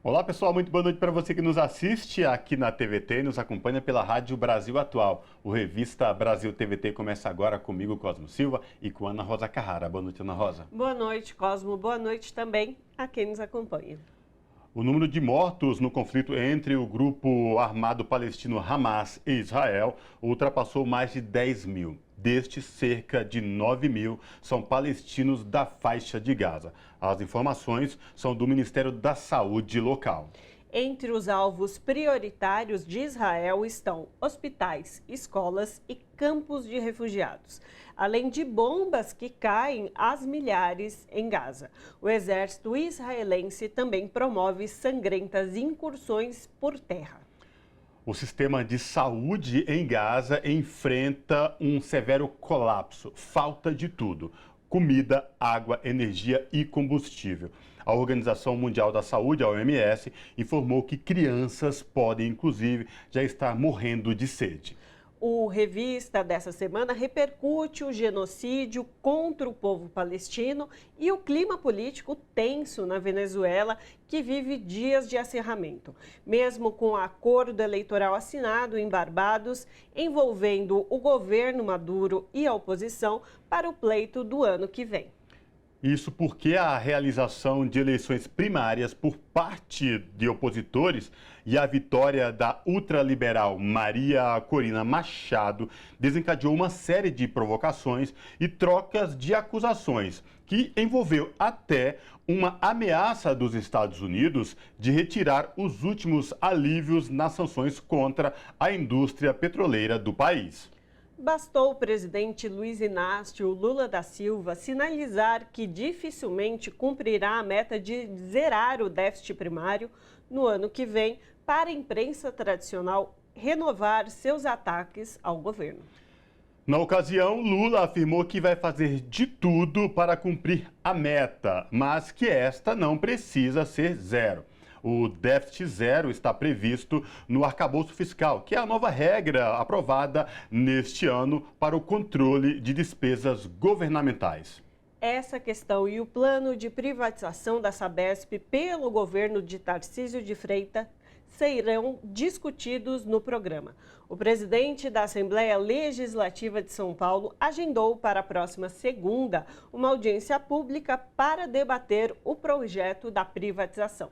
Olá pessoal, muito boa noite para você que nos assiste aqui na TVT e nos acompanha pela Rádio Brasil Atual. O Revista Brasil TVT começa agora comigo, Cosmo Silva, e com Ana Rosa Carrara. Boa noite, Ana Rosa. Boa noite, Cosmo. Boa noite também a quem nos acompanha. O número de mortos no conflito entre o grupo armado palestino Hamas e Israel ultrapassou mais de 10 mil. Destes, cerca de 9 mil são palestinos da faixa de Gaza. As informações são do Ministério da Saúde local. Entre os alvos prioritários de Israel estão hospitais, escolas e campos de refugiados, além de bombas que caem às milhares em Gaza. O exército israelense também promove sangrentas incursões por terra. O sistema de saúde em Gaza enfrenta um severo colapso. Falta de tudo: comida, água, energia e combustível. A Organização Mundial da Saúde, a OMS, informou que crianças podem, inclusive, já estar morrendo de sede. O Revista dessa semana repercute o genocídio contra o povo palestino e o clima político tenso na Venezuela, que vive dias de acirramento. Mesmo com o acordo eleitoral assinado em Barbados, envolvendo o governo Maduro e a oposição para o pleito do ano que vem. Isso porque a realização de eleições primárias por parte de opositores e a vitória da ultraliberal Maria Corina Machado desencadeou uma série de provocações e trocas de acusações, que envolveu até uma ameaça dos Estados Unidos de retirar os últimos alívios nas sanções contra a indústria petroleira do país. Bastou o presidente Luiz Inácio Lula da Silva sinalizar que dificilmente cumprirá a meta de zerar o déficit primário no ano que vem para a imprensa tradicional renovar seus ataques ao governo. Na ocasião, Lula afirmou que vai fazer de tudo para cumprir a meta, mas que esta não precisa ser zero. O déficit zero está previsto no arcabouço fiscal, que é a nova regra aprovada neste ano para o controle de despesas governamentais. Essa questão e o plano de privatização da Sabesp pelo governo de Tarcísio de Freitas serão discutidos no programa. O presidente da Assembleia Legislativa de São Paulo agendou para a próxima segunda uma audiência pública para debater o projeto da privatização.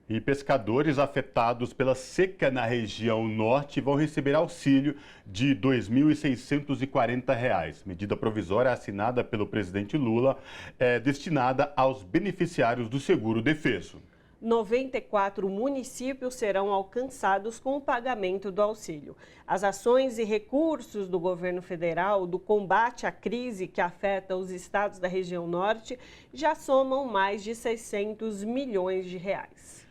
E pescadores afetados pela seca na região norte vão receber auxílio de R$ 2.640. Medida provisória assinada pelo presidente Lula é destinada aos beneficiários do Seguro Defeso. 94 municípios serão alcançados com o pagamento do auxílio. As ações e recursos do governo federal do combate à crise que afeta os estados da região norte já somam mais de 600 milhões de reais.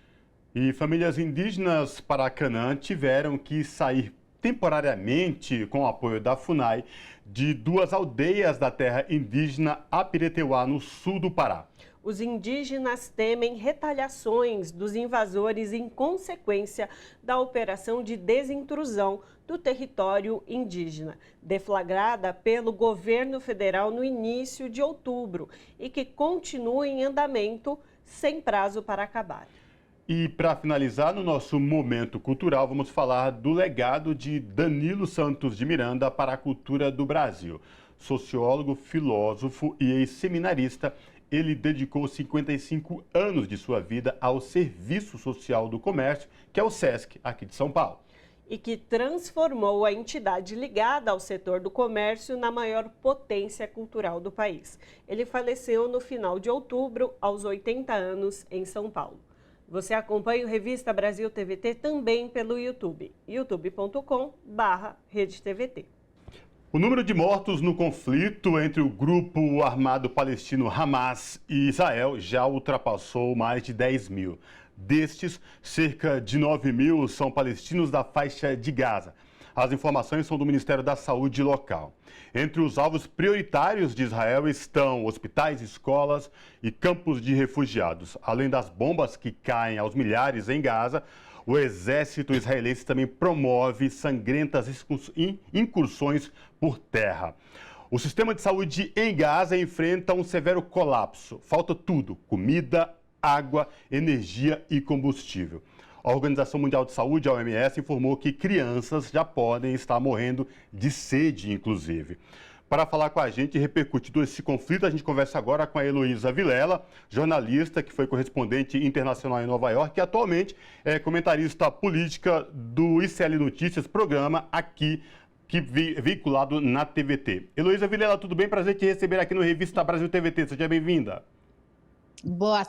E famílias indígenas Paracanã tiveram que sair temporariamente, com o apoio da FUNAI, de duas aldeias da terra indígena Apireteuá, no sul do Pará. Os indígenas temem retaliações dos invasores em consequência da operação de desintrusão do território indígena, deflagrada pelo governo federal no início de outubro e que continua em andamento sem prazo para acabar. E para finalizar, no nosso momento cultural, vamos falar do legado de Danilo Santos de Miranda para a cultura do Brasil. Sociólogo, filósofo e ex-seminarista, ele dedicou 55 anos de sua vida ao Serviço Social do Comércio, que é o SESC, aqui de São Paulo. E que transformou a entidade ligada ao setor do comércio na maior potência cultural do país. Ele faleceu no final de outubro, aos 80 anos, em São Paulo. Você acompanha o Revista Brasil TVT também pelo YouTube, youtube.com/RedeTVT. O número de mortos no conflito entre o grupo armado palestino Hamas e Israel já ultrapassou mais de 10 mil. Destes, cerca de 9 mil são palestinos da faixa de Gaza. As informações são do Ministério da Saúde local. Entre os alvos prioritários de Israel estão hospitais, escolas e campos de refugiados. Além das bombas que caem aos milhares em Gaza, o exército israelense também promove sangrentas incursões por terra. O sistema de saúde em Gaza enfrenta um severo colapso. Falta tudo: comida, água, energia e combustível. A Organização Mundial de Saúde, a OMS, informou que crianças já podem estar morrendo de sede, inclusive. Para falar com a gente e repercutir todo esse conflito, a gente conversa agora com a Heloísa Vilela, jornalista que foi correspondente internacional em Nova York e atualmente é comentarista política do ICL Notícias, programa aqui veiculado na TVT. Heloísa Vilela, tudo bem? Prazer te receber aqui no Revista Brasil TVT. Seja bem-vinda. Boa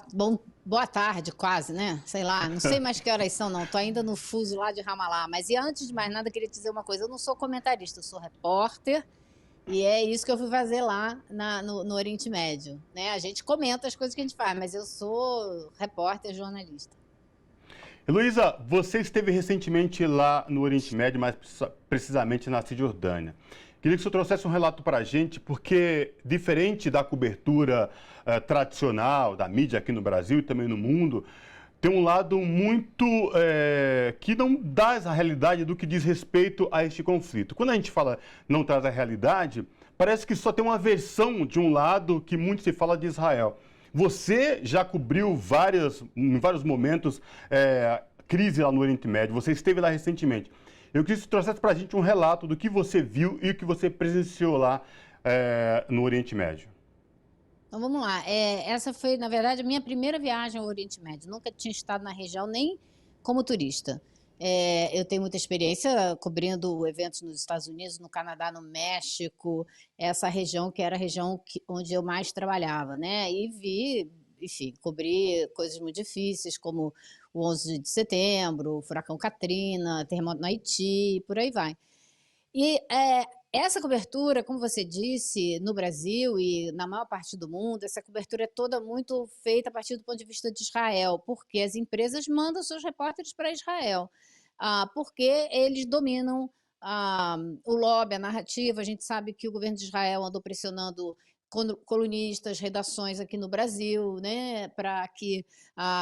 tarde, quase, né? Sei lá, não sei mais que horas são, não. Tô ainda no fuso lá de Ramallah. Mas e antes de mais nada, eu queria te dizer uma coisa. Eu não sou comentarista, eu sou repórter. E é isso que eu fui fazer lá no Oriente Médio, né? A gente comenta as coisas que a gente faz, mas eu sou repórter, jornalista. Heloísa, você esteve recentemente lá no Oriente Médio, mais precisamente na Cisjordânia. Queria que você trouxesse um relato para a gente, porque diferente da cobertura tradicional da mídia aqui no Brasil e também no mundo, tem um lado muito que não dá a realidade do que diz respeito a este conflito. Quando a gente fala não traz a realidade, parece que só tem uma versão de um lado que muito se fala de Israel. Você já cobriu em vários momentos crise lá no Oriente Médio, você esteve lá recentemente. Eu queria que você trouxesse para a gente um relato do que você viu e o que você presenciou lá no Oriente Médio. Então vamos lá. Essa foi, na verdade, a minha primeira viagem ao Oriente Médio. Nunca tinha estado na região nem como turista. Eu tenho muita experiência cobrindo eventos nos Estados Unidos, no Canadá, no México, essa região que era a região onde eu mais trabalhava, né? E vi, enfim, cobri coisas muito difíceis, como o 11 de setembro, o furacão Katrina, terremoto no Haiti, por aí vai. E essa cobertura, como você disse, no Brasil e na maior parte do mundo, essa cobertura é toda muito feita a partir do ponto de vista de Israel, porque as empresas mandam seus repórteres para Israel, porque eles dominam o lobby, a narrativa. A gente sabe que o governo de Israel andou pressionando colunistas, redações aqui no Brasil, né, para que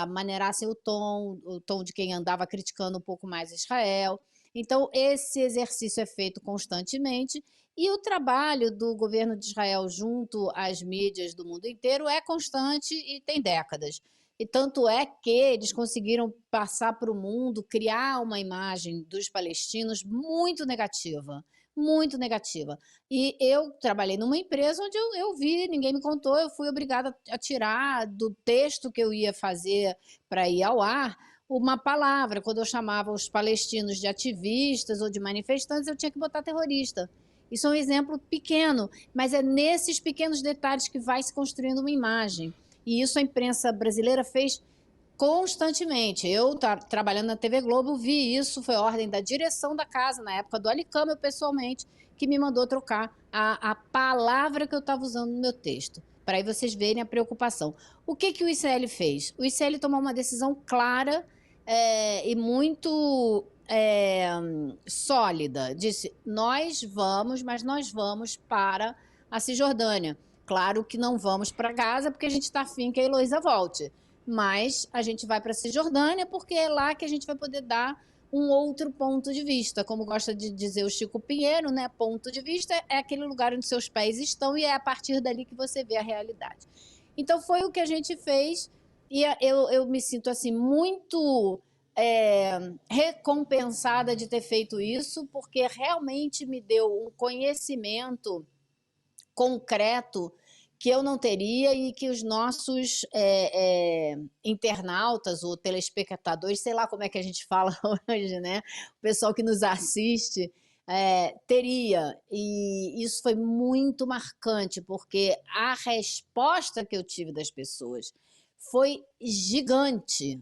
maneirassem o tom de quem andava criticando um pouco mais Israel. Então, esse exercício é feito constantemente e o trabalho do governo de Israel junto às mídias do mundo inteiro é constante e tem décadas. E tanto é que eles conseguiram passar para o mundo, criar uma imagem dos palestinos muito negativa. Muito negativa. E eu trabalhei numa empresa onde eu vi, ninguém me contou, eu fui obrigada a tirar do texto que eu ia fazer para ir ao ar uma palavra. Quando eu chamava os palestinos de ativistas ou de manifestantes, eu tinha que botar terrorista. Isso é um exemplo pequeno, mas é nesses pequenos detalhes que vai se construindo uma imagem. E isso a imprensa brasileira fez constantemente. Eu, trabalhando na TV Globo, vi isso, foi ordem da direção da casa, na época do Ali Câmara, pessoalmente, que me mandou trocar a palavra que eu estava usando no meu texto, para aí vocês verem a preocupação. O que o ICL fez? O ICL tomou uma decisão clara e muito sólida. Disse, nós vamos, mas nós vamos para a Cisjordânia. Claro que não vamos para Gaza, porque a gente está afim que a Heloísa volte. Mas a gente vai para a Cisjordânia porque é lá que a gente vai poder dar um outro ponto de vista. Como gosta de dizer o Chico Pinheiro, né? Ponto de vista é aquele lugar onde seus pés estão e é a partir dali que você vê a realidade. Então foi o que a gente fez e eu me sinto assim muito recompensada de ter feito isso, porque realmente me deu um conhecimento concreto que eu não teria e que os nossos internautas ou telespectadores, sei lá como é que a gente fala hoje, né? O pessoal que nos assiste teria. E isso foi muito marcante, porque a resposta que eu tive das pessoas foi gigante.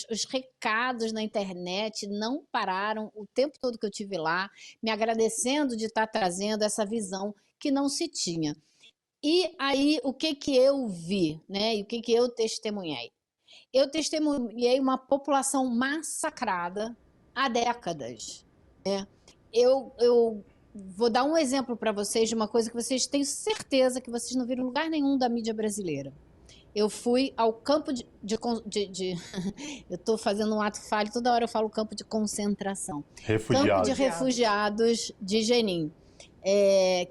Os recados na internet não pararam o tempo todo que eu tive lá, me agradecendo de estar trazendo essa visão que não se tinha. E aí, o que eu vi, né? E o que eu testemunhei? Eu testemunhei uma população massacrada há décadas, né? Eu vou dar um exemplo para vocês de uma coisa que vocês têm certeza que vocês não viram em lugar nenhum da mídia brasileira. Eu fui ao campo eu estou fazendo um ato falho, toda hora eu falo campo de concentração. Refugiados. Campo de refugiados de Jenin.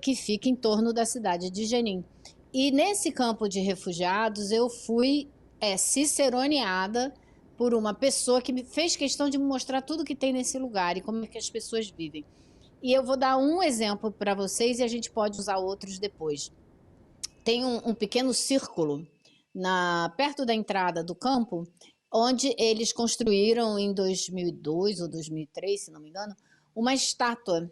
Que fica em torno da cidade de Jenin. E nesse campo de refugiados eu fui é ciceroneada por uma pessoa que me fez questão de me mostrar tudo que tem nesse lugar e como é que as pessoas vivem. E eu vou dar um exemplo para vocês e a gente pode usar outros depois. Tem um pequeno círculo perto da entrada do campo, onde eles construíram em 2002 ou 2003, se não me engano, uma estátua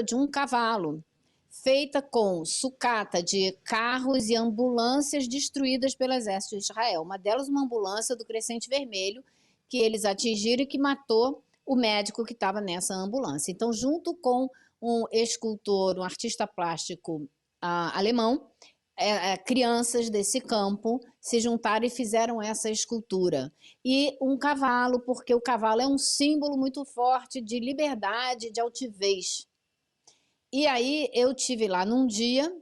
de um cavalo, feita com sucata de carros e ambulâncias destruídas pelo exército de Israel. Uma delas, uma ambulância do Crescente Vermelho, que eles atingiram e que matou o médico que estava nessa ambulância. Então, junto com um escultor, um artista plástico alemão, crianças desse campo se juntaram e fizeram essa escultura. E um cavalo, porque o cavalo é um símbolo muito forte de liberdade, de altivez. E aí eu tive lá num dia,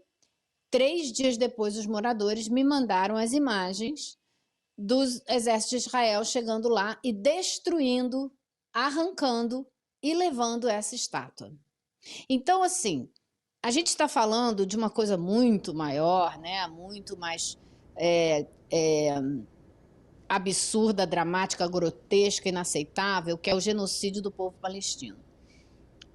3 dias depois os moradores me mandaram as imagens do exército de Israel chegando lá e destruindo, arrancando e levando essa estátua. Então, assim, a gente está falando de uma coisa muito maior, né? Muito mais absurda, dramática, grotesca, inaceitável, que é o genocídio do povo palestino.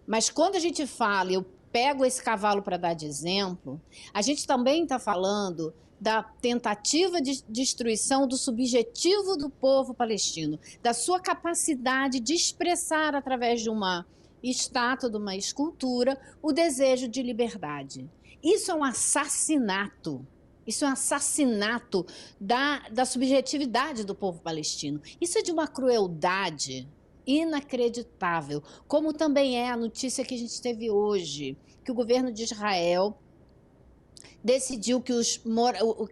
Mas quando a gente fala, eu pego esse cavalo para dar de exemplo, a gente também está falando da tentativa de destruição do subjetivo do povo palestino, da sua capacidade de expressar através de uma estátua, de uma escultura, o desejo de liberdade. Isso é um assassinato. Isso é um assassinato da subjetividade do povo palestino. Isso é de uma crueldade inacreditável, como também é a notícia que a gente teve hoje, que o governo de Israel decidiu que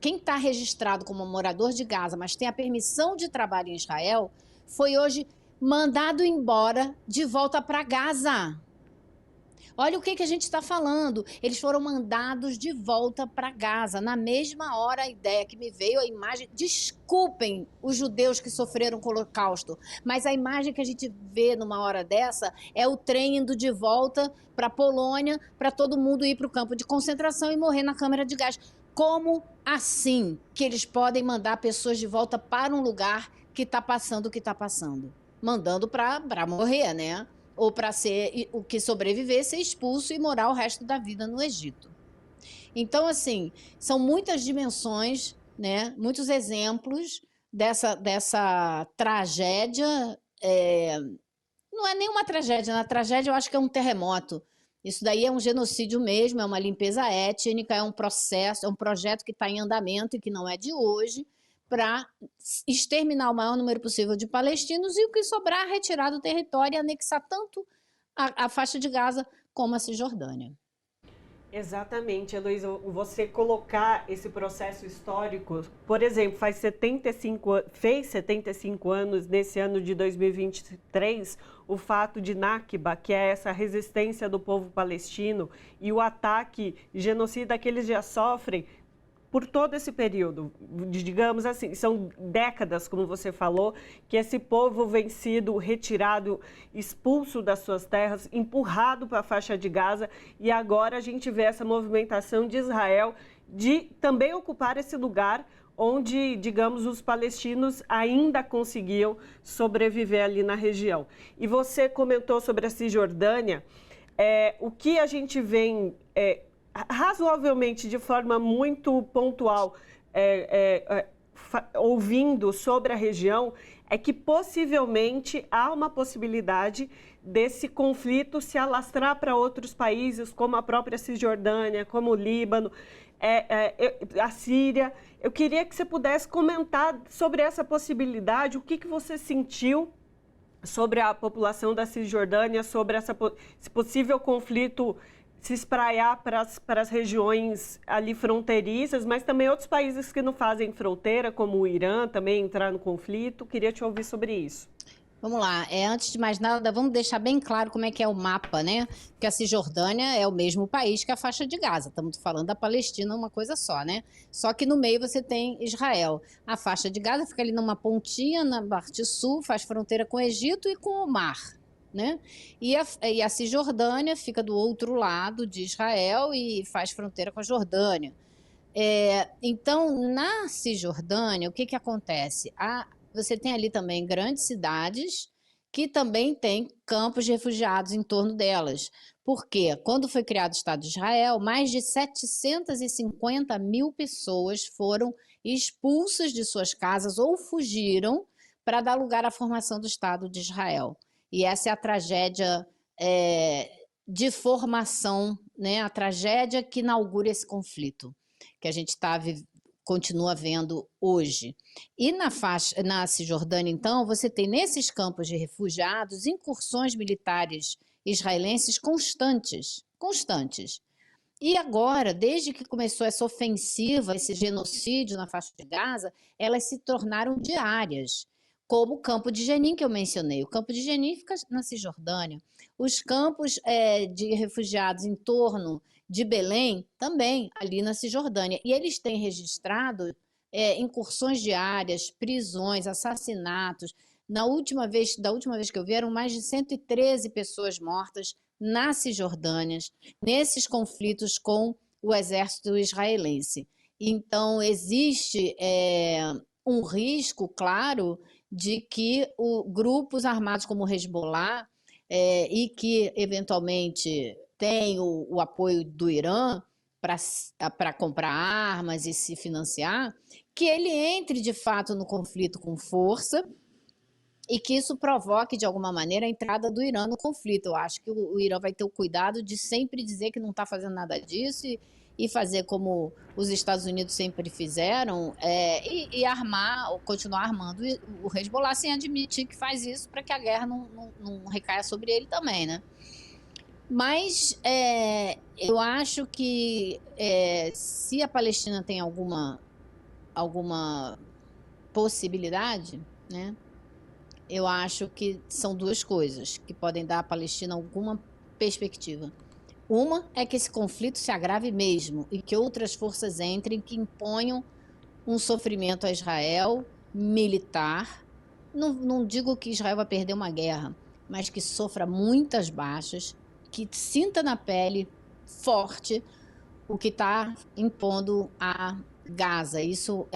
quem está registrado como morador de Gaza, mas tem a permissão de trabalho em Israel, foi hoje mandado embora de volta para Gaza. Olha o que a gente está falando. Eles foram mandados de volta para Gaza. Na mesma hora, a ideia que me veio, a imagem... Desculpem os judeus que sofreram com o Holocausto, mas a imagem que a gente vê numa hora dessa é o trem indo de volta para a Polônia, para todo mundo ir para o campo de concentração e morrer na câmara de gás. Como assim que eles podem mandar pessoas de volta para um lugar que está passando o que está passando? Mandando para morrer, né? Ou para ser o que sobreviver, ser expulso e morar o resto da vida no Egito. Então, assim, são muitas dimensões, né? Muitos exemplos dessa tragédia. Não é nenhuma tragédia, na tragédia eu acho que é um terremoto. Isso daí é um genocídio mesmo, é uma limpeza étnica, é um processo, é um projeto que está em andamento e que não é de hoje, para exterminar o maior número possível de palestinos e o que sobrar retirar do território e anexar tanto a faixa de Gaza como a Cisjordânia. Exatamente, Heloísa, você colocar esse processo histórico, por exemplo, fez 75 anos nesse ano de 2023, o fato de Nakba, que é essa resistência do povo palestino e o ataque genocida que eles já sofrem por todo esse período, digamos assim, são décadas, como você falou, que esse povo vem sido retirado, expulso das suas terras, empurrado para a faixa de Gaza, e agora a gente vê essa movimentação de Israel de também ocupar esse lugar onde, digamos, os palestinos ainda conseguiam sobreviver ali na região. E você comentou sobre a Cisjordânia, o que a gente vem... razoavelmente, de forma muito pontual, ouvindo sobre a região, é que possivelmente há uma possibilidade desse conflito se alastrar para outros países, como a própria Cisjordânia, como o Líbano, a Síria. Eu queria que você pudesse comentar sobre essa possibilidade, o que você sentiu sobre a população da Cisjordânia, sobre esse possível conflito se espraiar para as regiões ali fronteiriças, mas também outros países que não fazem fronteira, como o Irã, também entrar no conflito. Queria te ouvir sobre isso. Vamos lá, antes de mais nada, vamos deixar bem claro como é que é o mapa, né? Porque a Cisjordânia é o mesmo país que a faixa de Gaza. Estamos falando da Palestina, uma coisa só, né? Só que no meio você tem Israel. A faixa de Gaza fica ali numa pontinha, na parte sul, faz fronteira com o Egito e com o mar. Né? E a Cisjordânia fica do outro lado de Israel e faz fronteira com a Jordânia. Então, na Cisjordânia, o que que acontece? Você tem ali também grandes cidades que também têm campos de refugiados em torno delas. Porque quando foi criado o Estado de Israel, mais de 750 mil pessoas foram expulsas de suas casas ou fugiram para dar lugar à formação do Estado de Israel. E essa é a tragédia de formação, né? A tragédia que inaugura esse conflito que a gente continua vendo hoje. E na Cisjordânia, então, você tem nesses campos de refugiados incursões militares israelenses constantes. E agora, desde que começou essa ofensiva, esse genocídio na faixa de Gaza, elas se tornaram diárias, como o campo de Jenin, que eu mencionei. O campo de Jenin fica na Cisjordânia. Os campos de refugiados em torno de Belém, também ali na Cisjordânia. E eles têm registrado incursões diárias, prisões, assassinatos. Da última vez que eu vi, eram mais de 113 pessoas mortas na Cisjordânia, nesses conflitos com o exército israelense. Então, existe um risco, claro, de que grupos armados como o Hezbollah e que, eventualmente, tem o apoio do Irã para comprar armas e se financiar, que ele entre, de fato, no conflito com força e que isso provoque, de alguma maneira, a entrada do Irã no conflito. Eu acho que o Irã vai ter o cuidado de sempre dizer que não está fazendo nada disso e fazer como os Estados Unidos sempre fizeram e armar, ou continuar armando o Hezbollah sem admitir que faz isso para que a guerra não recaia sobre ele também, né? Mas eu acho que se a Palestina tem alguma possibilidade, né? Eu acho que são duas coisas que podem dar à Palestina alguma perspectiva. Uma é que esse conflito se agrave mesmo e que outras forças entrem que imponham um sofrimento a Israel militar. Não digo que Israel vai perder uma guerra, mas que sofra muitas baixas, que sinta na pele forte o que está impondo a Gaza. Isso,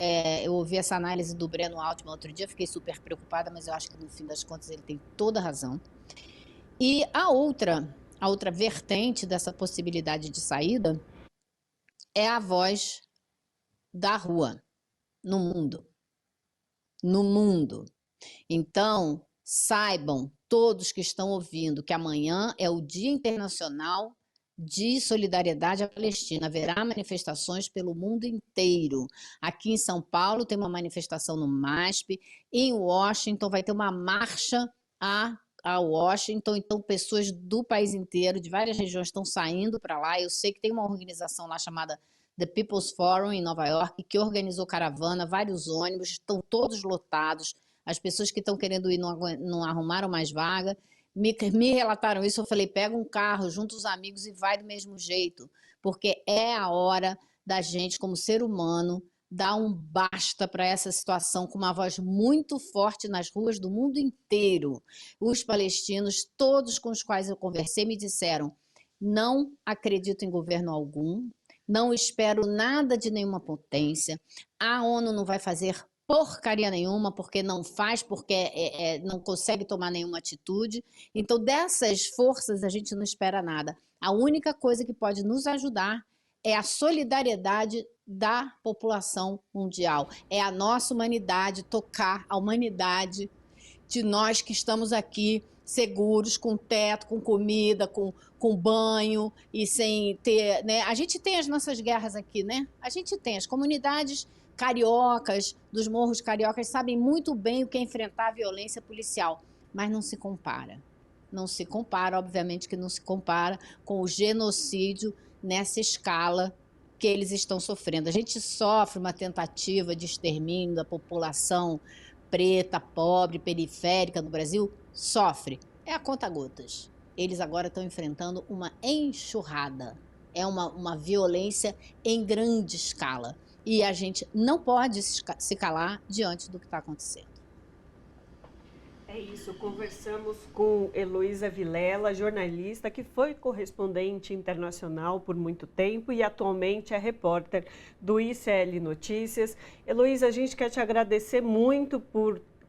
eu ouvi essa análise do Breno Altman outro dia, fiquei super preocupada, mas eu acho que no fim das contas ele tem toda a razão. E a outra vertente dessa possibilidade de saída é a voz da rua no mundo. No mundo. Então, saibam todos que estão ouvindo que amanhã é o Dia Internacional de Solidariedade à Palestina. Haverá manifestações pelo mundo inteiro. Aqui em São Paulo tem uma manifestação no MASP, em Washington vai ter uma marcha a Washington, então pessoas do país inteiro, de várias regiões, estão saindo para lá. Eu sei que tem uma organização lá chamada The People's Forum, em Nova York, que organizou caravana, vários ônibus, estão todos lotados. As pessoas que estão querendo ir não arrumaram mais vaga. Me relataram isso, eu falei, pega um carro, junta os amigos e vai do mesmo jeito, porque é a hora da gente, como ser humano, dar um basta para essa situação com uma voz muito forte nas ruas do mundo inteiro. Os palestinos, todos com os quais eu conversei, me disseram, não acredito em governo algum, não espero nada de nenhuma potência, a ONU não vai fazer porcaria nenhuma, porque não faz, porque não consegue tomar nenhuma atitude. Então, dessas forças, a gente não espera nada. A única coisa que pode nos ajudar é a solidariedade da população mundial. É a nossa humanidade, tocar a humanidade de nós que estamos aqui seguros, com teto, com comida, com banho e sem ter, né? A gente tem as nossas guerras aqui, né? A gente tem as comunidades cariocas, dos morros cariocas, sabem muito bem o que é enfrentar a violência policial, mas não se compara. Não se compara, obviamente que não se compara com o genocídio nessa escala que eles estão sofrendo. A gente sofre uma tentativa de extermínio da população preta, pobre, periférica no Brasil, sofre. É a conta-gotas. Eles agora estão enfrentando uma enxurrada. É uma violência em grande escala. E a gente não pode se calar diante do que está acontecendo. É isso, conversamos com Heloísa Vilela, jornalista que foi correspondente internacional por muito tempo e atualmente é repórter do ICL Notícias. Heloísa, a gente quer te agradecer muito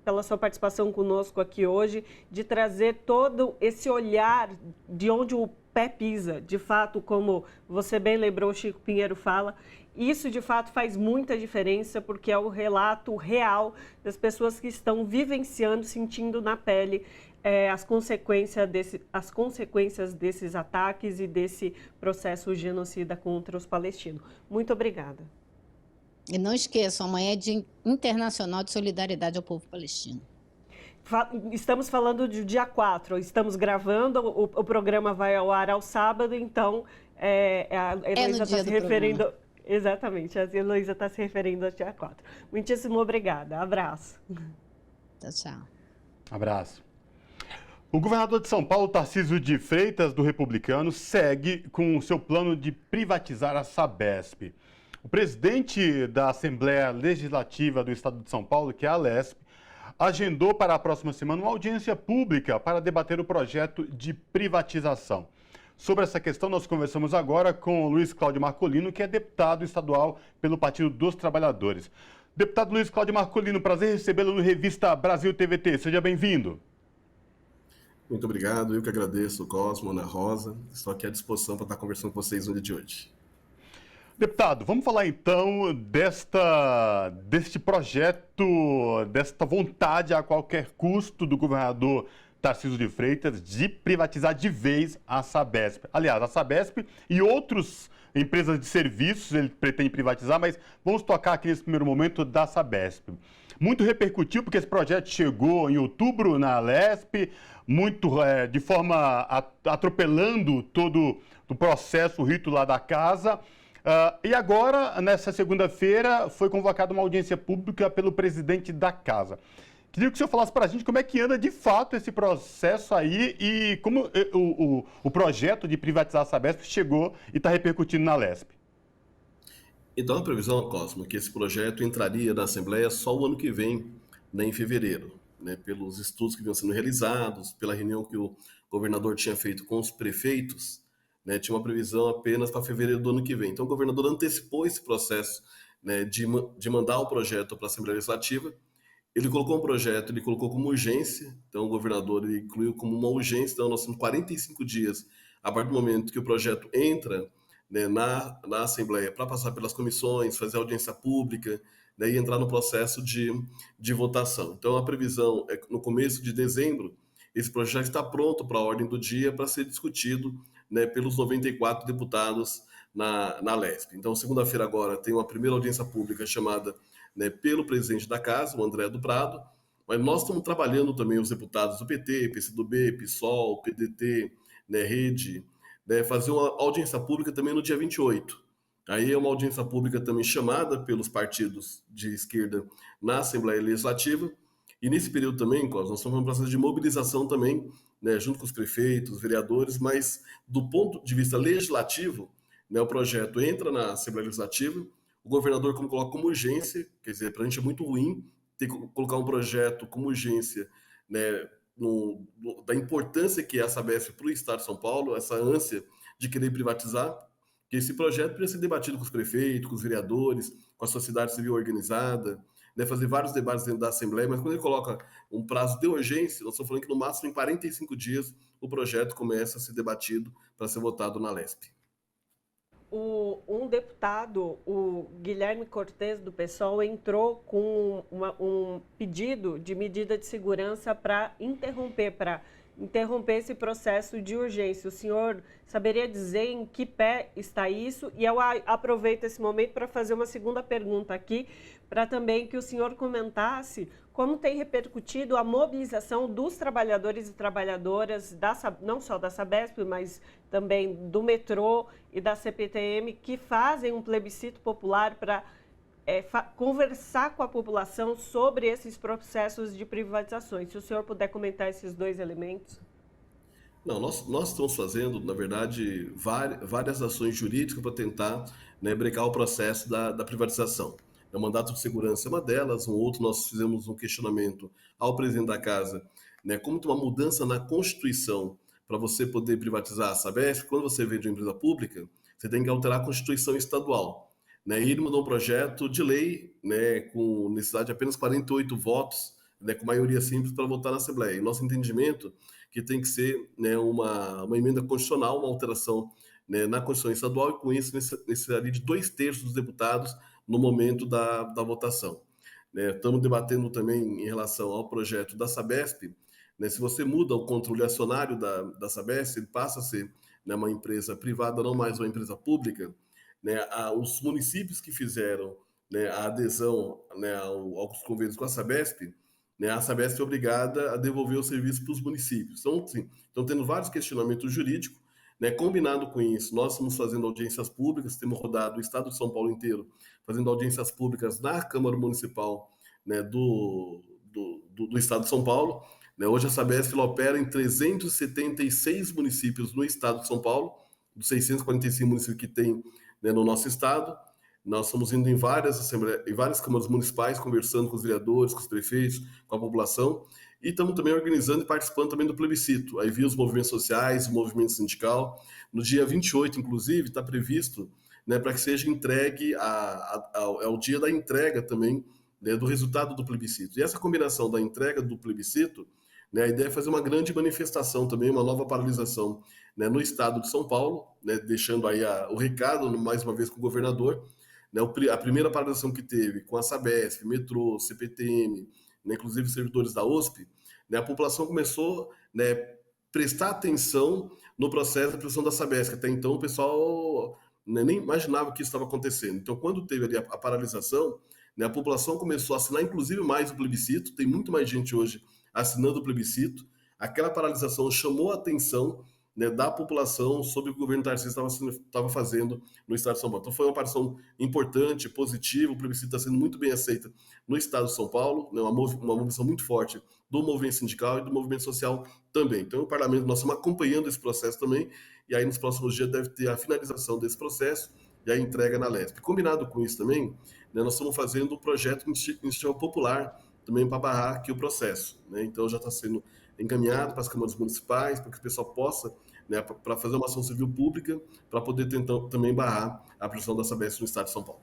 pela sua participação conosco aqui hoje, de trazer todo esse olhar de onde o pé pisa. De fato, como você bem lembrou, o Chico Pinheiro fala, isso de fato faz muita diferença, porque é o relato real das pessoas que estão vivenciando, sentindo na pele as consequências desses ataques e desse processo genocida contra os palestinos. Muito obrigada. E não esqueçam, amanhã é Dia Internacional de Solidariedade ao Povo Palestino. Estamos falando de dia 4, estamos gravando, o programa vai ao ar ao sábado, então a Heloísa está se referindo... Programa. Exatamente, a Heloísa está se referindo ao dia 4. Muitíssimo obrigada, abraço. Tchau. Abraço. O governador de São Paulo, Tarcísio de Freitas, do Republicano, segue com o seu plano de privatizar a Sabesp. O presidente da Assembleia Legislativa do Estado de São Paulo, que é a Alesp, agendou para a próxima semana uma audiência pública para debater o projeto de privatização. Sobre essa questão, nós conversamos agora com o Luiz Cláudio Marcolino, que é deputado estadual pelo Partido dos Trabalhadores. Deputado Luiz Cláudio Marcolino, prazer recebê-lo no Revista Brasil TVT. Seja bem-vindo. Muito obrigado, eu que agradeço, Cosmo, Ana Rosa. Estou aqui à disposição para estar conversando com vocês no dia de hoje. Deputado, vamos falar então deste projeto, desta vontade a qualquer custo do governador Tarcísio de Freitas de privatizar de vez a Sabesp. Aliás, a Sabesp e outras empresas de serviços ele pretende privatizar, mas vamos tocar aqui nesse primeiro momento da Sabesp. Muito repercutiu porque esse projeto chegou em outubro na Alesp, de forma atropelando todo o processo, o rito lá da casa. E agora, nessa segunda-feira, foi convocada uma audiência pública pelo presidente da casa. Queria que o senhor falasse para a gente como é que anda de fato esse processo aí e como o projeto de privatizar a Sabesp chegou e está repercutindo na Alesp. Então, a previsão, Cosmo, é que esse projeto entraria na Assembleia só o ano que vem, né, em fevereiro, né, pelos estudos que vinham sendo realizados, pela reunião que o governador tinha feito com os prefeitos, né, tinha uma previsão apenas para fevereiro do ano que vem. Então, o governador antecipou esse processo, né, de mandar o projeto para a Assembleia Legislativa. Ele colocou um projeto, ele colocou como urgência, então o governador ele incluiu como uma urgência, então nós temos 45 dias a partir do momento que o projeto entra, né, na Assembleia para passar pelas comissões, fazer audiência pública, né, e entrar no processo de votação. Então a previsão é que no começo de dezembro esse projeto está pronto para a ordem do dia para ser discutido, né, pelos 94 deputados na Alesp. Então segunda-feira agora tem uma primeira audiência pública chamada, né, pelo presidente da casa, o André do Prado, mas nós estamos trabalhando também os deputados do PT, PCdoB, PSOL, PDT, né, Rede, né, fazer uma audiência pública também no dia 28. Aí é uma audiência pública também chamada pelos partidos de esquerda na Assembleia Legislativa, e nesse período também, nós estamos no processo de mobilização também, né, junto com os prefeitos, vereadores, mas do ponto de vista legislativo, né, o projeto entra na Assembleia Legislativa, o governador coloca como urgência, quer dizer, para a gente é muito ruim ter que colocar um projeto como urgência, né, da importância que é a Sabesp para o Estado de São Paulo, essa ânsia de querer privatizar, que esse projeto precisa ser debatido com os prefeitos, com os vereadores, com a sociedade civil organizada, né, fazer vários debates dentro da Assembleia, mas quando ele coloca um prazo de urgência, nós estamos falando que no máximo em 45 dias o projeto começa a ser debatido para ser votado na Alesp. Um deputado, o Guilherme Cortes, do PSOL, entrou com um pedido de medida de segurança para interromper esse processo de urgência. O senhor saberia dizer em que pé está isso? E eu aproveito esse momento para fazer uma segunda pergunta aqui, para também que o senhor comentasse como tem repercutido a mobilização dos trabalhadores e trabalhadoras, não só da Sabesp, mas também do metrô e da CPTM, que fazem um plebiscito popular para conversar com a população sobre esses processos de privatizações. Se o senhor puder comentar esses dois elementos. Não, nós estamos fazendo, na verdade, várias ações jurídicas para tentar, né, brecar o processo da privatização. O mandato de segurança é uma delas, um outro nós fizemos um questionamento ao presidente da casa, né, como tem uma mudança na Constituição para você poder privatizar a Sabesp, quando você vende uma empresa pública, você tem que alterar a Constituição estadual. Né, e ele mandou um projeto de lei, né, com necessidade de apenas 48 votos, né, com maioria simples para votar na Assembleia. E nosso entendimento que tem que ser, né, uma emenda constitucional, uma alteração, né, na Constituição estadual, e com isso necessitaria de 2/3 dos deputados no momento da votação. Né, estamos debatendo também em relação ao projeto da Sabesp, né, se você muda o controle acionário da Sabesp, ele passa a ser, né, uma empresa privada, não mais uma empresa pública, né, os municípios que fizeram, né, a adesão, né, aos convênios com né, a Sabesp é obrigada a devolver o serviço para os municípios. Então, sim, estão tendo vários questionamentos jurídicos. Né, combinado com isso, nós estamos fazendo audiências públicas, temos rodado o estado de São Paulo inteiro, fazendo audiências públicas na Câmara Municipal, né, do estado de São Paulo. Né, hoje a Sabesp opera em 376 municípios no estado de São Paulo, dos 645 municípios que tem, né, no nosso estado. Nós estamos indo em várias câmaras municipais, conversando com os vereadores, com os prefeitos, com a população, e estamos também organizando e participando também do plebiscito. Aí via os movimentos sociais, o movimento sindical. No dia 28, inclusive, está previsto, né, para que seja entregue ao dia da entrega também, né, do resultado do plebiscito. E essa combinação da entrega do plebiscito, né, a ideia é fazer uma grande manifestação também, uma nova paralisação, né, no estado de São Paulo, né, deixando aí o recado, mais uma vez, com o governador. Né, a primeira paralisação que teve com a Sabesp, metrô, CPTM, né, inclusive servidores da USP, né, a população começou, né, prestar atenção no processo da privatização da Sabesp. Até então o pessoal, né, nem imaginava que isso estava acontecendo. Então, quando teve ali a paralisação, né, a população começou a assinar inclusive mais o plebiscito. Tem muito mais gente hoje assinando o plebiscito. Aquela paralisação chamou a atenção, né, da população sobre o que o governo Tarcísio estava fazendo no estado de São Paulo. Então foi uma aparição importante, positiva, o plebiscito está sendo muito bem aceito no estado de São Paulo, né, uma mobilização muito forte do movimento sindical e do movimento social também. Então o parlamento, nós estamos acompanhando esse processo também, e aí nos próximos dias deve ter a finalização desse processo e a entrega na LESP. Combinado com isso também, né, nós estamos fazendo um projeto de iniciativa popular também para barrar aqui o processo. Né? Então já está sendo encaminhado para as câmaras municipais, para que o pessoal possa, né, para fazer uma ação civil pública, para poder tentar também barrar a pressão da Sabesp no estado de São Paulo.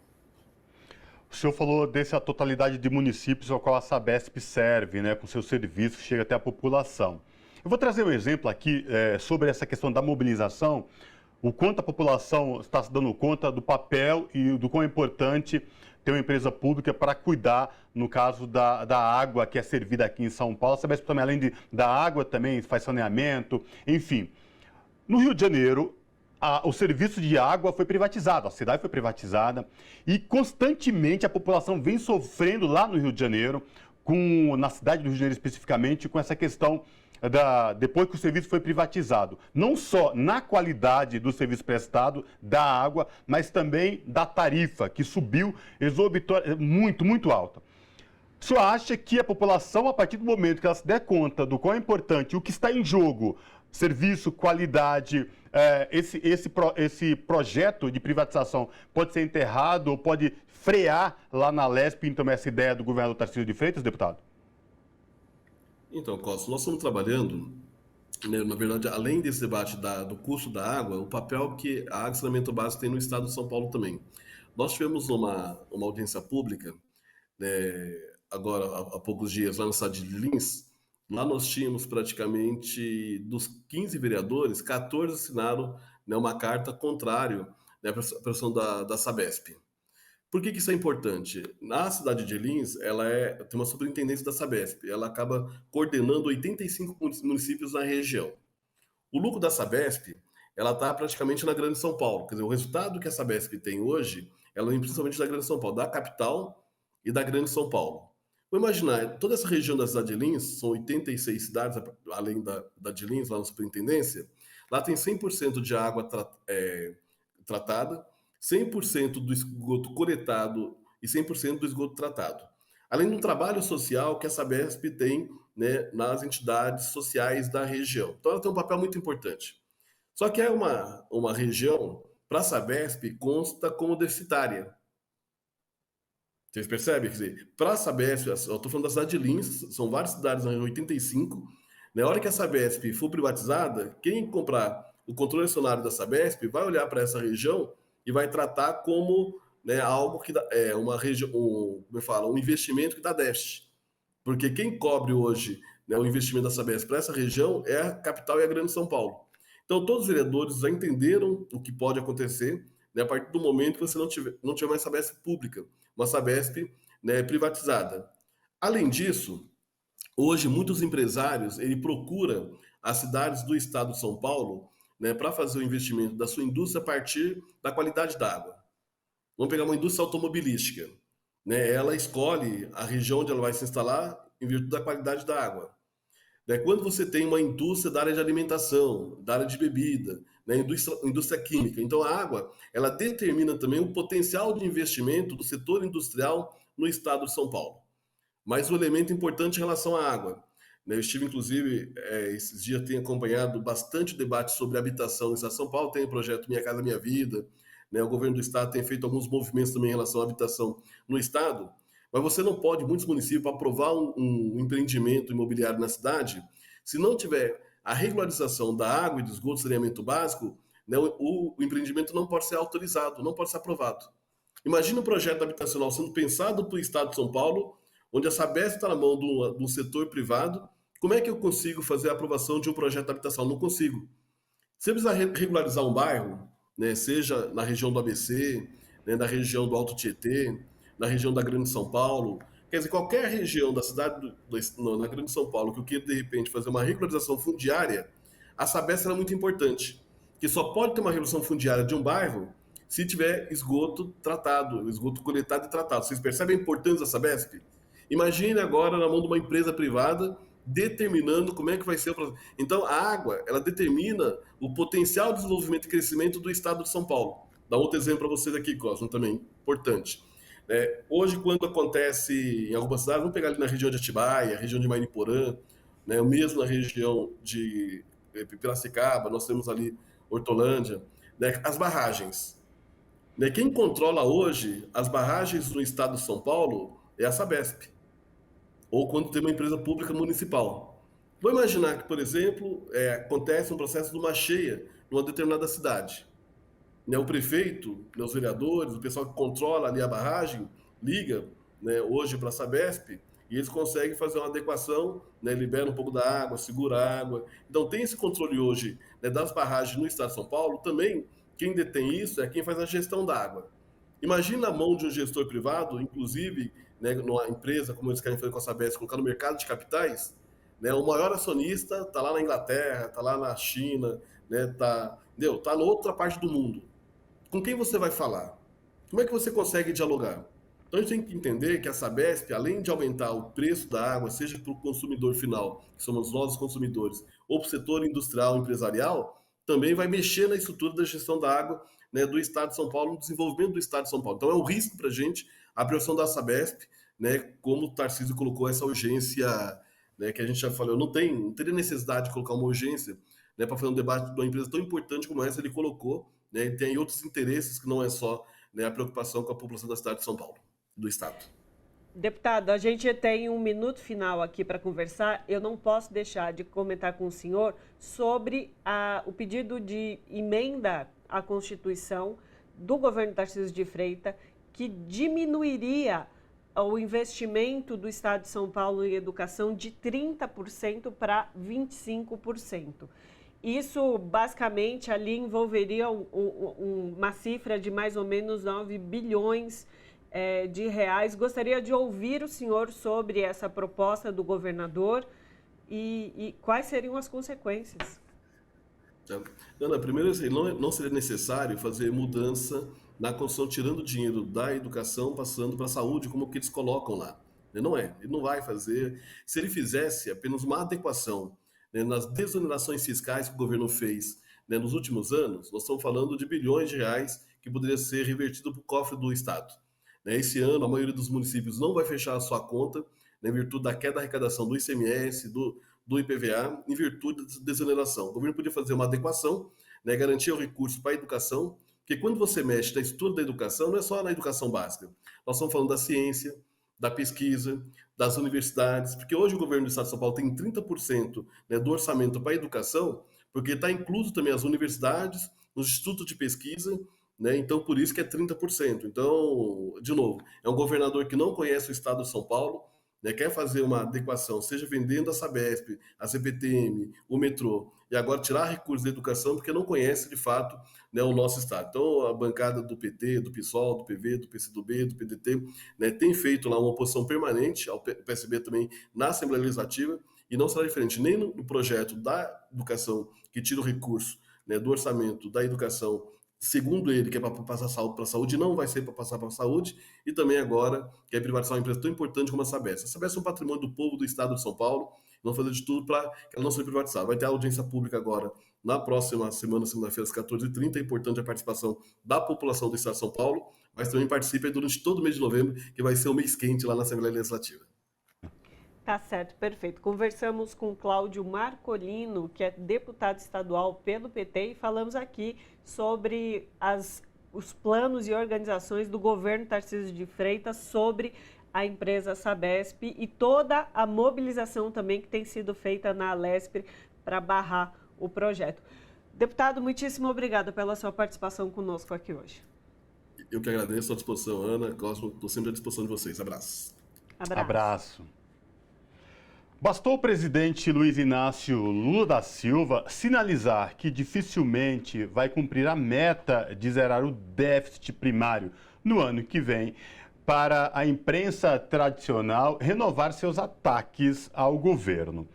O senhor falou dessa totalidade de municípios ao qual a Sabesp serve, né, com seus serviços, que chega até a população. Eu vou trazer um exemplo aqui sobre essa questão da mobilização, o quanto a população está se dando conta do papel e do quão é importante ter uma empresa pública para cuidar, no caso da água que é servida aqui em São Paulo. A Sabesp também, além da água, também faz saneamento, enfim. No Rio de Janeiro, o serviço de água foi privatizado, a cidade foi privatizada e constantemente a população vem sofrendo lá no Rio de Janeiro, na cidade do Rio de Janeiro especificamente, com essa questão depois que o serviço foi privatizado. Não só na qualidade do serviço prestado, da água, mas também da tarifa, que subiu muito, muito alta. O senhor acha que a população, a partir do momento que ela se der conta do quão é importante, o que está em jogo, serviço, qualidade, esse projeto de privatização pode ser enterrado ou pode frear lá na LESP, então, essa ideia do governador Tarcísio de Freitas, deputado? Então, Costa, nós estamos trabalhando, né, na verdade, além desse debate do custo da água, o papel que a água de saneamento básico tem no estado de São Paulo também. Nós tivemos uma audiência pública, né, agora há poucos dias, lá na cidade de Lins. Lá nós tínhamos praticamente, dos 15 vereadores, 14 assinaram, né, uma carta contrária, né, à pressão da Sabesp. Por que isso é importante? Na cidade de Lins, tem uma superintendência da Sabesp, ela acaba coordenando 85 municípios na região. O lucro da Sabesp, ela está praticamente na Grande São Paulo, quer dizer, o resultado que a Sabesp tem hoje, ela vem principalmente da Grande São Paulo, da capital e da Grande São Paulo. Vou imaginar, toda essa região da cidade de Lins, são 86 cidades, além da de Lins, lá na superintendência, lá tem 100% de água tratada, 100% do esgoto coletado e 100% do esgoto tratado. Além do trabalho social que a Sabesp tem, né, nas entidades sociais da região. Então ela tem um papel muito importante. Só que é uma região, para a Sabesp, consta como deficitária. Vocês percebem? Quer dizer, para a Sabesp, eu estou falando da cidade de Lins, são várias cidades na região 85, Na hora que a Sabesp for privatizada, quem comprar o controle acionário da Sabesp vai olhar para essa região e vai tratar como, né, algo que é uma região, como eu falo, um investimento que dá déficit. Porque quem cobre hoje, né, o investimento da Sabesp para essa região é a capital e a Grande São Paulo. Então, todos os vereadores já entenderam o que pode acontecer, né, a partir do momento que você não tiver mais Sabesp pública, uma Sabesp, né, privatizada. Além disso, hoje muitos empresários ele procura as cidades do estado de São Paulo, né, para fazer o investimento da sua indústria a partir da qualidade da água. Vamos pegar uma indústria automobilística, né? Ela escolhe a região onde ela vai se instalar em virtude da qualidade da água. Né? Quando você tem uma indústria da área de alimentação, da área de bebida, né? Indústria química, então a água ela determina também o potencial de investimento do setor industrial no estado de São Paulo. Mas um elemento importante em relação à água, né? Eu estive, inclusive, esses dias tenho acompanhado bastante o debate sobre habitação no estado de São Paulo, tem o projeto Minha Casa Minha Vida, né? O governo do estado tem feito alguns movimentos também em relação à habitação no estado, mas você não pode, muitos municípios, para aprovar um empreendimento imobiliário na cidade, se não tiver a regularização da água e do esgoto, saneamento básico, né, o empreendimento não pode ser autorizado, não pode ser aprovado. Imagina um projeto habitacional sendo pensado para o estado de São Paulo, onde a Sabesp está na mão do setor privado. Como é que eu consigo fazer a aprovação de um projeto de habitação? Não consigo. Se eu precisar regularizar um bairro, né, seja na região do ABC, né, na região do Alto Tietê, na região da Grande São Paulo, quer dizer, qualquer região da cidade na Grande São Paulo que eu queira, de repente, fazer uma regularização fundiária, a Sabesp é muito importante, que só pode ter uma regulação fundiária de um bairro se tiver esgoto tratado, esgoto coletado e tratado. Vocês percebem a importância da Sabesp? Imagine agora na mão de uma empresa privada determinando como é que vai ser o processo. Então, a água, ela determina o potencial de desenvolvimento e crescimento do estado de São Paulo. Dá outro exemplo para vocês aqui, Cosmo, também importante. Hoje, quando acontece em algumas cidades, vamos pegar ali na região de Atibaia, região de Mariporã, né, mesmo na região de Piracicaba, nós temos ali Hortolândia, né, as barragens. Né, quem controla hoje as barragens no estado de São Paulo é a Sabesp, ou quando tem uma empresa pública municipal. Vou imaginar que, por exemplo, acontece um processo de uma cheia numa determinada cidade. Né, o prefeito, né, os vereadores, o pessoal que controla ali a barragem, liga, né, hoje para a Sabesp e eles conseguem fazer uma adequação, né, libera um pouco da água, segura a água. Então tem esse controle hoje, né, das barragens no estado de São Paulo. Também quem detém isso é quem faz a gestão da água. Imagina a mão de um gestor privado, inclusive, né, numa empresa como eles querem fazer com a Sabesp, colocar no mercado de capitais, né, o maior acionista está lá na Inglaterra, está lá na China, né, tá na outra parte do mundo. Com quem você vai falar? Como é que você consegue dialogar? Então a gente tem que entender que a Sabesp, além de aumentar o preço da água, seja para o consumidor final, que somos nós os consumidores, ou para o setor industrial, empresarial, também vai mexer na estrutura da gestão da água, né, do Estado de São Paulo, no desenvolvimento do Estado de São Paulo. Então é um risco para a gente a aprovação da Sabesp, né, como o Tarcísio colocou essa urgência, né, que a gente já falou, não teria necessidade de colocar uma urgência, né, para fazer um debate de uma empresa tão importante como essa, ele colocou, né, e tem outros interesses que não é só, né, a preocupação com a população da cidade de São Paulo, do estado. Deputado, a gente tem um minuto final aqui para conversar. Eu não posso deixar de comentar com o senhor sobre o pedido de emenda à Constituição do governo Tarcísio de Freitas, que diminuiria o investimento do Estado de São Paulo em educação de 30% para 25%. Isso, basicamente, ali envolveria uma cifra de mais ou menos 9 bilhões de reais. Gostaria de ouvir o senhor sobre essa proposta do governador e quais seriam as consequências. Ana, primeiro, não seria necessário fazer mudança na Constituição, tirando dinheiro da educação, passando para a saúde, como que eles colocam lá. Não é, ele não vai fazer. Se ele fizesse apenas uma adequação, né, nas desonerações fiscais que o governo fez, né, nos últimos anos, nós estamos falando de bilhões de reais que poderia ser revertido para o cofre do Estado. Né, esse ano, a maioria dos municípios não vai fechar a sua conta, né, em virtude da queda da arrecadação do ICMS, do IPVA, em virtude da desoneração. O governo podia fazer uma adequação, né, garantir o recurso para a educação, porque quando você mexe na estrutura da educação, não é só na educação básica. Nós estamos falando da ciência, da pesquisa, das universidades, porque hoje o governo do estado de São Paulo tem 30%, né, do orçamento para a educação, porque está incluso também as universidades, os institutos de pesquisa, né, então por isso que é 30%. Então, de novo, é um governador que não conhece o estado de São Paulo, né, quer fazer uma adequação, seja vendendo a Sabesp, a CPTM, o metrô, e agora tirar recursos da educação porque não conhece de fato, né, o nosso estado. Então a bancada do PT, do PSOL, do PV, do PCdoB, do PDT, né, tem feito lá uma oposição permanente ao PSB também na Assembleia Legislativa, e não será diferente nem no projeto da educação que tira o recurso, né, do orçamento da educação, segundo ele, que é para passar para a saúde, não vai ser para passar para a saúde, e também agora que é privatizar uma empresa tão importante como a Sabesp. A Sabesp é um patrimônio do povo do estado de São Paulo, vamos fazer de tudo para que ela não seja privatizada. Vai ter audiência pública agora, na próxima semana, segunda-feira, às 14h30, é importante a participação da população do estado de São Paulo, mas também participe durante todo o mês de novembro, que vai ser um mês quente lá na Assembleia Legislativa. Tá certo, perfeito. Conversamos com Cláudio Marcolino, que é deputado estadual pelo PT, e falamos aqui sobre os planos e organizações do governo Tarcísio de Freitas sobre a empresa Sabesp e toda a mobilização também que tem sido feita na Alespr para barrar o projeto. Deputado, muitíssimo obrigada pela sua participação conosco aqui hoje. Eu que agradeço a disposição, Ana, Cosmo, estou sempre à disposição de vocês. Abraço. Abraço. Bastou o presidente Luiz Inácio Lula da Silva sinalizar que dificilmente vai cumprir a meta de zerar o déficit primário no ano que vem para a imprensa tradicional renovar seus ataques ao governo.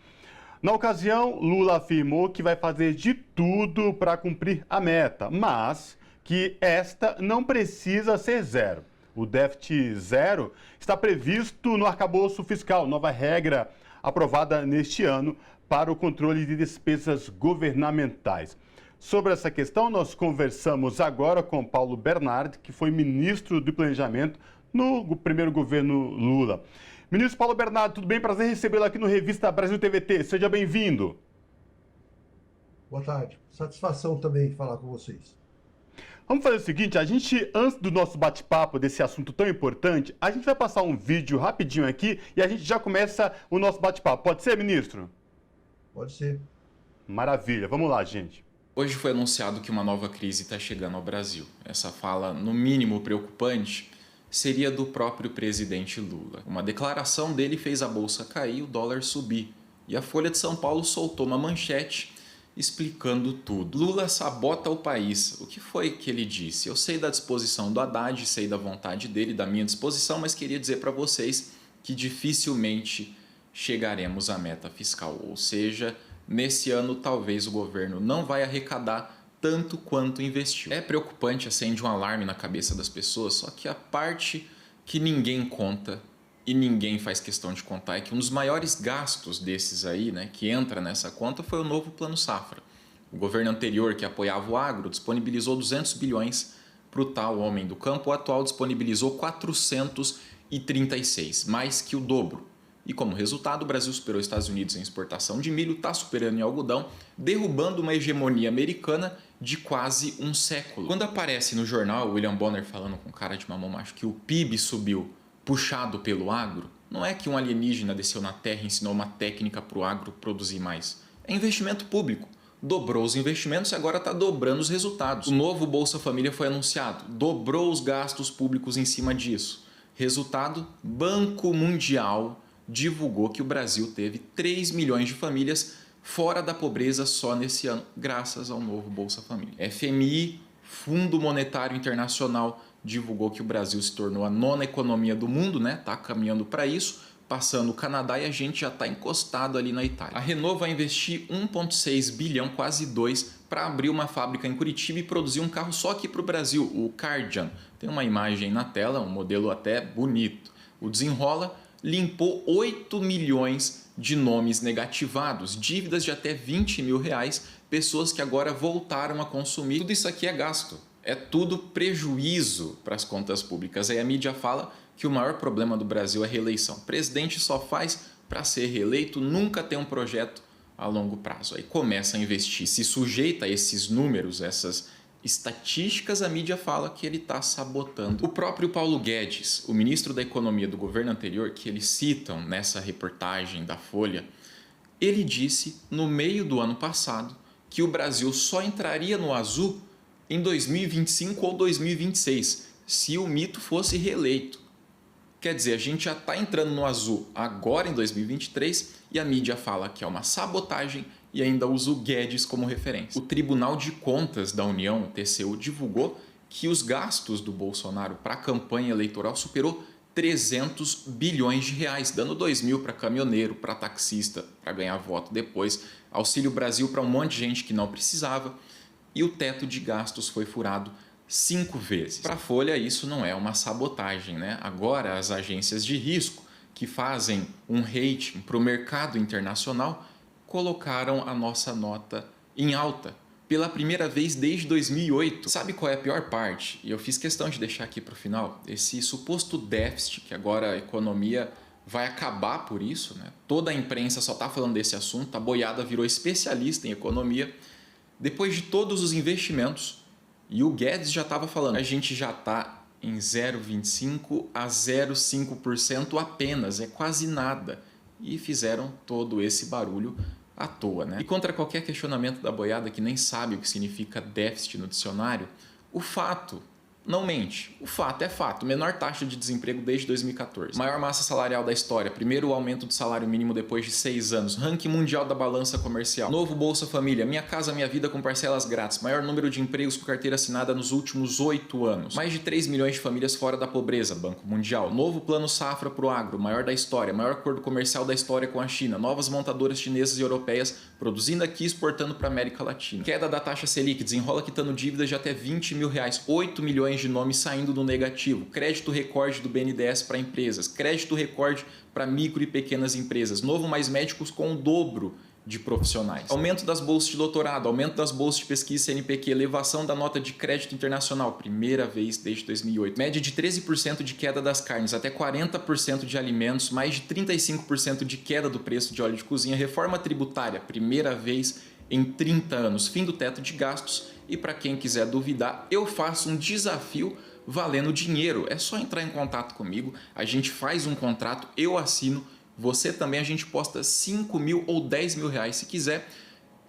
Na ocasião, Lula afirmou que vai fazer de tudo para cumprir a meta, mas que esta não precisa ser zero. O déficit zero está previsto no arcabouço fiscal, nova regra aprovada neste ano para o controle de despesas governamentais. Sobre essa questão, nós conversamos agora com Paulo Bernardi, que foi ministro do Planejamento no primeiro governo Lula. Ministro Paulo Bernardi, tudo bem? Prazer recebê-lo aqui no Revista Brasil TVT. Seja bem-vindo. Boa tarde. Satisfação também falar com vocês. Vamos fazer o seguinte, antes do nosso bate-papo desse assunto tão importante, a gente vai passar um vídeo rapidinho aqui e a gente já começa o nosso bate-papo. Pode ser, ministro? Pode ser. Maravilha. Vamos lá, gente. Hoje foi anunciado que uma nova crise está chegando ao Brasil. Essa fala, no mínimo preocupante, seria do próprio presidente Lula. Uma declaração dele fez a bolsa cair, o dólar subir. E a Folha de São Paulo soltou uma manchete explicando tudo. Lula sabota o país. O que foi que ele disse? Eu sei da disposição do Haddad, sei da vontade dele, da minha disposição, mas queria dizer para vocês que dificilmente chegaremos à meta fiscal. Ou seja, nesse ano talvez o governo não vai arrecadar tanto quanto investiu. É preocupante, acende um alarme na cabeça das pessoas, só que a parte que ninguém conta e ninguém faz questão de contar é que um dos maiores gastos desses aí, né, que entra nessa conta, foi o novo Plano Safra. O governo anterior, que apoiava o agro, disponibilizou 200 bilhões para o tal homem do campo. O atual disponibilizou 436, mais que o dobro. E como resultado, o Brasil superou os Estados Unidos em exportação de milho, está superando em algodão, derrubando uma hegemonia americana de quase um século. Quando aparece no jornal o William Bonner falando com cara de mamão macho que o PIB subiu puxado pelo agro, não é que um alienígena desceu na Terra e ensinou uma técnica para o agro produzir mais. É investimento público. Dobrou os investimentos e agora está dobrando os resultados. O novo Bolsa Família foi anunciado, dobrou os gastos públicos em cima disso. Resultado, Banco Mundial divulgou que o Brasil teve 3 milhões de famílias fora da pobreza só nesse ano, graças ao novo Bolsa Família. FMI, Fundo Monetário Internacional, divulgou que o Brasil se tornou a 9ª economia do mundo, né? Tá caminhando para isso, passando o Canadá e a gente já está encostado ali na Itália. A Renault vai investir 1,6 bilhão, quase 2, para abrir uma fábrica em Curitiba e produzir um carro só aqui para o Brasil, o Cardian. Tem uma imagem na tela, um modelo até bonito. O Desenrola limpou 8 milhões de nomes negativados, dívidas de até 20 mil reais, pessoas que agora voltaram a consumir. Tudo isso aqui é gasto. É tudo prejuízo para as contas públicas. Aí a mídia fala que o maior problema do Brasil é reeleição. O presidente só faz para ser reeleito, nunca tem um projeto a longo prazo. Aí começa a investir, se sujeita a esses números, essas estatísticas, a mídia fala que ele está sabotando. O próprio Paulo Guedes, o ministro da Economia do governo anterior, que eles citam nessa reportagem da Folha, ele disse no meio do ano passado que o Brasil só entraria no azul em 2025 ou 2026, se o mito fosse reeleito. Quer dizer, a gente já está entrando no azul agora em 2023 e a mídia fala que é uma sabotagem e ainda usa o Guedes como referência. O Tribunal de Contas da União, o TCU, divulgou que os gastos do Bolsonaro para a campanha eleitoral superou 300 bilhões de reais, dando 2 mil para caminhoneiro, para taxista, para ganhar voto depois, Auxílio Brasil para um monte de gente que não precisava, e o teto de gastos foi furado 5 vezes. Para a Folha, isso não é uma sabotagem, né? Agora, as agências de risco que fazem um rating para o mercado internacional colocaram a nossa nota em alta pela primeira vez desde 2008. Sabe qual é a pior parte? E eu fiz questão de deixar aqui para o final. Esse suposto déficit, que agora a economia vai acabar por isso, né? Toda a imprensa só está falando desse assunto, a boiada virou especialista em economia. Depois de todos os investimentos, e o Guedes já estava falando, a gente já está em 0,25% a 0,5% apenas, é quase nada. E fizeram todo esse barulho à toa, né? E contra qualquer questionamento da boiada que nem sabe o que significa déficit no dicionário, o fato não mente. O fato é fato. Menor taxa de desemprego desde 2014. Maior massa salarial da história. Primeiro aumento do salário mínimo depois de 6 anos. Ranking mundial da balança comercial. Novo Bolsa Família. Minha Casa Minha Vida com parcelas grátis. Maior número de empregos com carteira assinada nos últimos 8 anos. Mais de 3 milhões de famílias fora da pobreza. Banco Mundial. Novo Plano Safra pro agro. Maior da história. Maior acordo comercial da história com a China. Novas montadoras chinesas e europeias produzindo aqui e exportando para América Latina. Queda da taxa Selic. Desenrola quitando dívidas de até 20 mil reais. 8 milhões de nomes saindo do negativo, crédito recorde do BNDES para empresas, crédito recorde para micro e pequenas empresas, novo Mais Médicos com o dobro de profissionais, aumento das bolsas de doutorado, aumento das bolsas de pesquisa CNPq, elevação da nota de crédito internacional, primeira vez desde 2008, média de 13% de queda das carnes, até 40% de alimentos, mais de 35% de queda do preço de óleo de cozinha, reforma tributária, primeira vez em 30 anos, fim do teto de gastos. E para quem quiser duvidar, eu faço um desafio valendo dinheiro. É só entrar em contato comigo, a gente faz um contrato, eu assino, você também, a gente posta 5 mil ou 10 mil reais se quiser.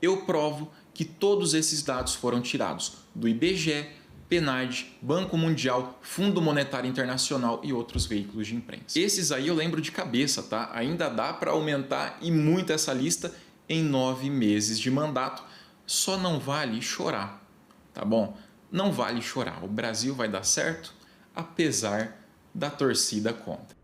Eu provo que todos esses dados foram tirados do IBGE, PNAD, Banco Mundial, Fundo Monetário Internacional e outros veículos de imprensa. Esses aí eu lembro de cabeça, tá? Ainda dá para aumentar e muito essa lista em 9 meses de mandato. Só não vale chorar. Tá bom? Não vale chorar. O Brasil vai dar certo, apesar da torcida contra.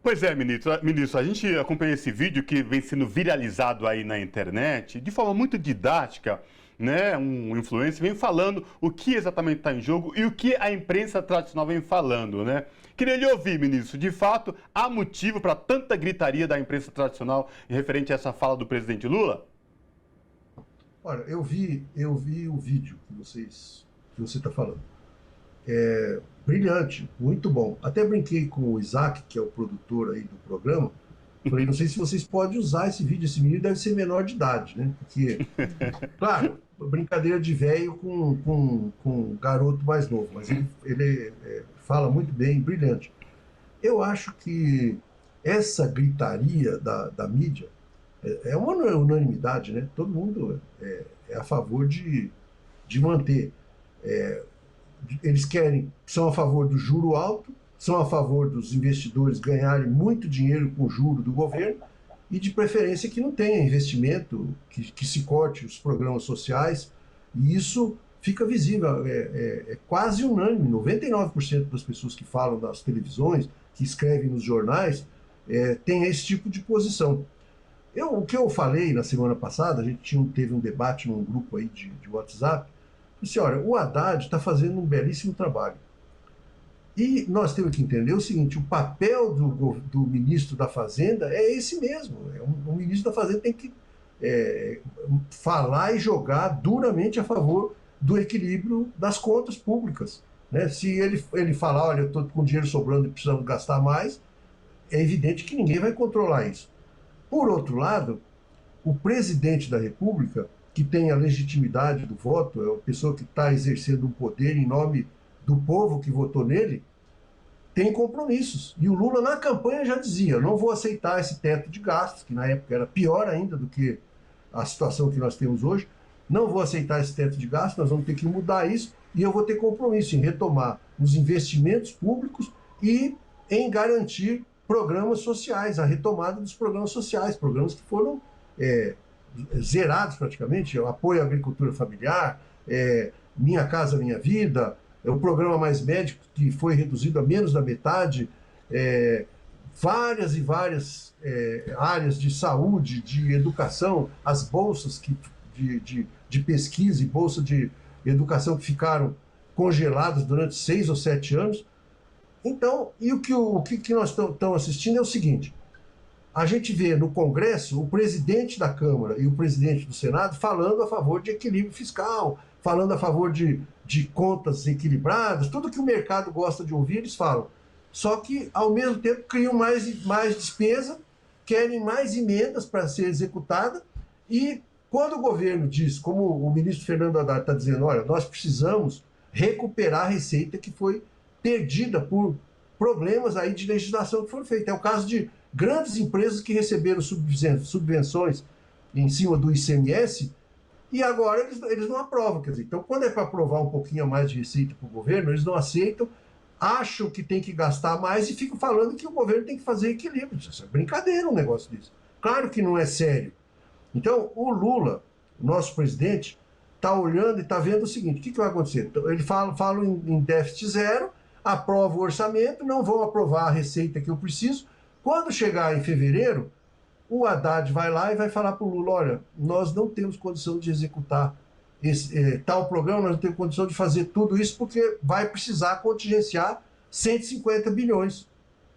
Pois é, ministro, a gente acompanha esse vídeo que vem sendo viralizado aí na internet de forma muito didática, né? Um influencer vem falando o que exatamente está em jogo e o que a imprensa tradicional vem falando, né? Queria lhe ouvir, ministro, de fato, há motivo para tanta gritaria da imprensa tradicional em referente a essa fala do presidente Lula? Olha, eu vi o vídeo que você está falando. Brilhante, muito bom. Até brinquei com o Isaac, que é o produtor aí do programa. Falei, não sei se vocês podem usar esse vídeo. Esse menino deve ser menor de idade, né? Porque, claro, brincadeira de velho com um garoto mais novo, mas ele fala muito bem, brilhante. Eu acho que essa gritaria da mídia é uma unanimidade, né? Todo mundo é a favor de manter. Eles são a favor do juro alto, são a favor dos investidores ganharem muito dinheiro com o juro do governo e, de preferência, que não tenha investimento, que se corte os programas sociais. E isso fica visível, é quase unânime. 99% das pessoas que falam nas televisões, que escrevem nos jornais, tem esse tipo de posição. O que eu falei na semana passada, a gente teve um debate num grupo aí de WhatsApp, disse, olha, o Haddad está fazendo um belíssimo trabalho. E nós temos que entender o seguinte, o papel do ministro da Fazenda é esse mesmo. O ministro da Fazenda tem que falar e jogar duramente a favor do equilíbrio das contas públicas, né? Se ele falar, olha, eu estou com dinheiro sobrando e precisando gastar mais, é evidente que ninguém vai controlar isso. Por outro lado, o presidente da República que tem a legitimidade do voto, é uma pessoa que está exercendo um poder em nome do povo que votou nele, tem compromissos. E o Lula, na campanha, já dizia: não vou aceitar esse teto de gastos, que na época era pior ainda do que a situação que nós temos hoje. Não vou aceitar esse teto de gastos, nós vamos ter que mudar isso, e eu vou ter compromisso em retomar os investimentos públicos e em garantir programas sociais, a retomada dos programas sociais, programas que foram zerados praticamente, o apoio à agricultura familiar, Minha Casa Minha Vida, o programa Mais Médico, que foi reduzido a menos da metade, várias e várias áreas de saúde, de educação, as bolsas de pesquisa e bolsa de educação que ficaram congeladas durante 6 ou 7 anos. Então, e o que nós estamos assistindo é o seguinte: a gente vê no Congresso o presidente da Câmara e o presidente do Senado falando a favor de equilíbrio fiscal, falando a favor de contas equilibradas, tudo que o mercado gosta de ouvir, eles falam. Só que, ao mesmo tempo, criam mais despesa, querem mais emendas para ser executada, e quando o governo diz, como o ministro Fernando Haddad está dizendo: olha, nós precisamos recuperar a receita que foi perdida por problemas aí de legislação que foram feitos. É o caso de grandes empresas que receberam subvenções em cima do ICMS e agora eles não aprovam. Quer dizer, então, quando é para aprovar um pouquinho a mais de receita para o governo, eles não aceitam, acham que tem que gastar mais e ficam falando que o governo tem que fazer equilíbrio. Isso é brincadeira, um negócio desse. Claro que não é sério. Então, o Lula, nosso presidente, está olhando e está vendo o seguinte: o que vai acontecer? Então, ele fala em déficit zero, aprova o orçamento, não vão aprovar a receita que eu preciso. Quando chegar em fevereiro, o Haddad vai lá e vai falar para o Lula: olha, nós não temos condição de executar tal programa, nós não temos condição de fazer tudo isso porque vai precisar contingenciar 150 bilhões.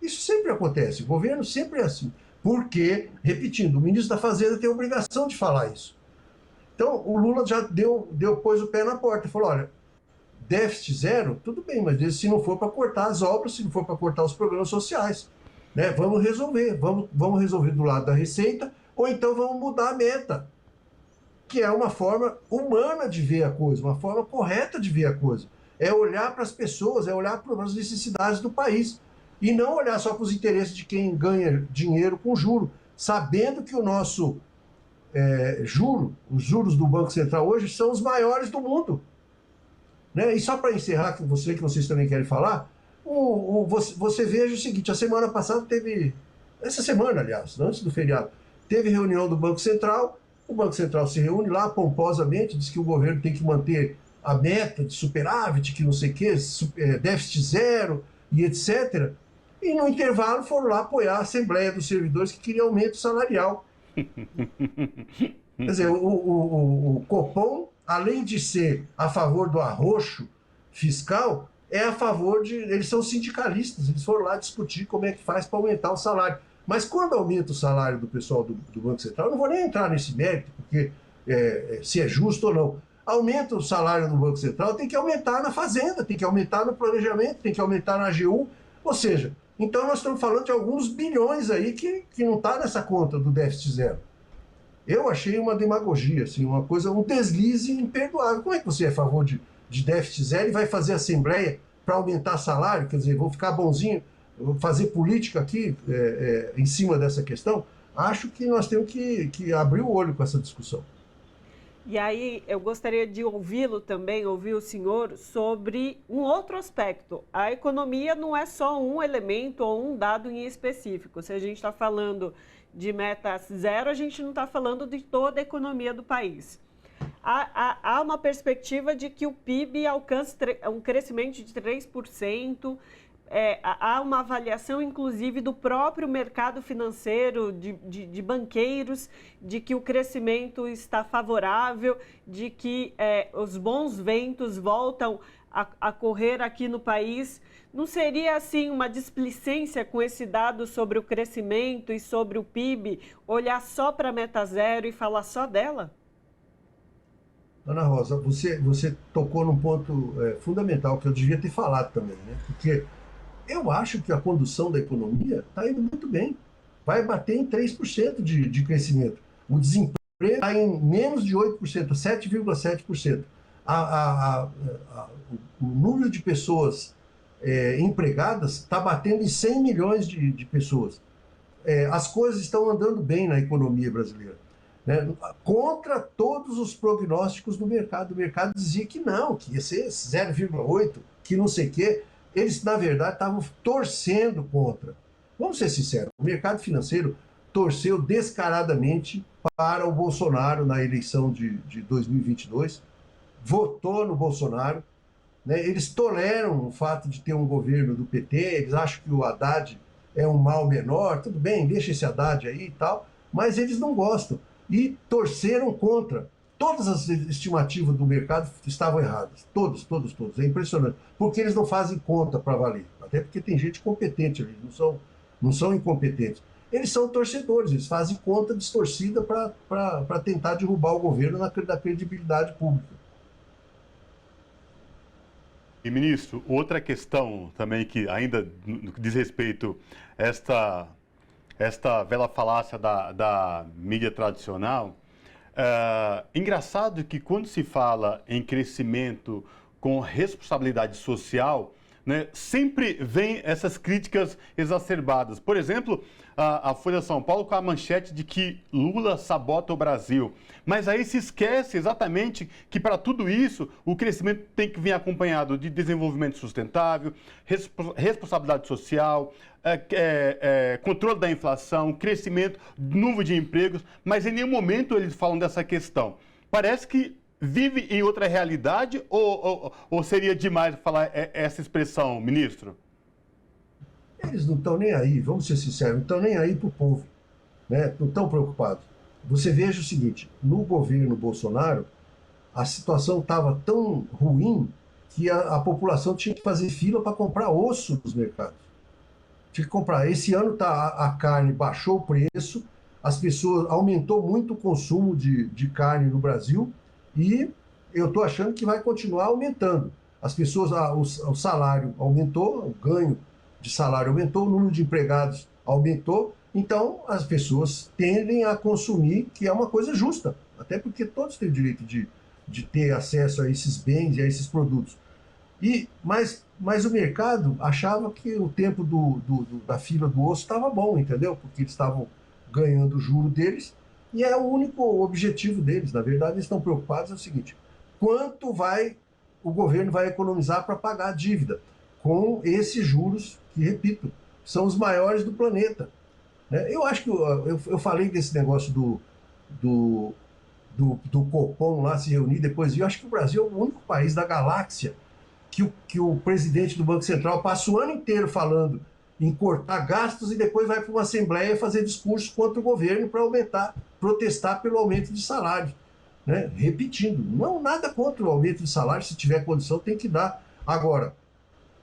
Isso sempre acontece, o governo sempre é assim. Porque, repetindo, o ministro da Fazenda tem a obrigação de falar isso. Então, o Lula já pôs o pé na porta e falou: olha, déficit zero, tudo bem, mas se não for para cortar as obras, se não for para cortar os programas sociais, né, vamos resolver do lado da receita, ou então vamos mudar a meta, que é uma forma humana de ver a coisa, uma forma correta de ver a coisa. É olhar para as pessoas, é olhar para as necessidades do país, e não olhar só para os interesses de quem ganha dinheiro com juro, sabendo que o nosso os juros do Banco Central hoje são os maiores do mundo. Né? E só para encerrar, que vocês também querem falar, você veja o seguinte: a semana passada essa semana, aliás, antes do feriado, teve reunião do Banco Central, o Banco Central se reúne lá pomposamente, diz que o governo tem que manter a meta de superávit, que não sei o quê, déficit zero e etc., e no intervalo foram lá apoiar a Assembleia dos Servidores que queria aumento salarial. Quer dizer, o Copom, além de ser a favor do arroxo fiscal, é a favor eles são sindicalistas, eles foram lá discutir como é que faz para aumentar o salário. Mas quando aumenta o salário do pessoal do Banco Central, eu não vou nem entrar nesse mérito, porque se é justo ou não. Aumenta o salário do Banco Central, tem que aumentar na Fazenda, tem que aumentar no planejamento, tem que aumentar na AGU, ou seja, então nós estamos falando de alguns bilhões aí que não está nessa conta do déficit zero. Eu achei uma demagogia, assim, uma coisa, um deslize imperdoável. Como é que você é a favor de déficit zero e vai fazer assembleia para aumentar salário? Quer dizer, vou ficar bonzinho, vou fazer política aqui em cima dessa questão? Acho que nós temos que abrir o olho com essa discussão. E aí eu gostaria de ouvi-lo também, ouvir o senhor, sobre um outro aspecto. A economia não é só um elemento ou um dado em específico. Se a gente está falando de meta zero, a gente não está falando de toda a economia do país. Há uma perspectiva de que o PIB alcance um crescimento de 3%. Há uma avaliação, inclusive, do próprio mercado financeiro, de banqueiros, de que o crescimento está favorável, de que os bons ventos voltam a correr aqui no país. Não seria, assim, uma displicência com esse dado sobre o crescimento e sobre o PIB, olhar só para a meta zero e falar só dela? Ana Rosa, você tocou num ponto fundamental que eu devia ter falado também, né? Porque eu acho que a condução da economia está indo muito bem. Vai bater em 3% de crescimento. O desemprego está em menos de 8%, 7,7%. O número de pessoas empregadas está batendo em 100 milhões de pessoas. As coisas estão andando bem na economia brasileira, né? Contra todos os prognósticos do mercado. O mercado dizia que não, que ia ser 0,8%, que não sei o quê. Eles, na verdade, estavam torcendo contra. Vamos ser sinceros, o mercado financeiro torceu descaradamente para o Bolsonaro na eleição de 2022, votou no Bolsonaro, né? Eles toleram o fato de ter um governo do PT, eles acham que o Haddad é um mal menor, tudo bem, deixa esse Haddad aí e tal, mas eles não gostam e torceram contra. Todas as estimativas do mercado estavam erradas, todos, é impressionante, porque eles não fazem conta para valer, até porque tem gente competente ali, não são incompetentes. Eles são torcedores, eles fazem conta distorcida para tentar derrubar o governo da credibilidade pública. E, ministro, outra questão também que ainda diz respeito a esta velha falácia da mídia tradicional. Engraçado que quando se fala em crescimento com responsabilidade social, né, sempre vem essas críticas exacerbadas. Por exemplo, a Folha de São Paulo com a manchete de que Lula sabota o Brasil. Mas aí se esquece exatamente que para tudo isso o crescimento tem que vir acompanhado de desenvolvimento sustentável, responsabilidade social, controle da inflação, crescimento, número de empregos, mas em nenhum momento eles falam dessa questão. Parece que vive em outra realidade ou seria demais falar essa expressão, ministro? Eles não estão nem aí, vamos ser sinceros, não estão nem aí para o povo, né? Não estão preocupados. Você veja o seguinte, no governo Bolsonaro, a situação estava tão ruim que a população tinha que fazer fila para comprar osso nos mercados. Tinha que comprar. Esse ano a carne baixou o preço, as pessoas aumentou muito o consumo de carne no Brasil e eu estou achando que vai continuar aumentando. As pessoas, o salário aumentou, o ganho de salário aumentou, o número de empregados aumentou, então as pessoas tendem a consumir, que é uma coisa justa, até porque todos têm o direito de ter acesso a esses bens e a esses produtos. Mas o mercado achava que o tempo da fila do osso estava bom, entendeu? Porque eles estavam ganhando o juro deles e é o único objetivo deles. Na verdade, eles estão preocupados é o seguinte: quanto o governo vai economizar para pagar a dívida com esses juros que, repito, são os maiores do planeta. Eu acho que eu falei desse negócio do Copom lá se reunir depois, e eu acho que o Brasil é o único país da galáxia que o presidente do Banco Central passa o ano inteiro falando em cortar gastos e depois vai para uma assembleia fazer discurso contra o governo para protestar pelo aumento de salário. Né? Repetindo, não nada contra o aumento de salário, se tiver condição tem que dar. Agora,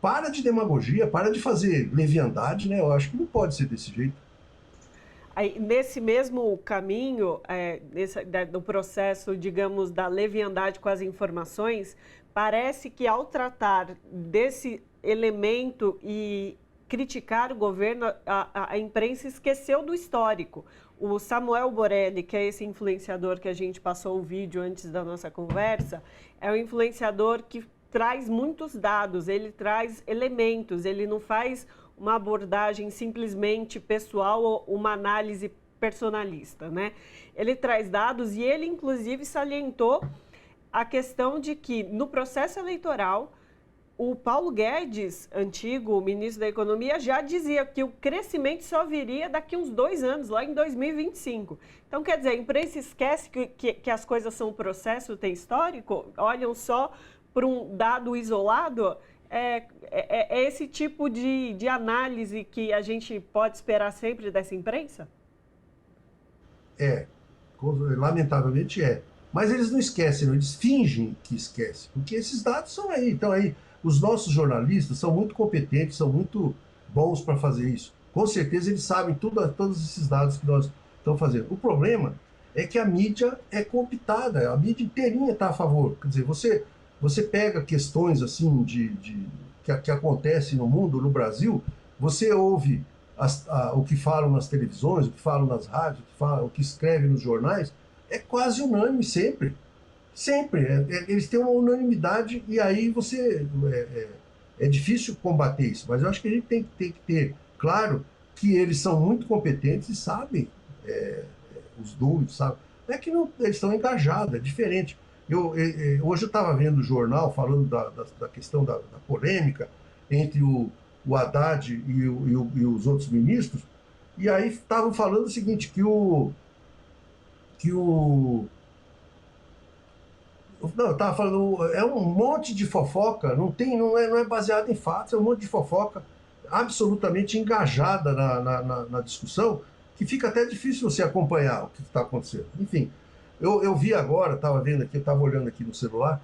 para de demagogia, para de fazer leviandade, né? Eu acho que não pode ser desse jeito. Aí, nesse mesmo caminho, do processo, digamos, da leviandade com as informações, parece que ao tratar desse elemento e criticar o governo, a imprensa esqueceu do histórico. O Samuel Borelli, que é esse influenciador que a gente passou o vídeo antes da nossa conversa, é um influenciador que traz muitos dados, ele traz elementos, ele não faz uma abordagem simplesmente pessoal ou uma análise personalista, né? Ele traz dados e ele, inclusive, salientou a questão de que, no processo eleitoral, o Paulo Guedes, antigo ministro da Economia, já dizia que o crescimento só viria daqui uns 2 anos, lá em 2025. Então, quer dizer, a imprensa esquece que as coisas são um processo, tem histórico, olham só por um dado isolado. É esse tipo de análise que a gente pode esperar sempre dessa imprensa? Lamentavelmente é. Mas eles não esquecem, não, eles fingem que esquecem, porque esses dados são aí. Então aí, os nossos jornalistas são muito competentes, são muito bons para fazer isso. Com certeza eles sabem todos esses dados que nós estamos fazendo. O problema é que a mídia é cooptada, a mídia inteirinha está a favor. Quer dizer, você pega questões assim que acontecem no mundo, no Brasil, você ouve o que falam nas televisões, o que falam nas rádios, o que escrevem nos jornais, é quase unânime sempre. Sempre. Eles têm uma unanimidade e aí você... É difícil combater isso, mas eu acho que a gente tem que ter claro que eles são muito competentes e sabem os números, sabe? Não é que não, eles estão engajados, é diferente. Hoje eu estava vendo o jornal falando da questão da polêmica entre o Haddad e os outros ministros, e aí estavam falando o seguinte, não, eu estava falando, é um monte de fofoca, não é baseado em fatos, é um monte de fofoca absolutamente engajada na discussão, que fica até difícil você acompanhar o que está acontecendo. Enfim, eu vi agora, estava vendo aqui, estava olhando aqui no celular,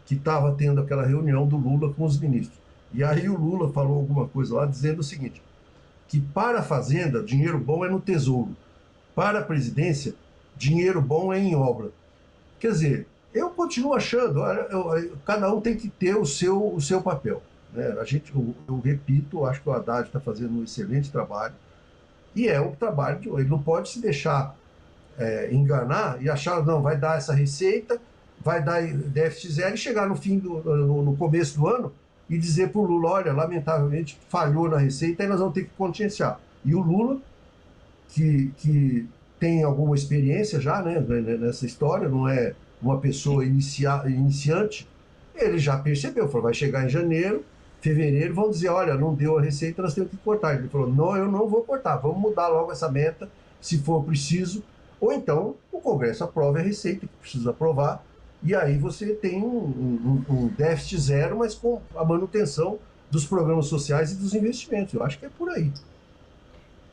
que estava tendo aquela reunião do Lula com os ministros. E aí o Lula falou alguma coisa lá dizendo o seguinte, que para a Fazenda, dinheiro bom é no Tesouro. Para a presidência, dinheiro bom é em obra. Quer dizer, eu continuo achando, cada um tem que ter o seu papel. Né? Eu repito, acho que o Haddad está fazendo um excelente trabalho, e é um trabalho, ele não pode se deixar enganar e achar, não, vai dar essa receita, vai dar déficit zero e chegar no começo do ano e dizer para o Lula, olha, lamentavelmente falhou na receita e nós vamos ter que contingenciar. E o Lula, que tem alguma experiência já, né, nessa história, não é uma pessoa iniciante, ele já percebeu, falou, vai chegar em janeiro, fevereiro, vão dizer, olha, não deu a receita, nós temos que cortar. Ele falou, não, eu não vou cortar, vamos mudar logo essa meta, se for preciso, ou então o Congresso aprova a receita que precisa aprovar, e aí você tem um déficit zero, mas com a manutenção dos programas sociais e dos investimentos. Eu acho que é por aí.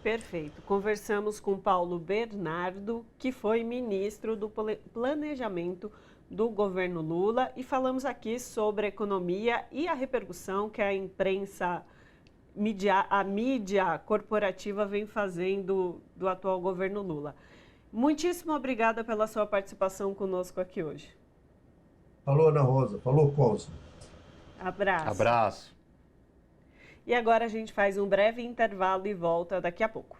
Perfeito. Conversamos com Paulo Bernardo, que foi ministro do Planejamento do governo Lula, e falamos aqui sobre a economia e a repercussão que a imprensa, a mídia corporativa vem fazendo do atual governo Lula. Muitíssimo obrigada pela sua participação conosco aqui hoje. Falou, Ana Rosa. Falou, Cosmo. Abraço. Abraço. E agora a gente faz um breve intervalo e volta daqui a pouco.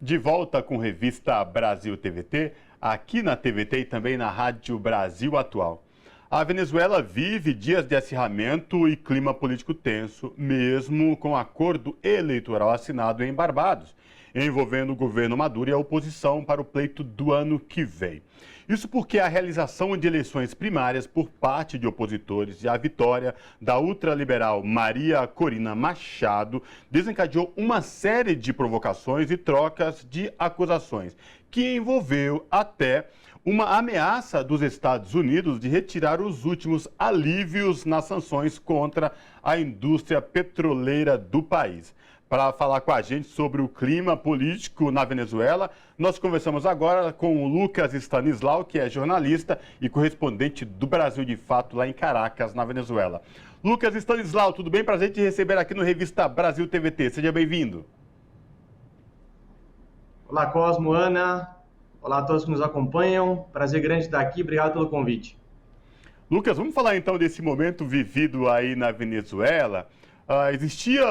De volta com Revista Brasil TVT, aqui na TVT e também na Rádio Brasil Atual. A Venezuela vive dias de acirramento e clima político tenso, mesmo com acordo eleitoral assinado em Barbados, envolvendo o governo Maduro e a oposição para o pleito do ano que vem. Isso porque a realização de eleições primárias por parte de opositores e a vitória da ultraliberal Maria Corina Machado desencadeou uma série de provocações e trocas de acusações, que envolveu até uma ameaça dos Estados Unidos de retirar os últimos alívios nas sanções contra a indústria petroleira do país. Para falar com a gente sobre o clima político na Venezuela, nós conversamos agora com o Lucas Stanislau, que é jornalista e correspondente do Brasil de Fato lá em Caracas, na Venezuela. Lucas Stanislau, tudo bem? Prazer te receber aqui no Revista Brasil TVT. Seja bem-vindo. Olá, Cosmo, Ana. Olá a todos que nos acompanham. Prazer grande estar aqui. Obrigado pelo convite. Lucas, vamos falar então desse momento vivido aí na Venezuela. Existia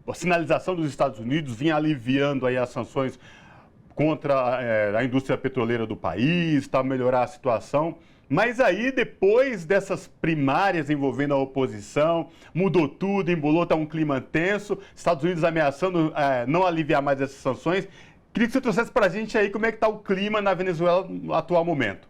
a sinalização dos Estados Unidos, vinha aliviando aí as sanções contra a indústria petroleira do país, para melhorar a situação. Mas aí, depois dessas primárias envolvendo a oposição, mudou tudo, embolou, está um clima tenso, Estados Unidos ameaçando não aliviar mais essas sanções. Queria que você trouxesse para a gente aí como é que está o clima na Venezuela no atual momento.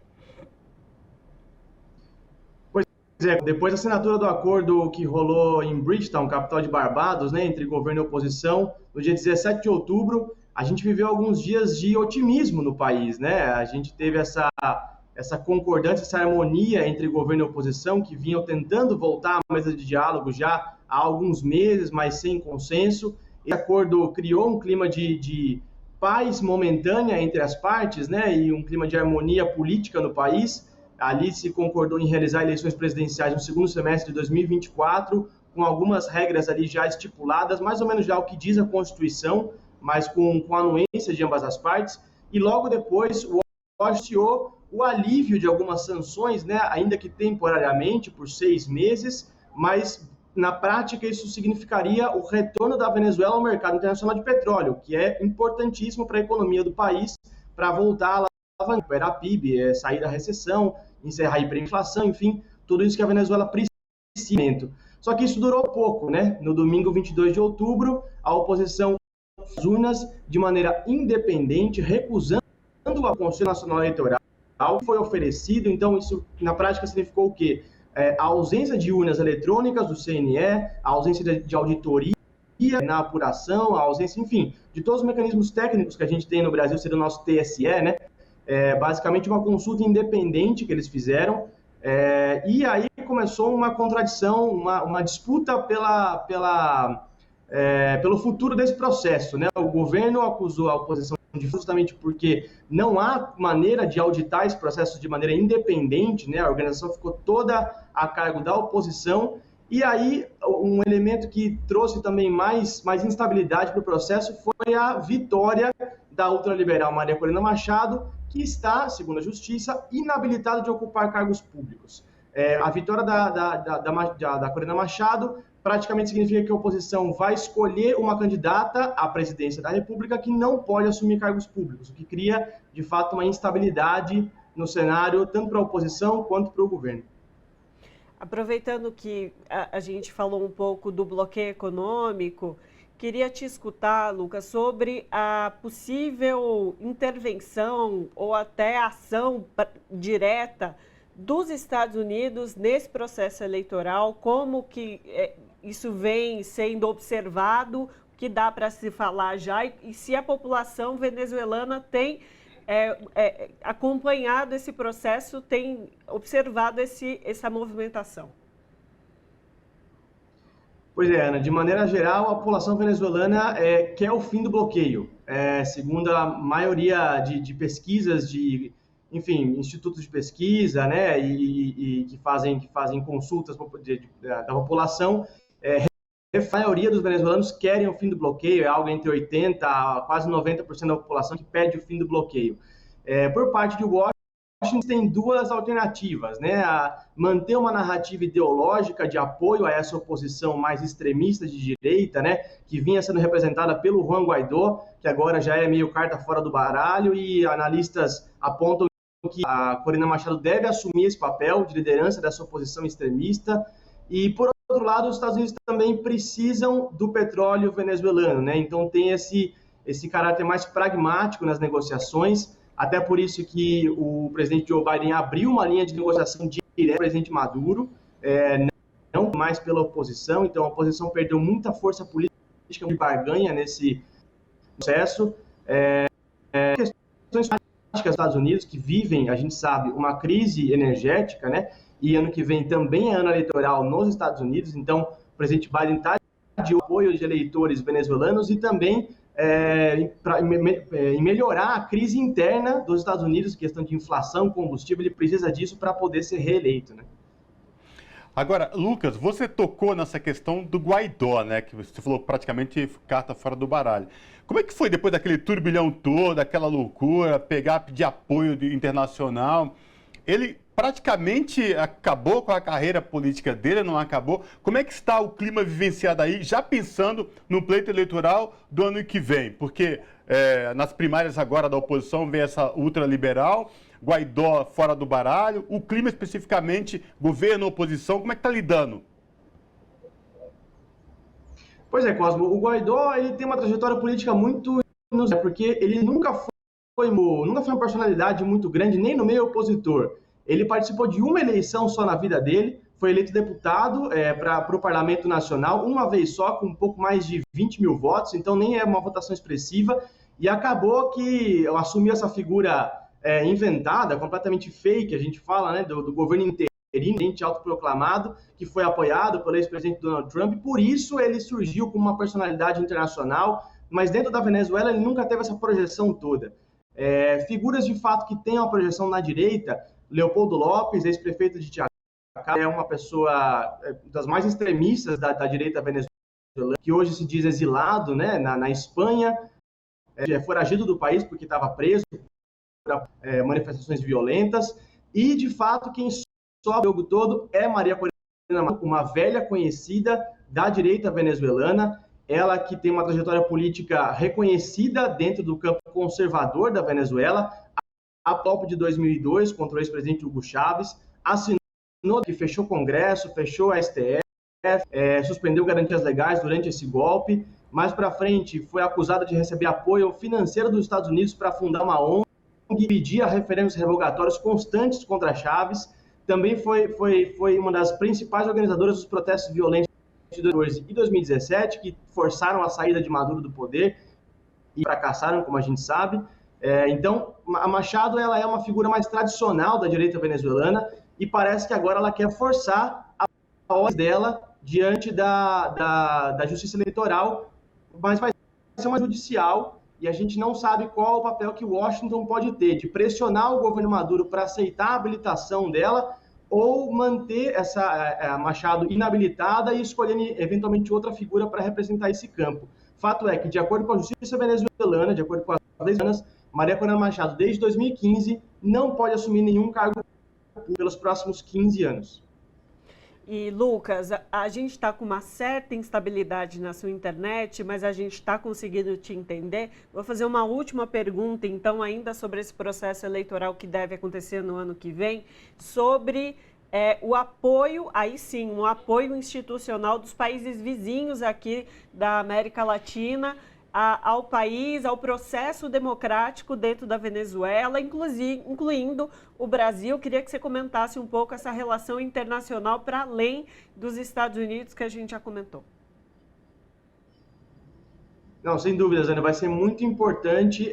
Pois é, depois da assinatura do acordo que rolou em Bridgetown, capital de Barbados, né, entre governo e oposição, no dia 17 de outubro, a gente viveu alguns dias de otimismo no país, né? A gente teve essa concordância, essa harmonia entre governo e oposição, que vinham tentando voltar à mesa de diálogo já há alguns meses, mas sem consenso. Esse acordo criou um clima de paz momentânea entre as partes, né, e um clima de harmonia política no país. Ali se concordou em realizar eleições presidenciais no segundo semestre de 2024, com algumas regras ali já estipuladas, mais ou menos já o que diz a Constituição, mas com a anuência de ambas as partes. E logo depois o anunciou o alívio de algumas sanções, né, ainda que temporariamente, por 6 meses, mas na prática isso significaria o retorno da Venezuela ao mercado internacional de petróleo, que é importantíssimo para a economia do país, para voltar a recuperar a PIB, sair da recessão, encerrar a hiperinflação, enfim, tudo isso que a Venezuela precisa. Só que isso durou pouco, né? No domingo 22 de outubro, a oposição às urnas, de maneira independente, recusando o Conselho Nacional Eleitoral, que foi oferecido. Então, isso na prática significou o quê? A ausência de urnas eletrônicas do CNE, a ausência de auditoria na apuração, a ausência, enfim, de todos os mecanismos técnicos que a gente tem no Brasil, seria o nosso TSE, né? Basicamente uma consulta independente que eles fizeram, e aí começou uma contradição, uma disputa pelo futuro desse processo, né? O governo acusou a oposição justamente porque não há maneira de auditar esse processo de maneira independente, né? A organização ficou toda a cargo da oposição, e aí um elemento que trouxe também mais instabilidade para o processo foi a vitória da ultraliberal Maria Corina Machado, que está, segundo a Justiça, inabilitada de ocupar cargos públicos. A vitória da Corina Machado praticamente significa que a oposição vai escolher uma candidata à presidência da República que não pode assumir cargos públicos, o que cria, de fato, uma instabilidade no cenário, tanto para a oposição quanto para o governo. Aproveitando que a gente falou um pouco do bloqueio econômico, queria te escutar, Lucas, sobre a possível intervenção ou até ação direta dos Estados Unidos nesse processo eleitoral, como que isso vem sendo observado, o que dá para se falar já, e se a população venezuelana tem acompanhado esse processo, tem observado essa movimentação. Pois é, Ana, de maneira geral, a população venezuelana quer o fim do bloqueio. Segundo a maioria de pesquisas de, enfim, institutos de pesquisa, né, e que fazem consultas da população, a maioria dos venezuelanos querem o fim do bloqueio, é algo entre 80% a quase 90% da população que pede o fim do bloqueio. Por parte de Washington, tem duas alternativas, né? Manter uma narrativa ideológica de apoio a essa oposição mais extremista de direita, né? Que vinha sendo representada pelo Juan Guaidó, que agora já é meio carta fora do baralho, e analistas apontam que a Corina Machado deve assumir esse papel de liderança dessa oposição extremista. E, por outro lado, os Estados Unidos também precisam do petróleo venezuelano, né? Então tem esse caráter mais pragmático nas negociações. Até por isso que o presidente Joe Biden abriu uma linha de negociação direta com o presidente Maduro, não mais pela oposição. Então, a oposição perdeu muita força política de barganha nesse processo. Questões práticas dos Estados Unidos, que vivem, a gente sabe, uma crise energética, né? E ano que vem também é ano eleitoral nos Estados Unidos. Então, o presidente Biden está de apoio de eleitores venezuelanos e também em melhorar a crise interna dos Estados Unidos, questão de inflação, combustível, ele precisa disso para poder ser reeleito, né? Agora, Lucas, você tocou nessa questão do Guaidó, né? Que você falou praticamente carta fora do baralho. Como é que foi depois daquele turbilhão todo, aquela loucura, pedir apoio internacional? Ele praticamente acabou com a carreira política dele, não acabou? Como é que está o clima vivenciado aí, já pensando no pleito eleitoral do ano que vem? Porque nas primárias agora da oposição vem essa ultraliberal, Guaidó fora do baralho, o clima especificamente, governo, oposição, como é que está lidando? Pois é, Cosmo, o Guaidó ele tem uma trajetória política muito inusitada, porque ele nunca foi uma personalidade muito grande, nem no meio opositor. Ele participou de uma eleição só na vida dele, foi eleito deputado para o Parlamento Nacional, uma vez só, com um pouco mais de 20 mil votos, então nem é uma votação expressiva, e acabou que assumiu essa figura inventada, completamente fake, a gente fala, né, do governo interino, autoproclamado, que foi apoiado pelo ex-presidente Donald Trump, por isso ele surgiu como uma personalidade internacional, mas dentro da Venezuela ele nunca teve essa projeção toda. Figuras de fato que têm uma projeção na direita, Leopoldo López, ex-prefeito de Chacao, é uma pessoa das mais extremistas da direita venezuelana, que hoje se diz exilado, né, na Espanha, foragido do país porque estava preso manifestações violentas. E, de fato, quem sofre o jogo todo é Maria Corina Machado, uma velha conhecida da direita venezuelana, ela que tem uma trajetória política reconhecida dentro do campo conservador da Venezuela, a golpe de 2002 contra o ex-presidente Hugo Chávez, assinou que fechou o Congresso, fechou a STF, suspendeu garantias legais durante esse golpe. Mais para frente, foi acusada de receber apoio financeiro dos Estados Unidos para fundar uma ONG que pedia referendos revogatórios constantes contra Chávez. Também foi uma das principais organizadoras dos protestos violentos de 2014 e 2017, que forçaram a saída de Maduro do poder e fracassaram, como a gente sabe. Então, a Machado ela é uma figura mais tradicional da direita venezuelana e parece que agora ela quer forçar a voz dela diante da justiça eleitoral, mas vai ser uma judicial e a gente não sabe qual o papel que Washington pode ter, de pressionar o governo Maduro para aceitar a habilitação dela ou manter essa Machado inabilitada e escolher eventualmente outra figura para representar esse campo. Fato é que, de acordo com a justiça venezuelana, de acordo com as leis venezuelanas, Maria Corina Machado, desde 2015, não pode assumir nenhum cargo pelos próximos 15 anos. E, Lucas, a gente está com uma certa instabilidade na sua internet, mas a gente está conseguindo te entender. Vou fazer uma última pergunta, então, ainda sobre esse processo eleitoral que deve acontecer no ano que vem, sobre o apoio, aí sim, um apoio institucional dos países vizinhos aqui da América Latina ao país, ao processo democrático dentro da Venezuela, incluindo o Brasil. Queria que você comentasse um pouco essa relação internacional para além dos Estados Unidos que a gente já comentou. Não, sem dúvidas, Ana, vai ser muito importante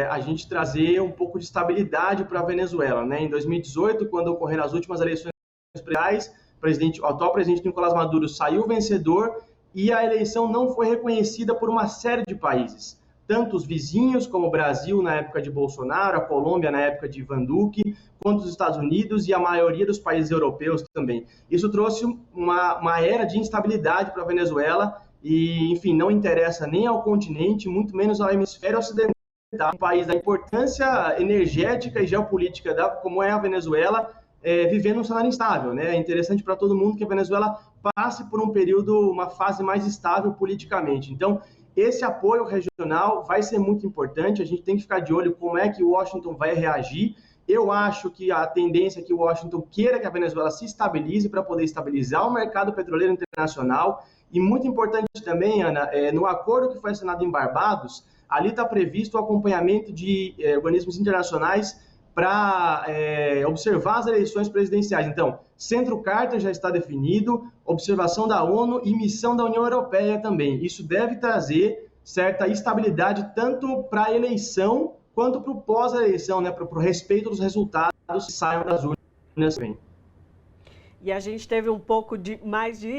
a gente trazer um pouco de estabilidade para a Venezuela, né? Em 2018, quando ocorreram as últimas eleições presidenciais, o atual presidente Nicolás Maduro saiu vencedor e a eleição não foi reconhecida por uma série de países, tanto os vizinhos, como o Brasil na época de Bolsonaro, a Colômbia na época de Ivan Duque, quanto os Estados Unidos e a maioria dos países europeus também. Isso trouxe uma era de instabilidade para a Venezuela e, enfim, não interessa nem ao continente, muito menos ao hemisfério ocidental, um país da importância energética e geopolítica como é a Venezuela, vivendo um cenário instável, né? É interessante para todo mundo que a Venezuela passe por um período, uma fase mais estável politicamente. Então, esse apoio regional vai ser muito importante, a gente tem que ficar de olho como é que Washington vai reagir. Eu acho que a tendência é que Washington queira que a Venezuela se estabilize para poder estabilizar o mercado petroleiro internacional. E muito importante também, Ana, no acordo que foi assinado em Barbados, ali está previsto o acompanhamento de organismos internacionais para observar as eleições presidenciais. Então, Centro Carter já está definido, observação da ONU e missão da União Europeia também. Isso deve trazer certa estabilidade tanto para a eleição quanto para o pós-eleição, né, para o respeito dos resultados que saiam das urnas também. E a gente teve um pouco mais de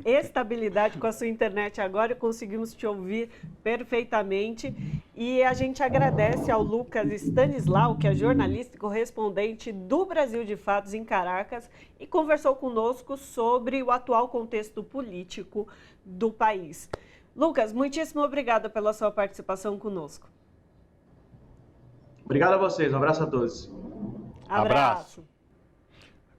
estabilidade com a sua internet agora, conseguimos te ouvir perfeitamente. E a gente agradece ao Lucas Stanislau, que é jornalista e correspondente do Brasil de Fatos em Caracas, e conversou conosco sobre o atual contexto político do país. Lucas, muitíssimo obrigada pela sua participação conosco. Obrigado a vocês, um abraço a todos. Abraço.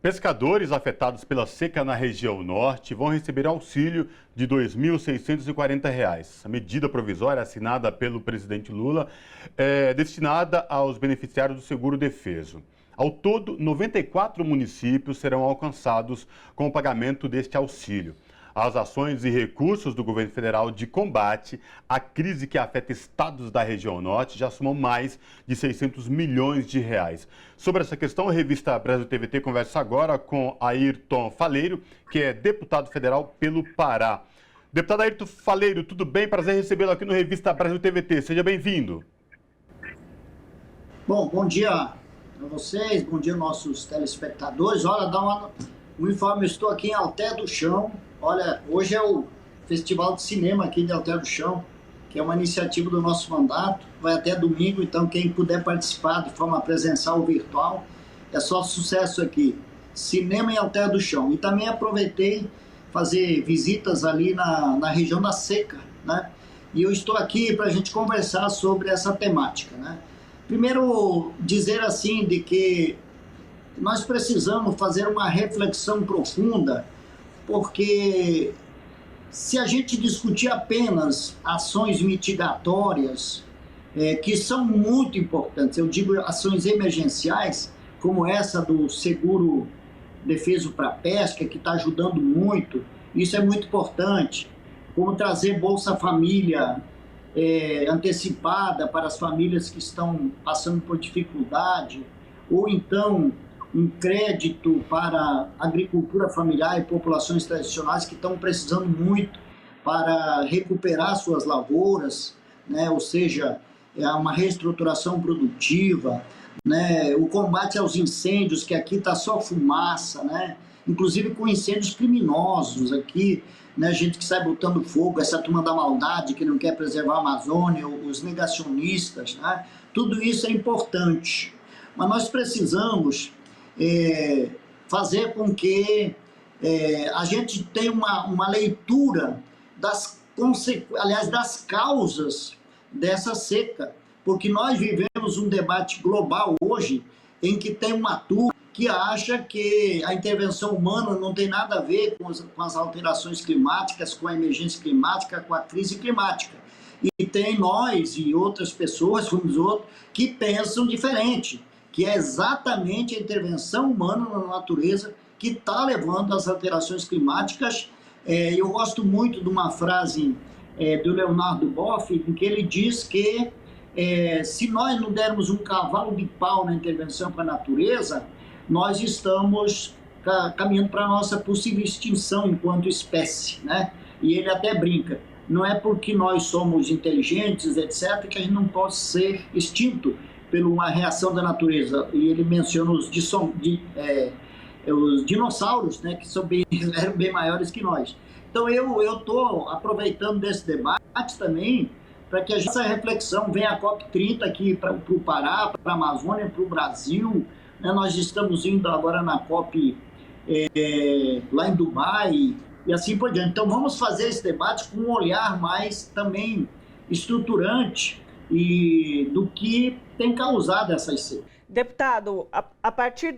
Pescadores afetados pela seca na região norte vão receber auxílio de R$ 2.640. A medida provisória assinada pelo presidente Lula é destinada aos beneficiários do seguro-defeso. Ao todo, 94 municípios serão alcançados com o pagamento deste auxílio. As ações e recursos do governo federal de combate à crise que afeta estados da região norte já somam mais de 600 milhões de reais. Sobre essa questão, a revista Brasil TVT conversa agora com Ayrton Faleiro, que é deputado federal pelo Pará. Deputado Ayrton Faleiro, tudo bem? Prazer recebê-lo aqui no Revista Brasil TVT. Seja bem-vindo. Bom dia a vocês, bom dia aos nossos telespectadores. Olha, um informe, eu estou aqui em Alter do Chão. Olha, hoje é o Festival de Cinema aqui de Alter do Chão, que é uma iniciativa do nosso mandato, vai até domingo, então quem puder participar de forma presencial ou virtual, é só sucesso aqui. Cinema em Alter do Chão. E também aproveitei fazer visitas ali na região da seca, né? E eu estou aqui para a gente conversar sobre essa temática, né? Primeiro, dizer assim de que nós precisamos fazer uma reflexão profunda, porque se a gente discutir apenas ações mitigatórias, que são muito importantes, eu digo ações emergenciais, como essa do seguro defeso para pesca, que está ajudando muito, isso é muito importante, como trazer Bolsa Família antecipada para as famílias que estão passando por dificuldade, ou então um crédito para agricultura familiar e populações tradicionais que estão precisando muito para recuperar suas lavouras, né? Ou seja, uma reestruturação produtiva, né? O combate aos incêndios, que aqui está só fumaça, né? Inclusive com incêndios criminosos aqui, né? Gente que sai botando fogo, essa turma da maldade que não quer preservar a Amazônia, os negacionistas, né? Tudo isso é importante, mas nós precisamos fazer com que a gente tenha uma leitura das causas dessa seca, porque nós vivemos um debate global hoje em que tem uma turma que acha que a intervenção humana não tem nada a ver com as alterações climáticas, com a emergência climática, com a crise climática. E tem nós e outras pessoas, como os outros, que pensam diferente, que é exatamente a intervenção humana na natureza que está levando às alterações climáticas. Eu gosto muito de uma frase do Leonardo Boff, em que ele diz que se nós não dermos um cavalo de pau na intervenção com a natureza, nós estamos caminhando para a nossa possível extinção enquanto espécie, né? E ele até brinca, não é porque nós somos inteligentes, etc., que a gente não pode ser extinto por uma reação da natureza. E ele menciona os dinossauros, né, que eram bem maiores que nós. Então eu estou aproveitando desse debate também para que essa reflexão venha a COP30 aqui para o Pará, para a Amazônia, para o Brasil, né? Nós estamos indo agora na COP lá em Dubai e assim por diante. Então vamos fazer esse debate com um olhar mais também estruturante e do que tem causado essas secas. Deputado, a partir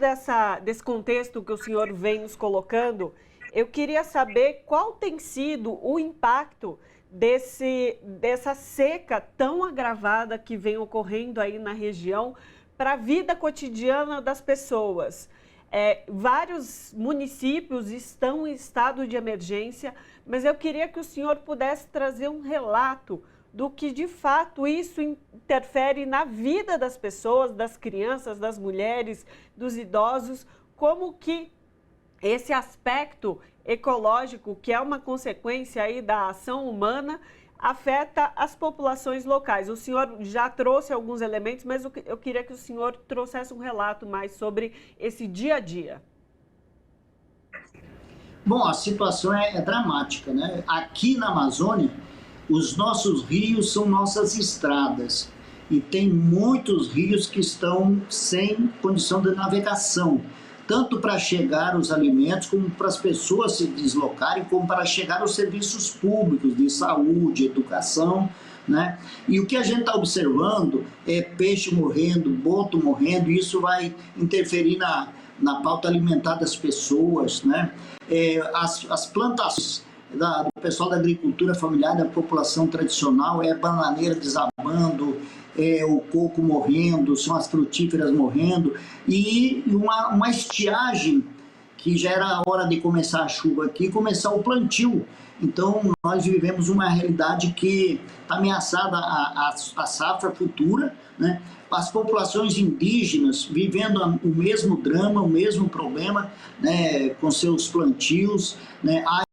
desse contexto que o senhor vem nos colocando, eu queria saber qual tem sido o impacto dessa seca tão agravada que vem ocorrendo aí na região para a vida cotidiana das pessoas. Vários municípios estão em estado de emergência, mas eu queria que o senhor pudesse trazer um relato do que, de fato, isso interfere na vida das pessoas, das crianças, das mulheres, dos idosos, como que esse aspecto ecológico, que é uma consequência aí da ação humana, afeta as populações locais. O senhor já trouxe alguns elementos, mas eu queria que o senhor trouxesse um relato mais sobre esse dia a dia. Bom, a situação é dramática, né? Aqui na Amazônia, os nossos rios são nossas estradas e tem muitos rios que estão sem condição de navegação, tanto para chegar os alimentos, como para as pessoas se deslocarem, como para chegar os serviços públicos de saúde, educação, né? E o que a gente está observando é peixe morrendo, boto morrendo, e isso vai interferir na pauta alimentar das pessoas, né? As plantações do pessoal da agricultura familiar, da população tradicional, bananeira desabando, o coco morrendo, são as frutíferas morrendo, e uma estiagem, que já era a hora de começar a chuva aqui, começar o plantio. Então, nós vivemos uma realidade que está ameaçada a safra futura, né? As populações indígenas vivendo o mesmo drama, o mesmo problema, né, com seus plantios, né? A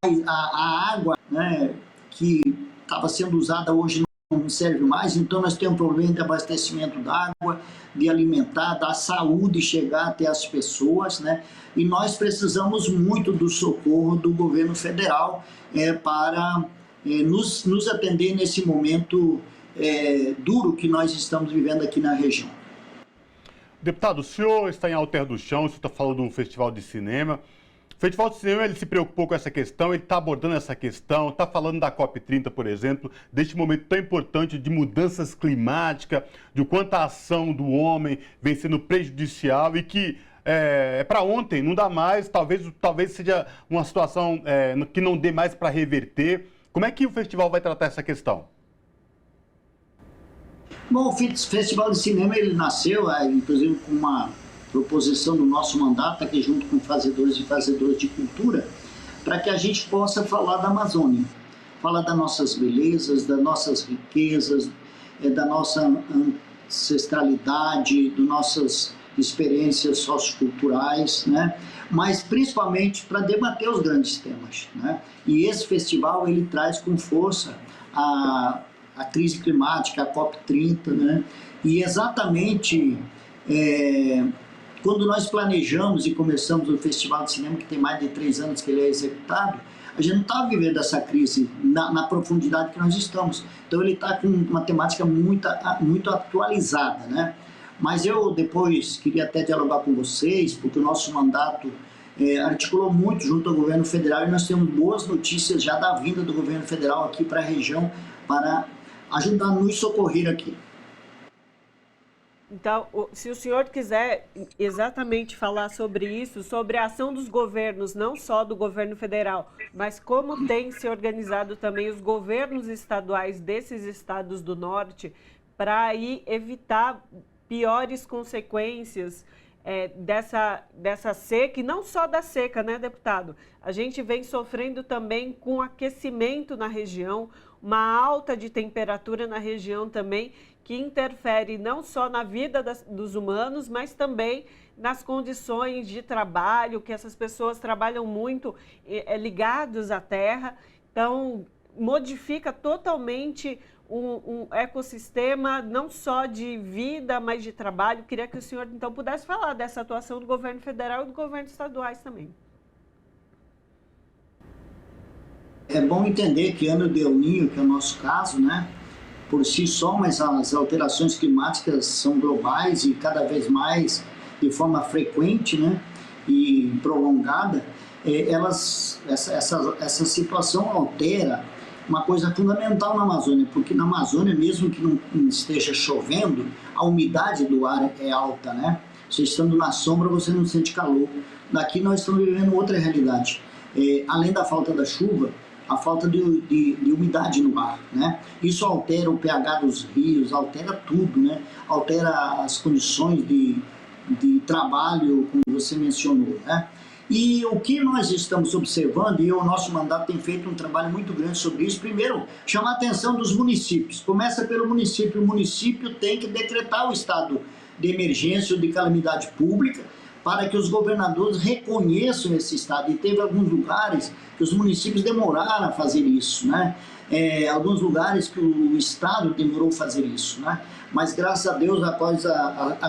água, né, que estava sendo usada hoje não serve mais, então nós temos um problema de abastecimento d'água, de alimentar, da saúde chegar até as pessoas, né? E nós precisamos muito do socorro do governo federal para nos atender nesse momento duro que nós estamos vivendo aqui na região. Deputado, o senhor está em Alter do Chão, o senhor está falando de um festival de cinema. Festival de Cinema, ele se preocupou com essa questão, ele está abordando essa questão, está falando da COP30, por exemplo, deste momento tão importante de mudanças climáticas, de quanto a ação do homem vem sendo prejudicial e que é para ontem, não dá mais, talvez seja uma situação que não dê mais para reverter. Como é que o festival vai tratar essa questão? Bom, o Festival de Cinema, ele nasceu, inclusive, com uma proposição do nosso mandato, aqui junto com fazedores e fazedoras de cultura, para que a gente possa falar da Amazônia, falar das nossas belezas, das nossas riquezas, da nossa ancestralidade, das nossas experiências socioculturais, né? Mas principalmente para debater os grandes temas, né? E esse festival, ele traz com força a crise climática, a COP30, né? E exatamente quando nós planejamos e começamos o Festival de Cinema, que tem mais de 3 anos que ele é executado, a gente não está vivendo essa crise na profundidade que nós estamos. Então ele está com uma temática muito atualizada, né? Mas eu depois queria até dialogar com vocês, porque o nosso mandato articulou muito junto ao governo federal e nós temos boas notícias já da vinda do governo federal aqui para a região para ajudar a nos socorrer aqui. Então, se o senhor quiser exatamente falar sobre isso, sobre a ação dos governos, não só do governo federal, mas como tem se organizado também os governos estaduais desses estados do norte para aí evitar piores consequências dessa seca, e não só da seca, né, deputado? A gente vem sofrendo também com aquecimento na região, uma alta de temperatura na região também, que interfere não só na vida dos humanos, mas também nas condições de trabalho, que essas pessoas trabalham muito ligados à terra, então modifica totalmente um ecossistema não só de vida, mas de trabalho. Queria que o senhor, então, pudesse falar dessa atuação do governo federal e do governo estaduais também. É bom entender que ano de El Niño, que é o nosso caso, né, por si só, mas as alterações climáticas são globais e cada vez mais de forma frequente, né, e prolongada, essa situação altera uma coisa fundamental na Amazônia, porque na Amazônia, mesmo que não esteja chovendo, a umidade do ar é alta, né? Você estando na sombra, você não sente calor. Daqui nós estamos vivendo outra realidade. Além da falta da chuva, a falta de umidade no ar, né? Isso altera o pH dos rios, altera tudo, né? Altera as condições de trabalho, como você mencionou, né? E o que nós estamos observando, e o nosso mandato tem feito um trabalho muito grande sobre isso, primeiro, chamar a atenção dos municípios. Começa pelo município. O município tem que decretar o estado de emergência ou de calamidade pública para que os governadores reconheçam esse estado. E teve alguns lugares que os municípios demoraram a fazer isso, né? Alguns lugares que o estado demorou a fazer isso, né? Mas graças a Deus a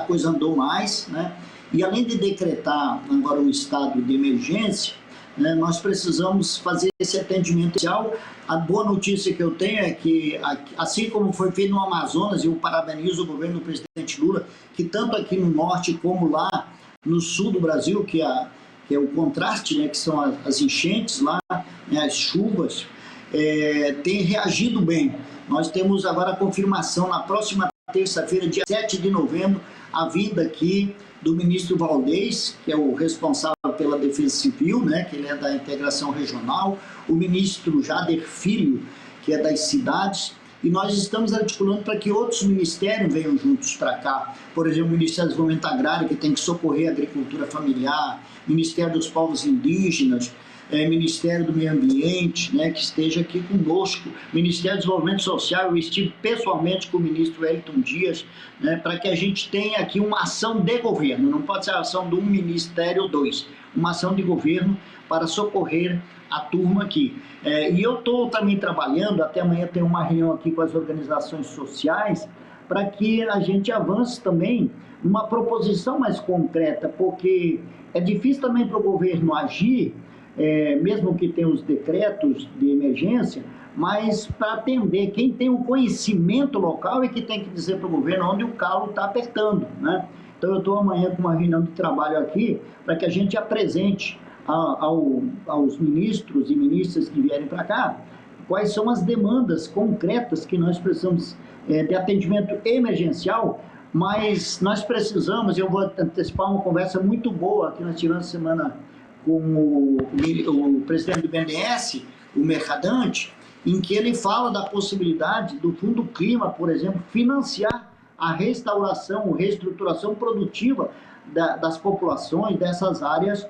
coisa andou mais, né? E além de decretar agora o estado de emergência, né, nós precisamos fazer esse atendimento inicial. A boa notícia que eu tenho é que, assim como foi feito no Amazonas, e eu parabenizo o governo do presidente Lula, que tanto aqui no norte como lá no sul do Brasil, que é o contraste, né, que são as enchentes lá, né, as chuvas, tem reagido bem. Nós temos agora a confirmação na próxima terça-feira, dia 7 de novembro, a vinda aqui do ministro Valdez, que é o responsável pela Defesa Civil, né, que ele é da integração regional, o ministro Jader Filho, que é das cidades, e nós estamos articulando para que outros ministérios venham juntos para cá. Por exemplo, o Ministério do Desenvolvimento Agrário, que tem que socorrer a agricultura familiar, Ministério dos Povos Indígenas, Ministério do Meio Ambiente, né, que esteja aqui conosco, Ministério do Desenvolvimento Social. Eu estive pessoalmente com o ministro Wellington Dias, né, para que a gente tenha aqui uma ação de governo, não pode ser a ação de um ministério ou dois, uma ação de governo para socorrer a turma aqui. E eu estou também trabalhando, até amanhã tem uma reunião aqui com as organizações sociais, para que a gente avance também numa proposição mais concreta, porque é difícil também para o governo agir, mesmo que tenha os decretos de emergência, mas para atender quem tem o conhecimento local e que tem que dizer para o governo onde o calo está apertando, né? Então eu estou amanhã com uma reunião de trabalho aqui para que a gente apresente aos ministros e ministras que vierem para cá quais são as demandas concretas que nós precisamos de atendimento emergencial, mas nós precisamos, eu vou antecipar uma conversa muito boa que nós tivemos semana com o presidente do BNDES, o Mercadante, em que ele fala da possibilidade do Fundo Clima, por exemplo, financiar a restauração, reestruturação produtiva das populações dessas áreas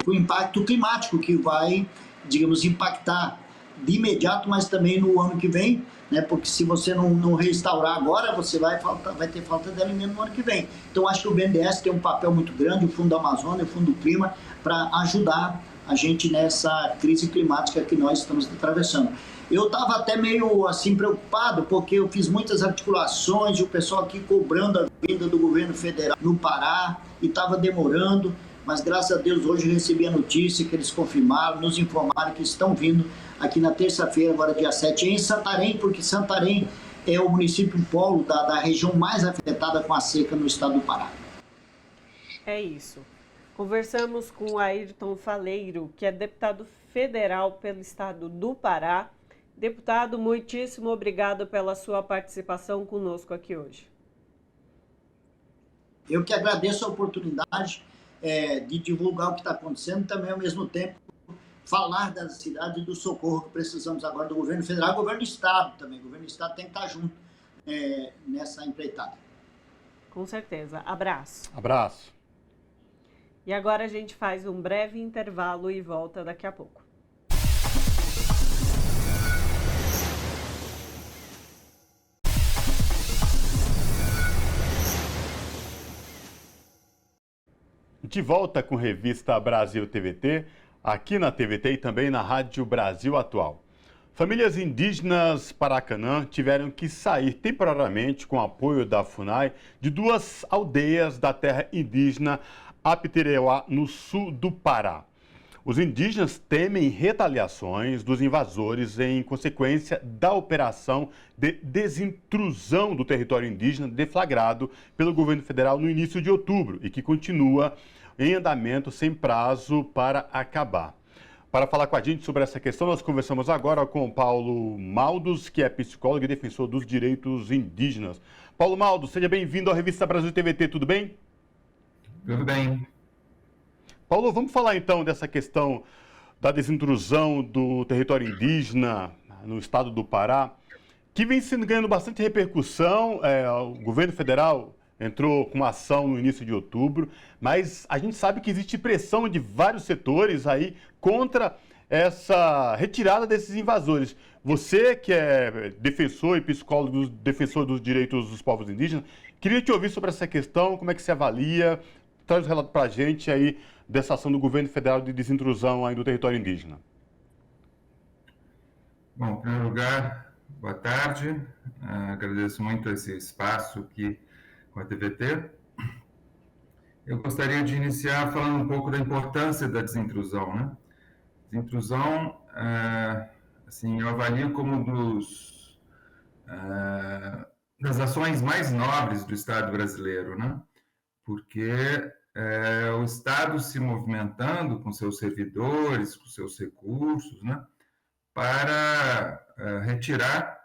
com impacto climático, que vai, digamos, impactar de imediato, mas também no ano que vem, né? Porque se você não restaurar agora, você vai ter falta de alimento no ano que vem. Então, acho que o BNDES tem um papel muito grande, o Fundo Amazônia, o Fundo Clima, para ajudar a gente nessa crise climática que nós estamos atravessando. Eu estava até meio assim preocupado, porque eu fiz muitas articulações e o pessoal aqui cobrando a vinda do governo federal no Pará e estava demorando, mas graças a Deus hoje eu recebi a notícia que eles confirmaram, nos informaram que estão vindo aqui na terça-feira, agora dia 7, em Santarém, porque Santarém é o município polo da região mais afetada com a seca no estado do Pará. É isso. Conversamos com o Ayrton Faleiro, que é deputado federal pelo estado do Pará. Deputado, muitíssimo obrigado pela sua participação conosco aqui hoje. Eu que agradeço a oportunidade de divulgar o que está acontecendo e também, ao mesmo tempo, falar da cidade e do socorro que precisamos agora do governo federal e do governo do estado também. O governo do estado tem que estar junto nessa empreitada. Com certeza. Abraço. Abraço. E agora a gente faz um breve intervalo e volta daqui a pouco. De volta com Revista Brasil TVT, aqui na TVT e também na Rádio Brasil Atual. Famílias indígenas Paracanã tiveram que sair temporariamente com apoio da FUNAI de duas aldeias da terra indígena Apitereuá, no sul do Pará. Os indígenas temem retaliações dos invasores em consequência da operação de desintrusão do território indígena deflagrado pelo governo federal no início de outubro e que continua em andamento sem prazo para acabar. Para falar com a gente sobre essa questão, nós conversamos agora com Paulo Maldos, que é psicólogo e defensor dos direitos indígenas. Paulo Maldos, seja bem-vindo à Revista Brasil TVT, tudo bem? Tudo bem. Paulo, vamos falar então dessa questão da desintrusão do território indígena no estado do Pará, que vem sendo ganhando bastante repercussão. O governo federal entrou com uma ação no início de outubro, mas a gente sabe que existe pressão de vários setores aí contra essa retirada desses invasores. Você, que é defensor e psicólogo, defensor dos direitos dos povos indígenas, queria te ouvir sobre essa questão, como é que você avalia, traz um relato para a gente aí dessa ação do governo federal de desintrusão aí do território indígena. Bom, em primeiro lugar, boa tarde. Agradeço muito esse espaço aqui com a TVT. Eu gostaria de iniciar falando um pouco da importância da desintrusão, né? Desintrusão, assim, eu avalio como das ações mais nobres do Estado brasileiro, né? Porque o Estado se movimentando com seus servidores, com seus recursos, né? Para retirar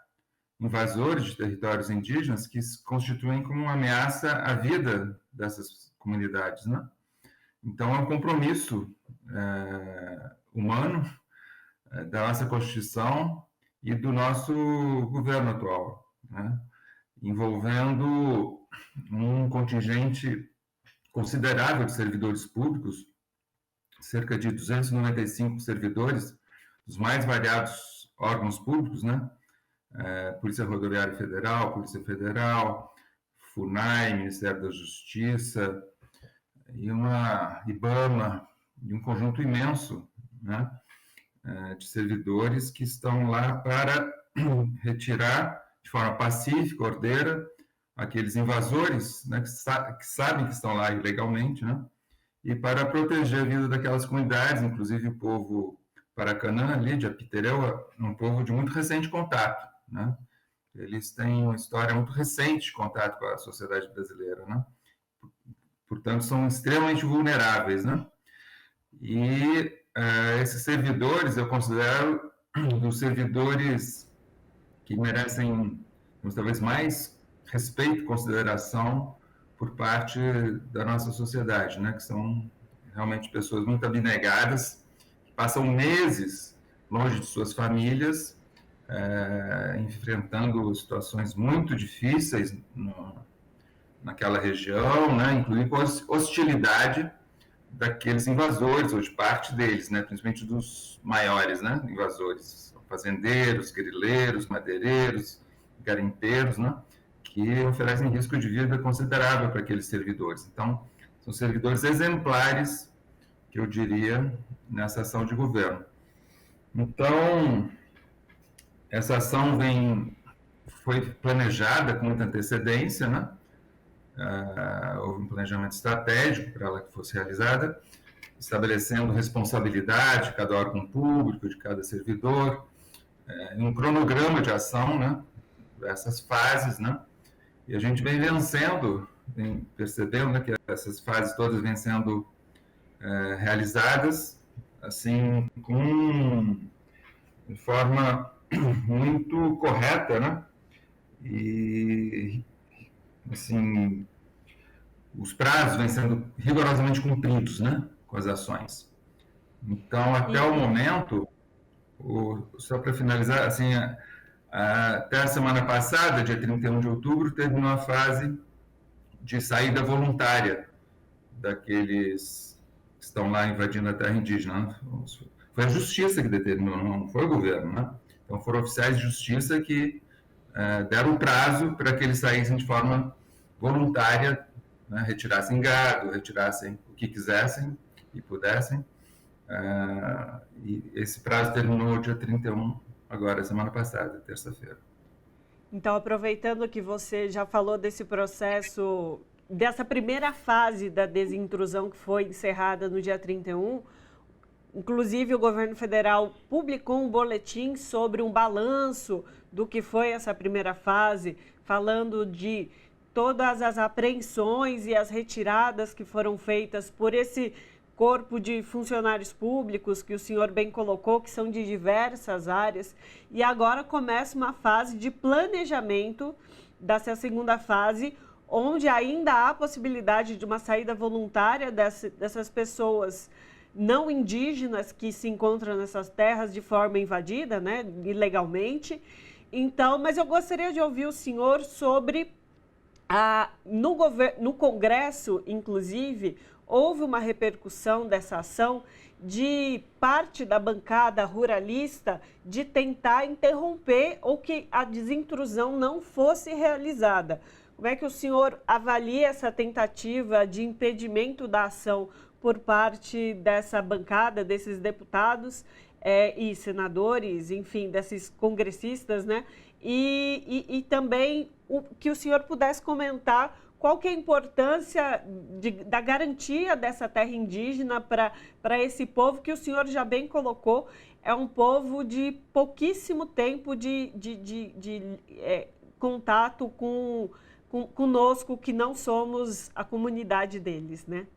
invasores de territórios indígenas que se constituem como uma ameaça à vida dessas comunidades, né? Então, é um compromisso humano da nossa Constituição e do nosso governo atual, né? Envolvendo um contingente considerável de servidores públicos, cerca de 295 servidores dos mais variados órgãos públicos, né? Polícia Rodoviária Federal, Polícia Federal, FUNAI, Ministério da Justiça, e uma IBAMA, e um conjunto imenso, né, de servidores que estão lá para retirar de forma pacífica, ordeira, aqueles invasores, né, que sabem que estão lá ilegalmente, né, e para proteger a vida daquelas comunidades, inclusive o povo Paracanã, ali de Apitereuá, um povo de muito recente contato, né? Eles têm uma história muito recente de contato com a sociedade brasileira, né? Portanto, são extremamente vulneráveis, né? E esses servidores, eu considero dos servidores que merecem, talvez, mais respeito e consideração por parte da nossa sociedade, né? Que são realmente pessoas muito abnegadas, que passam meses longe de suas famílias, enfrentando situações muito difíceis naquela região, né? Inclusive com hostilidade daqueles invasores, ou de parte deles, né? Principalmente dos maiores, né? Invasores, fazendeiros, grileiros, madeireiros, garimpeiros, né? Que oferecem risco de vida considerável para aqueles servidores. Então, são servidores exemplares, que eu diria, nessa ação de governo. Então, essa ação foi planejada com muita antecedência, né? Houve um planejamento estratégico para ela que fosse realizada, estabelecendo responsabilidade de cada órgão público, de cada servidor, um cronograma de ação, né? Essas fases, né? E a gente vem vencendo, percebendo, né, que essas fases todas vêm sendo realizadas, assim, de forma muito correta, né? E, assim, os prazos vêm sendo rigorosamente cumpridos, né, com as ações. Então, até o momento, só para finalizar, assim, até a semana passada, dia 31 de outubro, teve uma fase de saída voluntária daqueles que estão lá invadindo a terra indígena, né? Foi a justiça que determinou, não foi o governo, né? Então, foram oficiais de justiça que deram prazo para que eles saíssem de forma voluntária, né? Retirassem gado, retirassem o que quisessem e pudessem. E esse prazo terminou dia 31, agora, semana passada, terça-feira. Então, aproveitando que você já falou desse processo, dessa primeira fase da desintrusão que foi encerrada no dia 31, inclusive o governo federal publicou um boletim sobre um balanço do que foi essa primeira fase, falando de todas as apreensões e as retiradas que foram feitas por esse corpo de funcionários públicos, que o senhor bem colocou, que são de diversas áreas, e agora começa uma fase de planejamento dessa segunda fase, onde ainda há a possibilidade de uma saída voluntária dessas pessoas não indígenas que se encontram nessas terras de forma invadida, né, ilegalmente. Então, mas eu gostaria de ouvir o senhor sobre, no Congresso, inclusive, houve uma repercussão dessa ação de parte da bancada ruralista de tentar interromper ou que a desintrusão não fosse realizada. Como é que o senhor avalia essa tentativa de impedimento da ação por parte dessa bancada, desses deputados e senadores, enfim, desses congressistas, né? E também que o senhor pudesse comentar qual que é a importância da garantia dessa terra indígena para esse povo que o senhor já bem colocou, é um povo de pouquíssimo tempo de contato conosco, que não somos a comunidade deles, né?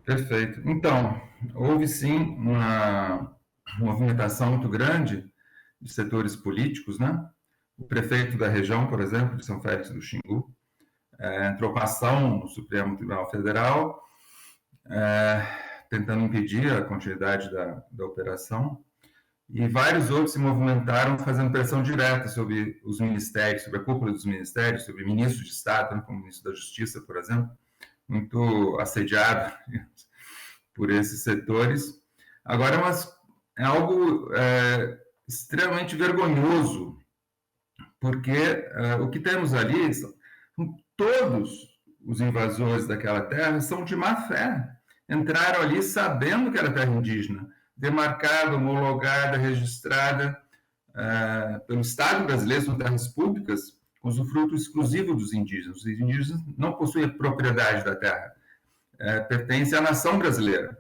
Perfeito. Então, houve sim uma movimentação muito grande de setores políticos, né? O prefeito da região, por exemplo, de São Félix do Xingu, entrou com ação no Supremo Tribunal Federal, tentando impedir a continuidade da operação, e vários outros se movimentaram fazendo pressão direta sobre os ministérios, sobre a cúpula dos ministérios, sobre ministros de Estado, né, como o ministro da Justiça, por exemplo, muito assediado por esses setores. Agora, é algo extremamente vergonhoso, porque o que temos ali são todos os invasores daquela terra são de má fé. Entraram ali sabendo que era terra indígena, demarcada, homologada, registrada pelo Estado brasileiro, são terras públicas, com usufruto exclusivo dos indígenas. Os indígenas não possuem a propriedade da terra, pertence à nação brasileira.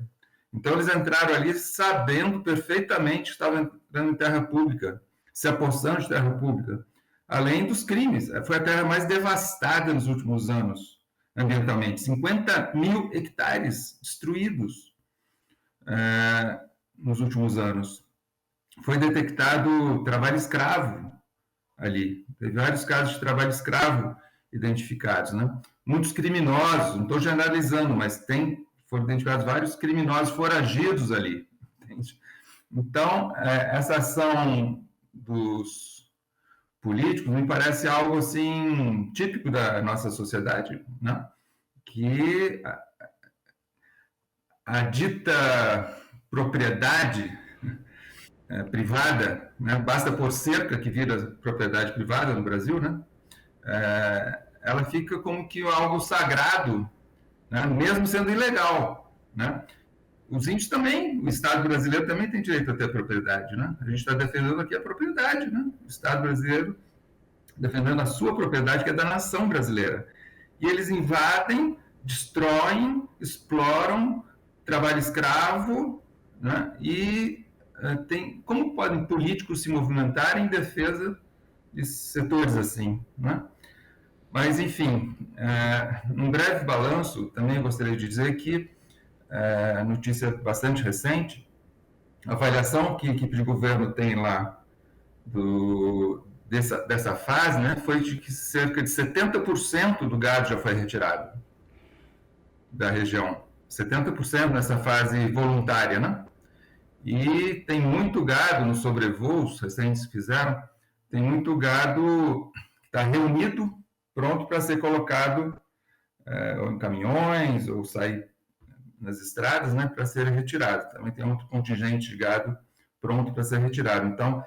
Então, eles entraram ali sabendo perfeitamente que estavam entrando em terra pública, se apossando de terra pública, além dos crimes. Foi a terra mais devastada nos últimos anos, ambientalmente. 50 mil hectares destruídos. nos últimos anos. Foi detectado trabalho escravo ali. Teve vários casos de trabalho escravo identificados, né? Muitos criminosos, não estou generalizando, mas foram identificados vários criminosos foragidos ali. Entende? Então, essa ação dos políticos me parece algo assim típico da nossa sociedade, né? Que a dita propriedade privada, né? Basta por cerca que vira propriedade privada no Brasil, né? Ela fica como que algo sagrado, né? Mesmo sendo ilegal, né? Os índios também, o Estado brasileiro também tem direito a ter propriedade, né? A gente está defendendo aqui a propriedade, né? O Estado brasileiro defendendo a sua propriedade, que é da nação brasileira. E eles invadem, destroem, exploram, trabalho escravo, né? E como podem políticos se movimentar em defesa de setores assim, né? Mas, enfim, um breve balanço, também gostaria de dizer que, notícia bastante recente, a avaliação que a equipe de governo tem lá dessa fase, né, foi de que cerca de 70% do gado já foi retirado da região. 70% nessa fase voluntária, né? E tem muito gado nos sobrevoos recentes que fizeram, tem muito gado que está reunido, pronto para ser colocado ou em caminhões ou sair nas estradas, né, para ser retirado. Também tem outro contingente de gado pronto para ser retirado. Então,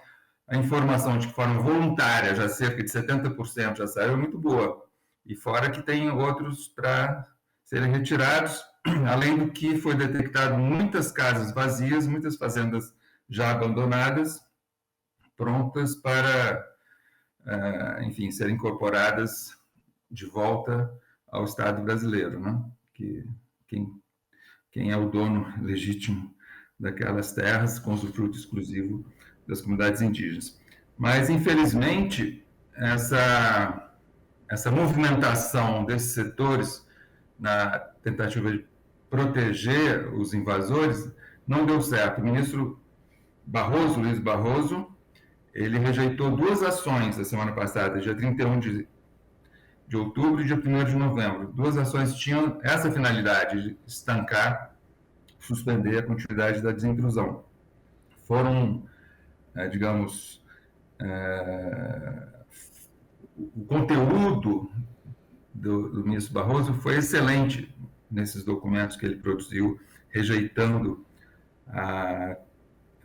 a informação de forma voluntária, já cerca de 70% já saiu, é muito boa. E fora que tem outros para serem retirados, além do que foi detectado muitas casas vazias, muitas fazendas já abandonadas, prontas para, enfim, serem incorporadas de volta ao Estado brasileiro, né? Que quem é o dono legítimo daquelas terras com usufruto exclusivo das comunidades indígenas. Mas, infelizmente, essa movimentação desses setores na tentativa de proteger os invasores não deu certo. O ministro Barroso, Luiz Barroso, ele rejeitou 2 ações a semana passada, dia 31 de outubro e dia 1º de novembro. 2 ações tinham essa finalidade de estancar, suspender a continuidade da desintrusão. Foram, digamos, o conteúdo do ministro Barroso foi excelente nesses documentos que ele produziu, rejeitando a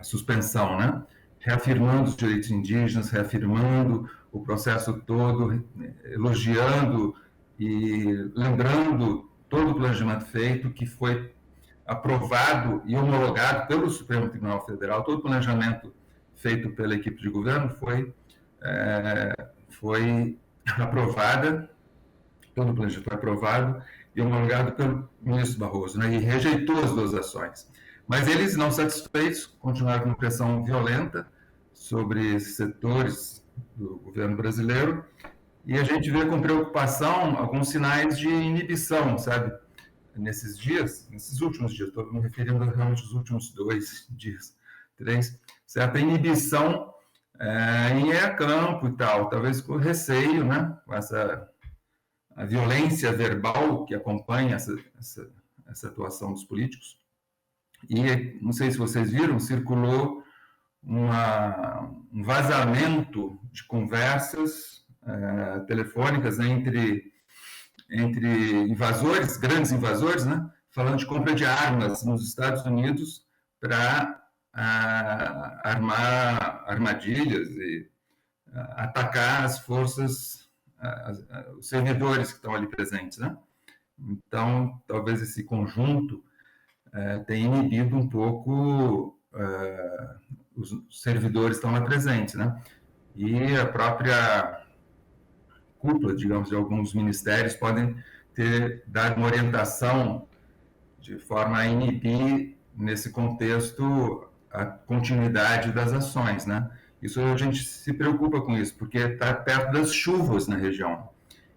suspensão, né? Reafirmando os direitos indígenas, reafirmando o processo todo, elogiando e lembrando todo o planejamento feito, que foi aprovado e homologado pelo Supremo Tribunal Federal. Todo o planejamento feito pela equipe de governo foi aprovada, todo o planejamento foi aprovado e homologado pelo ministro Barroso, né? E rejeitou as 2 ações. Mas eles, não satisfeitos, continuaram com pressão violenta sobre esses setores do governo brasileiro, e a gente vê com preocupação alguns sinais de inibição, sabe? Nesses últimos dias, estou me referindo realmente aos últimos 2 dias, 3, certa inibição em ir a campo e tal, talvez com receio, né? Com a violência verbal que acompanha essa atuação dos políticos. E, não sei se vocês viram, circulou um vazamento de conversas telefônicas entre invasores, grandes invasores, né, falando de compra de armas nos Estados Unidos para armar armadilhas e atacar as forças, os servidores que estão ali presentes, né? Então, talvez esse conjunto tenha inibido um pouco os servidores que estão lá presentes, né? E a própria cúpula, digamos, de alguns ministérios podem ter dado uma orientação de forma a inibir, nesse contexto, a continuidade das ações, né? Isso, a gente se preocupa com isso, porque está perto das chuvas na região.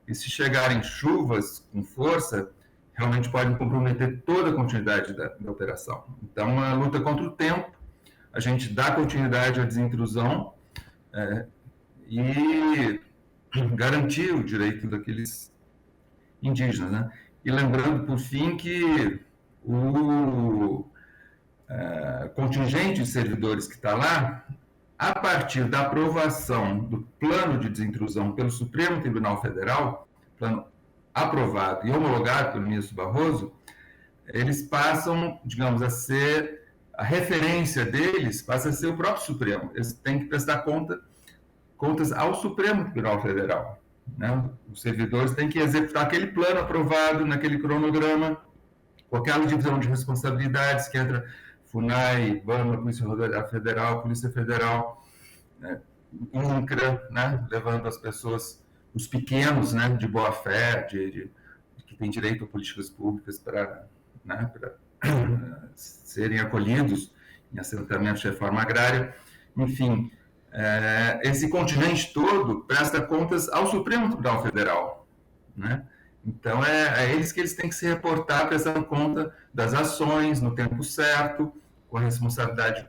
E se chegarem chuvas com força, realmente podem comprometer toda a continuidade da operação. Então, a luta contra o tempo, a gente dá continuidade à desintrusão e garantir o direito daqueles indígenas, né? E lembrando, por fim, que o contingente de servidores que está lá, a partir da aprovação do plano de desintrusão pelo Supremo Tribunal Federal, plano aprovado e homologado pelo ministro Barroso, eles passam, digamos, a ser, a referência deles passa a ser o próprio Supremo. Eles têm que prestar contas ao Supremo Tribunal Federal, né? Os servidores têm que executar aquele plano aprovado naquele cronograma, com aquela divisão de responsabilidades que entra FUNAI, IBAMA, Polícia Rodoviária Federal, Polícia Federal, né, INCRA, né, levando as pessoas, os pequenos, né, de boa fé, que têm direito a políticas públicas para serem acolhidos em assentamentos de reforma agrária. Enfim, esse continente todo presta contas ao Supremo Tribunal Federal, né? Então, é eles que eles têm que se reportar prestando conta das ações no tempo certo, com a responsabilidade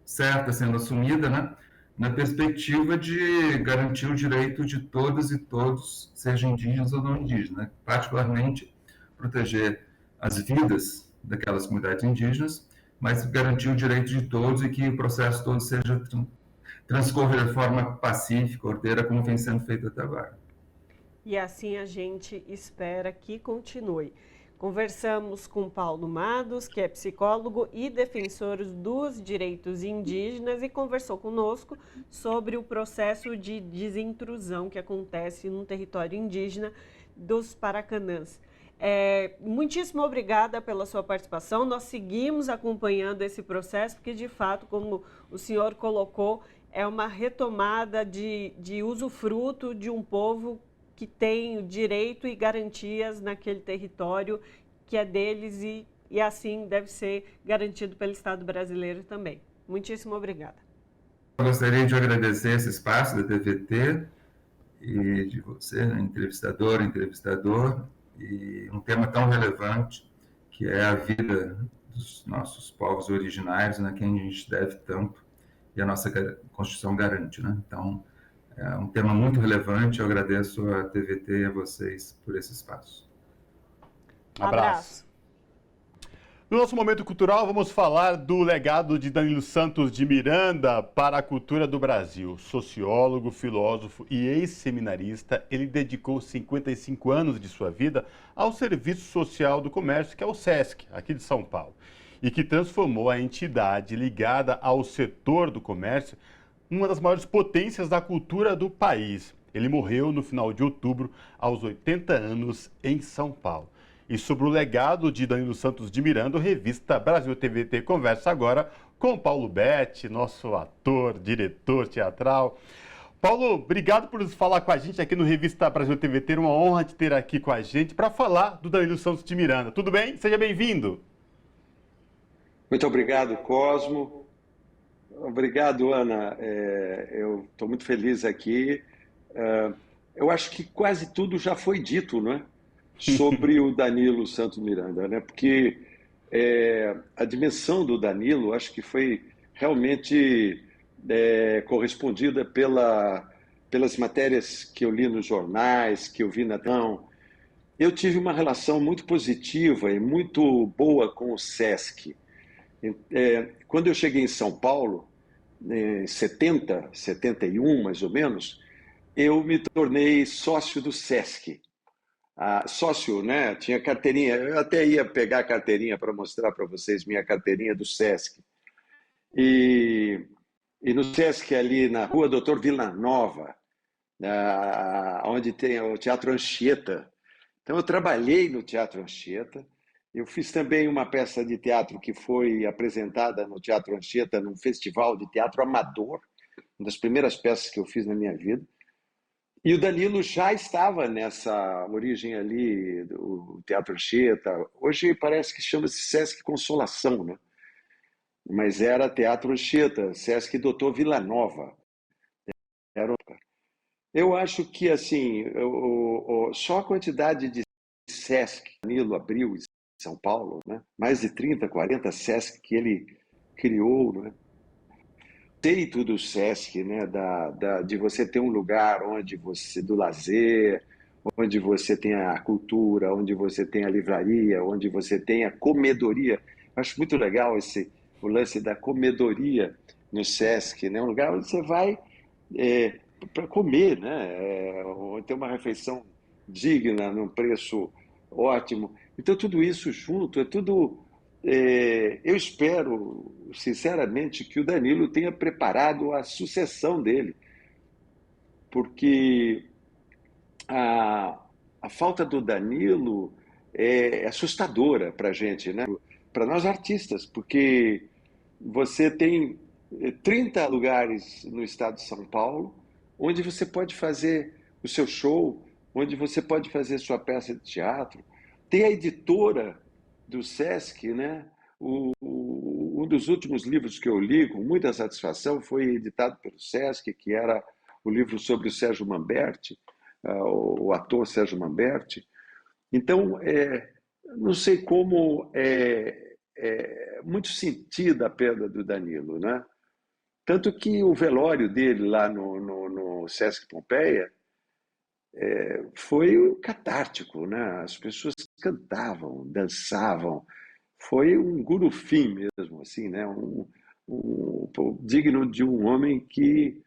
certa sendo assumida, né? Na perspectiva de garantir o direito de todas e todos, sejam indígenas ou não indígenas, né? Particularmente proteger as vidas daquelas comunidades indígenas, mas garantir o direito de todos e que o processo todo seja transcorrer de forma pacífica, ordeira, como vem sendo feito até agora. E assim a gente espera que continue. Conversamos com Paulo Mados, que é psicólogo e defensor dos direitos indígenas, e conversou conosco sobre o processo de desintrusão que acontece no território indígena dos Paracanãs. Muitíssimo obrigada pela sua participação. Nós seguimos acompanhando esse processo, porque de fato, como o senhor colocou, é uma retomada de usufruto de um povo que tem direito e garantias naquele território que é deles e assim deve ser garantido pelo Estado brasileiro também. Muitíssimo obrigada. Eu gostaria de agradecer esse espaço da TVT e de você, entrevistador, e um tema tão relevante que é a vida dos nossos povos originários, né, quem a gente deve tanto e a nossa Constituição garante, né? Então, é um tema muito relevante. Eu agradeço a TVT e a vocês por esse espaço. Abraço. No nosso momento cultural, vamos falar do legado de Danilo Santos de Miranda para a cultura do Brasil. Sociólogo, filósofo e ex-seminarista, ele dedicou 55 anos de sua vida ao Serviço Social do Comércio, que é o SESC, aqui de São Paulo, e que transformou a entidade ligada ao setor do comércio uma das maiores potências da cultura do país. Ele morreu no final de outubro, aos 80 anos, em São Paulo. E sobre o legado de Danilo Santos de Miranda, a revista Brasil TVT conversa agora com Paulo Betti, nosso ator, diretor teatral. Paulo, obrigado por falar com a gente aqui no Revista Brasil TVT. É uma honra te ter aqui com a gente para falar do Danilo Santos de Miranda. Tudo bem? Seja bem-vindo. Muito obrigado, Cosmo. Obrigado, Ana. Eu estou muito feliz aqui. Eu acho que quase tudo já foi dito, não é? Sobre o Danilo Santos Miranda, né? Porque a dimensão do Danilo, acho que foi realmente correspondida pelas matérias que eu li nos jornais, que eu vi na televisão. Eu tive uma relação muito positiva e muito boa com o SESC. Quando eu cheguei em São Paulo, em 71 mais ou menos, eu me tornei sócio do SESC. Sócio, né? Tinha carteirinha, eu até ia pegar a carteirinha para mostrar para vocês minha carteirinha do SESC. E no SESC, ali na rua Doutor Villanova, onde tem o Teatro Anchieta. Então, eu trabalhei no Teatro Anchieta. Eu fiz também uma peça de teatro que foi apresentada no Teatro Anchieta, num festival de teatro amador, uma das primeiras peças que eu fiz na minha vida. E o Danilo já estava nessa origem ali, do Teatro Anchieta. Hoje parece que chama-se Sesc Consolação, né? Mas era Teatro Anchieta, Sesc Doutor Villanova. Eu acho que, assim, só a quantidade de SESC, Danilo abriu em São Paulo, né? Mais de 30, 40 SESC que ele criou, né? Conceito do SESC, né? De você ter um lugar onde você, do lazer, onde você tem a cultura, onde você tem a livraria, onde você tem a comedoria. Acho muito legal o lance da comedoria no SESC, né? Um lugar onde você vai para comer, né? Ter uma refeição digna, num preço ótimo. Então, tudo isso junto, é tudo... eu espero, sinceramente, que o Danilo tenha preparado a sucessão dele, porque a falta do Danilo é assustadora para a gente, né? Para nós artistas, porque você tem 30 lugares no estado de São Paulo onde você pode fazer o seu show, onde você pode fazer sua peça de teatro. Tem a editora do SESC, né? Um dos últimos livros que eu li com muita satisfação foi editado pelo SESC, que era o livro sobre o Sérgio Manberti, o ator Sérgio Manberti. Então, não sei como muito sentida a perda do Danilo, né? Tanto que o velório dele lá no Sesc Pompeia foi catártico, né? As pessoas cantavam, dançavam. Foi um gurufim mesmo, assim, né? Digno de um homem que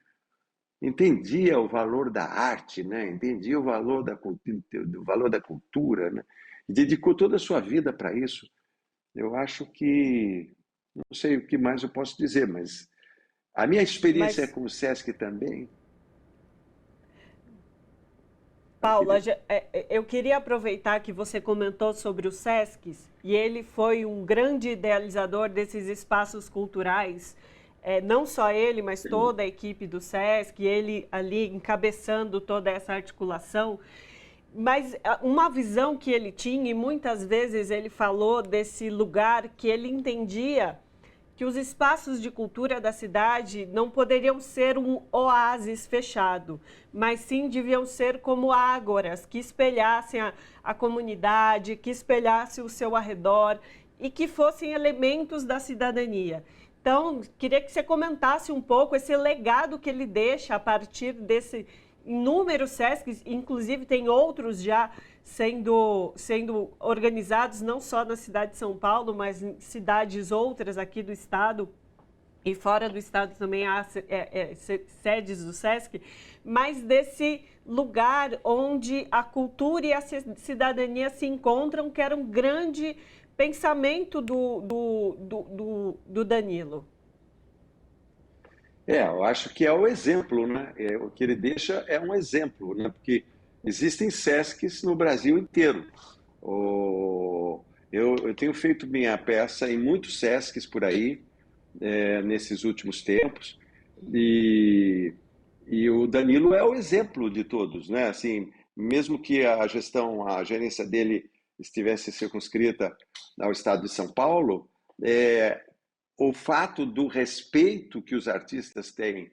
entendia o valor da arte, né? Entendia o valor da cultura, né? E dedicou toda a sua vida para isso. Eu acho que... Não sei o que mais eu posso dizer, mas a minha experiência com o SESC também... Paula, eu queria aproveitar que você comentou sobre os SESCs, e ele foi um grande idealizador desses espaços culturais, não só ele, mas toda a equipe do SESC, ele ali encabeçando toda essa articulação. Mas uma visão que ele tinha, e muitas vezes ele falou desse lugar que ele entendia que os espaços de cultura da cidade não poderiam ser um oásis fechado, mas sim deviam ser como ágoras que espelhassem a comunidade, que espelhassem o seu arredor e que fossem elementos da cidadania. Então, queria que você comentasse um pouco esse legado que ele deixa a partir desse inúmeros SESCs, inclusive tem outros já sendo organizados não só na cidade de São Paulo, mas em cidades outras aqui do estado, e fora do estado também há sedes do SESC, mas desse lugar onde a cultura e a cidadania se encontram, que era um grande pensamento do Danilo. Eu acho que é o exemplo, né? O que ele deixa é um exemplo, né? Porque existem SESCs no Brasil inteiro. Eu tenho feito minha peça em muitos SESCs por aí, nesses últimos tempos, e o Danilo é o exemplo de todos, né? Assim, mesmo que a gerência dele estivesse circunscrita ao estado de São Paulo, o fato do respeito que os artistas têm,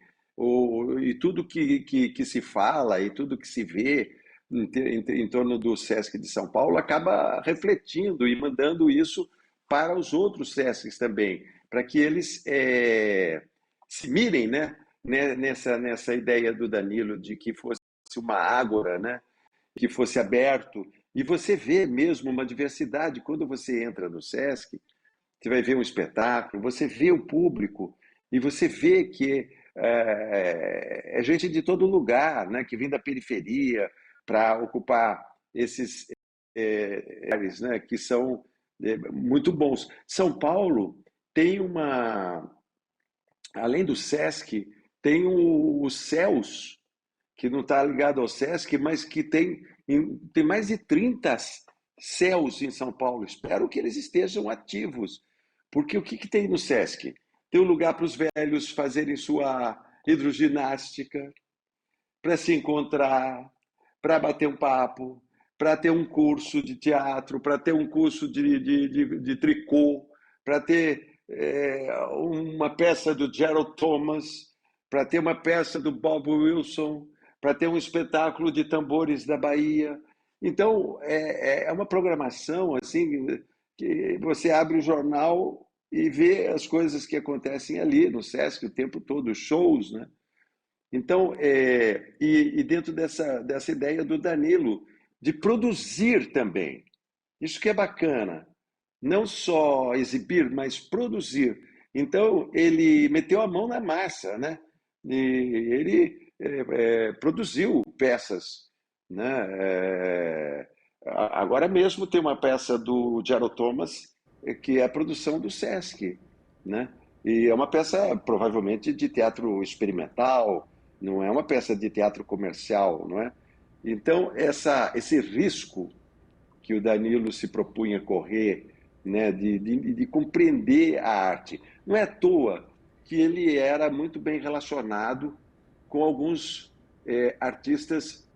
e tudo que se fala e tudo que se vê em torno do SESC de São Paulo acaba refletindo e mandando isso para os outros SESCs também, para que eles se mirem, né, nessa ideia do Danilo de que fosse uma ágora, né, que fosse aberto. E você vê mesmo uma diversidade quando você entra no SESC. Você vai ver um espetáculo, você vê o público e você vê que é gente de todo lugar, né, que vem da periferia para ocupar esses lugares, né, que são muito bons. São Paulo tem além do SESC, tem o CELS, que não está ligado ao SESC, mas que tem mais de 30 CELS em São Paulo. Espero que eles estejam ativos. Porque o que tem no SESC? Tem um lugar para os velhos fazerem sua hidroginástica, para se encontrar, para bater um papo, para ter um curso de teatro, para ter um curso de tricô, para ter uma peça do Gerald Thomas, para ter uma peça do Bob Wilson, para ter um espetáculo de tambores da Bahia. Então, é uma programação assim que você abre o jornal e vê as coisas que acontecem ali no Sesc o tempo todo, shows, né? Então, e dentro dessa ideia do Danilo de produzir também. Isso que é bacana. Não só exibir, mas produzir. Então, ele meteu a mão na massa, né? E ele produziu peças, né? Agora mesmo tem uma peça do Gerald Thomas, que é a produção do Sesc, né? E é uma peça provavelmente de teatro experimental, não é uma peça de teatro comercial, não é? Então, esse risco que o Danilo se propunha correr, né, de compreender a arte. Não é à toa que ele era muito bem relacionado com alguns artistas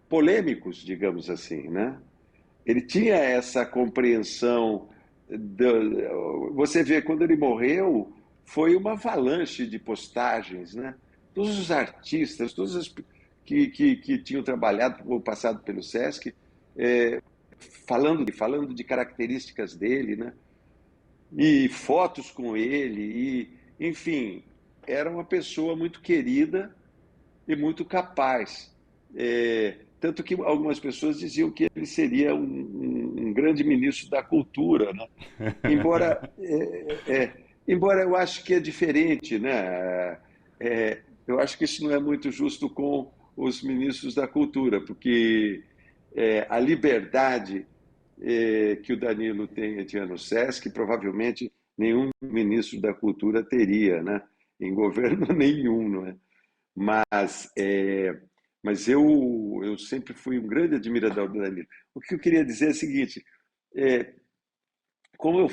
polêmicos, digamos assim, né? Ele tinha essa compreensão. Você vê, quando ele morreu, foi uma avalanche de postagens, né? Todos os artistas, todos os que tinham trabalhado ou passado pelo Sesc, falando de características dele, né? E fotos com ele, enfim, era uma pessoa muito querida e muito capaz. Tanto que algumas pessoas diziam que ele seria um grande ministro da cultura, né? Embora eu acho que é diferente, né? Eu acho que isso não é muito justo com os ministros da cultura, porque a liberdade que o Danilo tinha no Sesc, provavelmente nenhum ministro da cultura teria, né? Em governo nenhum, não é? Mas eu sempre fui um grande admirador do Danilo. O que eu queria dizer é o seguinte: como eu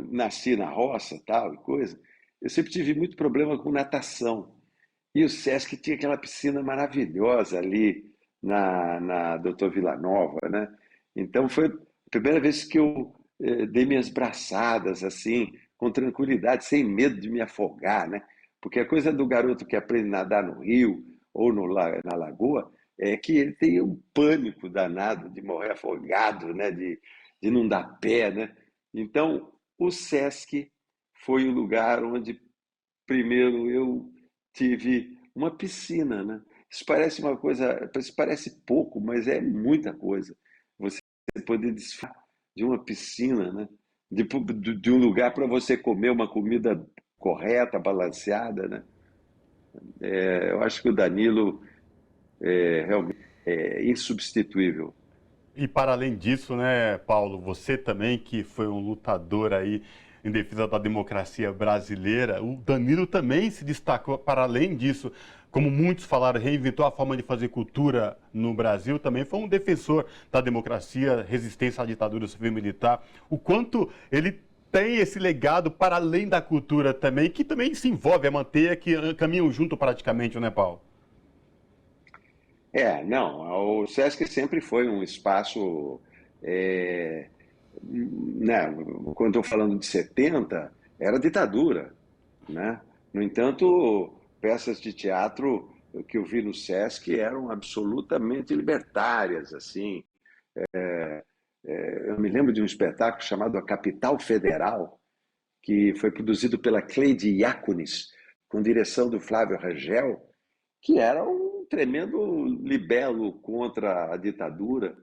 nasci na roça, tal e coisa, eu sempre tive muito problema com natação. E o Sesc tinha aquela piscina maravilhosa ali na Doutor Villanova, né? Então foi a primeira vez que eu dei minhas braçadas assim, com tranquilidade, sem medo de me afogar, né? Porque a coisa do garoto que aprende a nadar no rio ou na lagoa é que ele tem um pânico danado de morrer afogado, né? De não dar pé, né? Então, o Sesc foi o lugar onde primeiro eu tive uma piscina, né? Isso parece uma coisa, parece pouco, mas é muita coisa. Você poder desfrutar de uma piscina, né? De um lugar para você comer uma comida correta, balanceada, né? Eu acho que o Danilo realmente é insubstituível. E para além disso, né, Paulo, você também que foi um lutador aí em defesa da democracia brasileira, o Danilo também se destacou para além disso, como muitos falaram, reinventou a forma de fazer cultura no Brasil, também foi um defensor da democracia, resistência à ditadura civil-militar. O quanto ele tem esse legado para além da cultura também, que também se envolve, a manter, que caminham junto praticamente, né, Paulo? Não, o Sesc sempre foi um espaço, né, quando estou falando de 70, era ditadura, né? No entanto, peças de teatro que eu vi no Sesc eram absolutamente libertárias, assim. Eu me lembro de um espetáculo chamado A Capital Federal, que foi produzido pela Cleide Iaconis, com direção do Flávio Rangel, que era um tremendo libelo contra a ditadura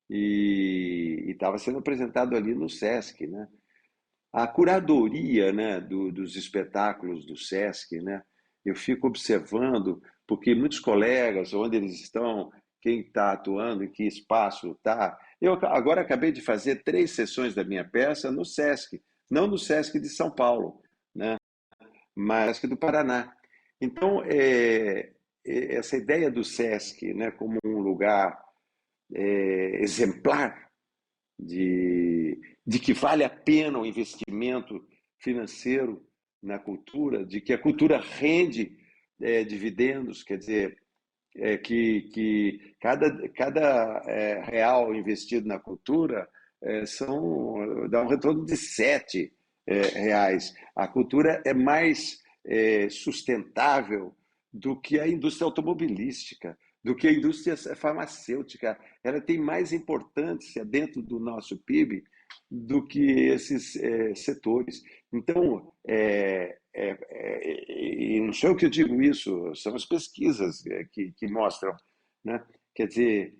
e estava sendo apresentado ali no Sesc, né? A curadoria, né, dos espetáculos do Sesc, né? Eu fico observando, porque muitos colegas, onde eles estão, quem está atuando, em que espaço está. Eu agora acabei de fazer 3 sessões da minha peça no Sesc, não no Sesc de São Paulo, né? Mas no Sesc do Paraná. Então, essa ideia do Sesc, né, como um lugar exemplar de que vale a pena o investimento financeiro na cultura, de que a cultura rende dividendos, quer dizer, que cada real investido na cultura dá um retorno de 7 reais. A cultura é mais sustentável do que a indústria automobilística, do que a indústria farmacêutica. Ela tem mais importância dentro do nosso PIB do que esses setores. Então, e não sou eu que digo isso, são as pesquisas que mostram, né? Quer dizer,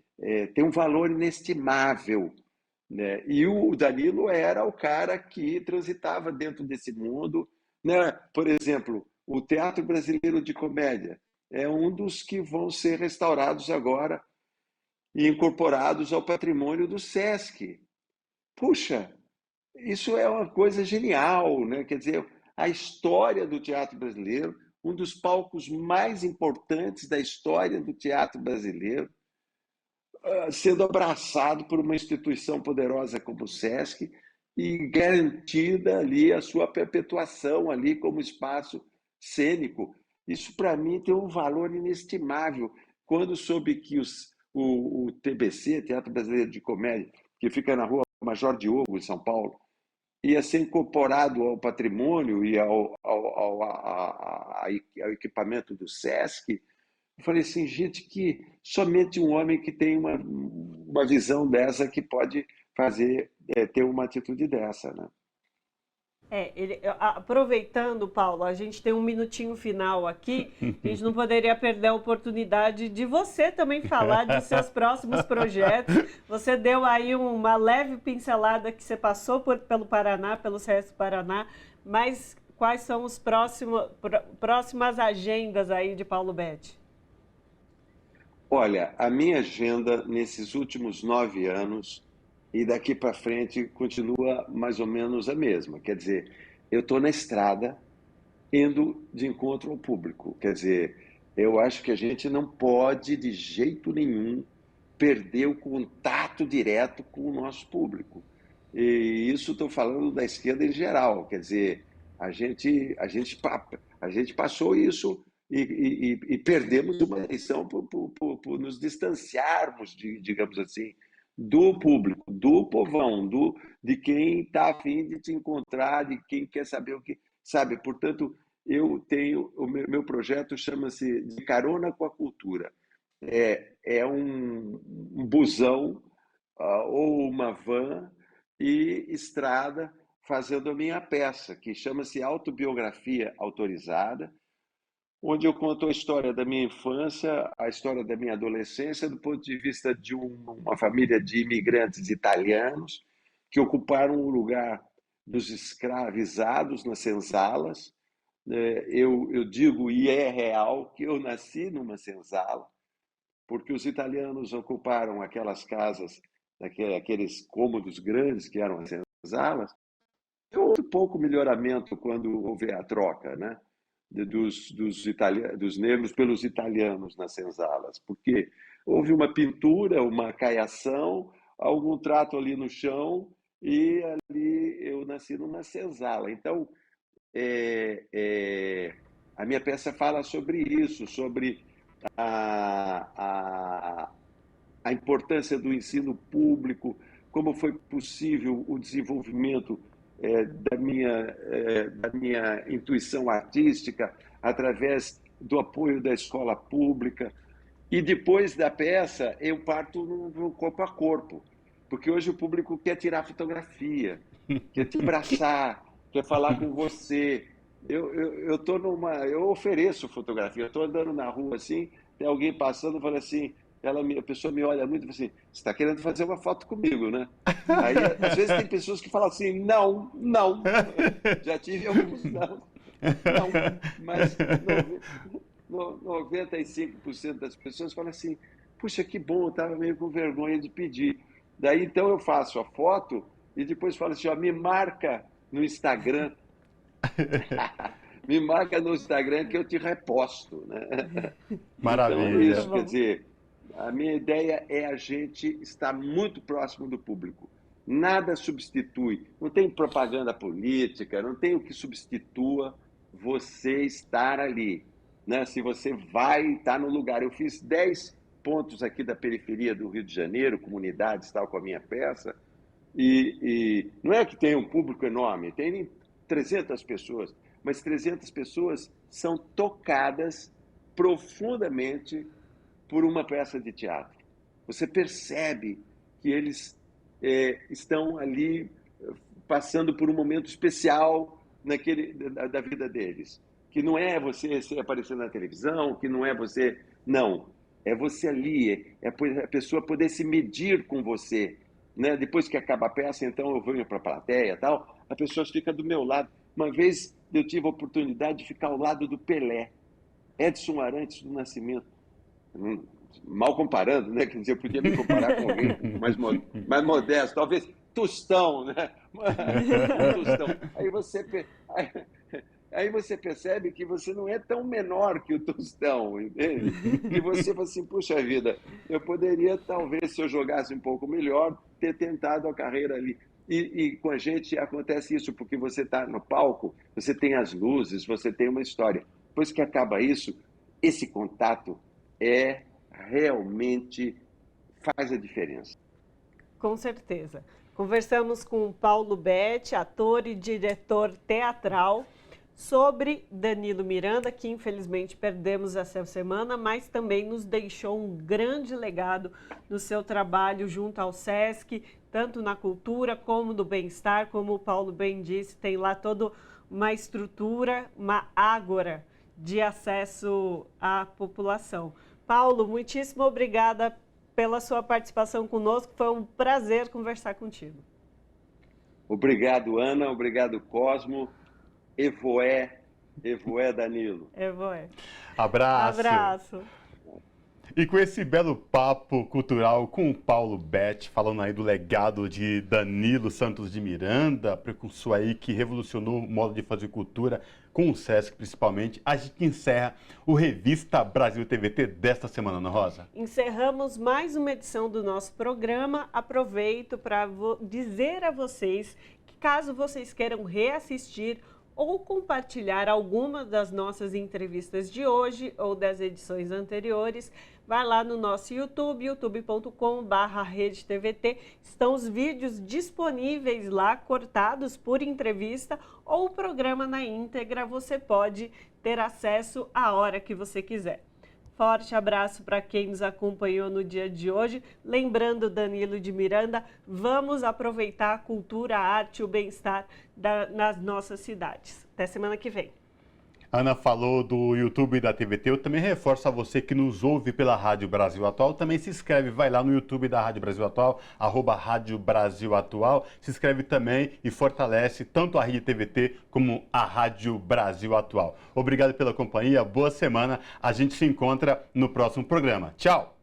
tem um valor inestimável, né? E o Danilo era o cara que transitava dentro desse mundo, né? Por exemplo, o Teatro Brasileiro de Comédia é um dos que vão ser restaurados agora e incorporados ao patrimônio do Sesc. Puxa, isso é uma coisa genial, né? Quer dizer, a história do teatro brasileiro, um dos palcos mais importantes da história do teatro brasileiro, sendo abraçado por uma instituição poderosa como o Sesc e garantida ali a sua perpetuação ali como espaço cênico. Isso, para mim, tem um valor inestimável. Quando soube que o TBC, Teatro Brasileiro de Comédia, que fica na rua Major Diogo, em São Paulo, ia ser incorporado ao patrimônio e ao equipamento do Sesc, eu falei assim, gente, que somente um homem que tem uma visão dessa que pode fazer, ter uma atitude dessa, né? Aproveitando, Paulo, a gente tem um minutinho final aqui, a gente não poderia perder a oportunidade de você também falar de seus próximos projetos. Você deu aí uma leve pincelada que você passou pelo Paraná, pelo SESC Paraná, mas quais são os próximas agendas aí de Paulo Betti? Olha, a minha agenda nesses últimos 9 anos e daqui para frente continua mais ou menos a mesma. Quer dizer, eu estou na estrada indo de encontro ao público. Quer dizer, eu acho que a gente não pode de jeito nenhum perder o contato direto com o nosso público. E isso estou falando da esquerda em geral. Quer dizer, a gente passou isso e perdemos uma eleição por nos distanciarmos, digamos assim, do público, do povão, de quem está a fim de te encontrar, de quem quer saber o que sabe. Portanto, eu tenho o meu projeto chama-se De Carona com a Cultura. É um busão ou uma van e estrada fazendo a minha peça, que chama-se Autobiografia Autorizada, onde eu conto a história da minha infância, a história da minha adolescência, do ponto de vista de uma família de imigrantes italianos que ocuparam o lugar dos escravizados nas senzalas. Eu digo, e é real, que eu nasci numa senzala, porque os italianos ocuparam aquelas casas, aqueles cômodos grandes que eram as senzalas. Houve pouco melhoramento quando houve a troca, né? Dos negros pelos italianos nas senzalas, porque houve uma pintura, uma caiação, algum trato ali no chão e ali eu nasci numa senzala. Então, a minha peça fala sobre isso, sobre a importância do ensino público, como foi possível o desenvolvimento da minha intuição artística através do apoio da escola pública. E depois da peça, eu parto no corpo a corpo, porque hoje o público quer tirar fotografia, quer te abraçar, quer falar com você. Eu ofereço fotografia, eu estou andando na rua assim, tem alguém passando e fala assim, a pessoa me olha muito e fala assim, você está querendo fazer uma foto comigo, né? Aí, às vezes, tem pessoas que falam assim, não. Já tive alguns não. Mas 95% das pessoas falam assim, puxa, que bom, eu estava meio com vergonha de pedir. Daí, então, eu faço a foto e depois falo assim, me marca no Instagram. Me marca no Instagram que eu te reposto, né? Maravilha. Então, é isso, quer dizer, a minha ideia é a gente estar muito próximo do público. Nada substitui. Não tem propaganda política, não tem o que substitua você estar ali, né? Se você vai estar no lugar. Eu fiz 10 pontos aqui da periferia do Rio de Janeiro, comunidades, tal, com a minha peça, e não é que tem um público enorme, tem 300 pessoas, mas 300 pessoas são tocadas profundamente por uma peça de teatro. Você percebe que eles estão ali passando por um momento especial da vida deles. Que não é você aparecer na televisão, que não é você... Não, é você ali, é a pessoa poder se medir com você. Né? Depois que acaba a peça, então eu venho para a plateia e tal, a pessoa fica do meu lado. Uma vez eu tive a oportunidade de ficar ao lado do Pelé, Edson Arantes do Nascimento. Mal comparando, né? Quer dizer, eu podia me comparar com alguém mais modesto, talvez Tostão, né? Tostão. Aí você percebe que você não é tão menor que o Tostão, entende? E você fala assim, puxa vida, eu poderia, talvez, se eu jogasse um pouco melhor, ter tentado a carreira ali. E com a gente acontece isso, porque você está no palco, você tem as luzes, você tem uma história. Depois que acaba isso, esse contato realmente faz a diferença. Com certeza. Conversamos com Paulo Betti, ator e diretor teatral, sobre Danilo Miranda, que infelizmente perdemos essa semana, mas também nos deixou um grande legado no seu trabalho junto ao SESC, tanto na cultura como no bem-estar, como o Paulo bem disse, tem lá toda uma estrutura, uma ágora de acesso à população. Paulo, muitíssimo obrigada pela sua participação conosco, foi um prazer conversar contigo. Obrigado, Ana, obrigado, Cosmo. Evoé, Danilo. Evoé. Abraço. E com esse belo papo cultural com o Paulo Betti, falando aí do legado de Danilo Santos de Miranda, precursor aí que revolucionou o modo de fazer cultura, com o SESC principalmente, a gente encerra o Revista Brasil TVT desta semana, Ana Rosa. Encerramos mais uma edição do nosso programa. Aproveito para dizer a vocês que caso vocês queiram reassistir ou compartilhar alguma das nossas entrevistas de hoje ou das edições anteriores, vai lá no nosso YouTube, youtube.com/RedeTVT. Estão os vídeos disponíveis lá, cortados por entrevista, ou o programa na íntegra, você pode ter acesso a hora que você quiser. Forte abraço para quem nos acompanhou no dia de hoje. Lembrando, Danilo de Miranda, vamos aproveitar a cultura, a arte e o bem-estar nas nossas cidades. Até semana que vem. Ana falou do YouTube e da TVT, eu também reforço a você que nos ouve pela Rádio Brasil Atual, também se inscreve, vai lá no YouTube da Rádio Brasil Atual, @Rádio Brasil Atual, se inscreve também e fortalece tanto a Rede TVT como a Rádio Brasil Atual. Obrigado pela companhia, boa semana, a gente se encontra no próximo programa. Tchau!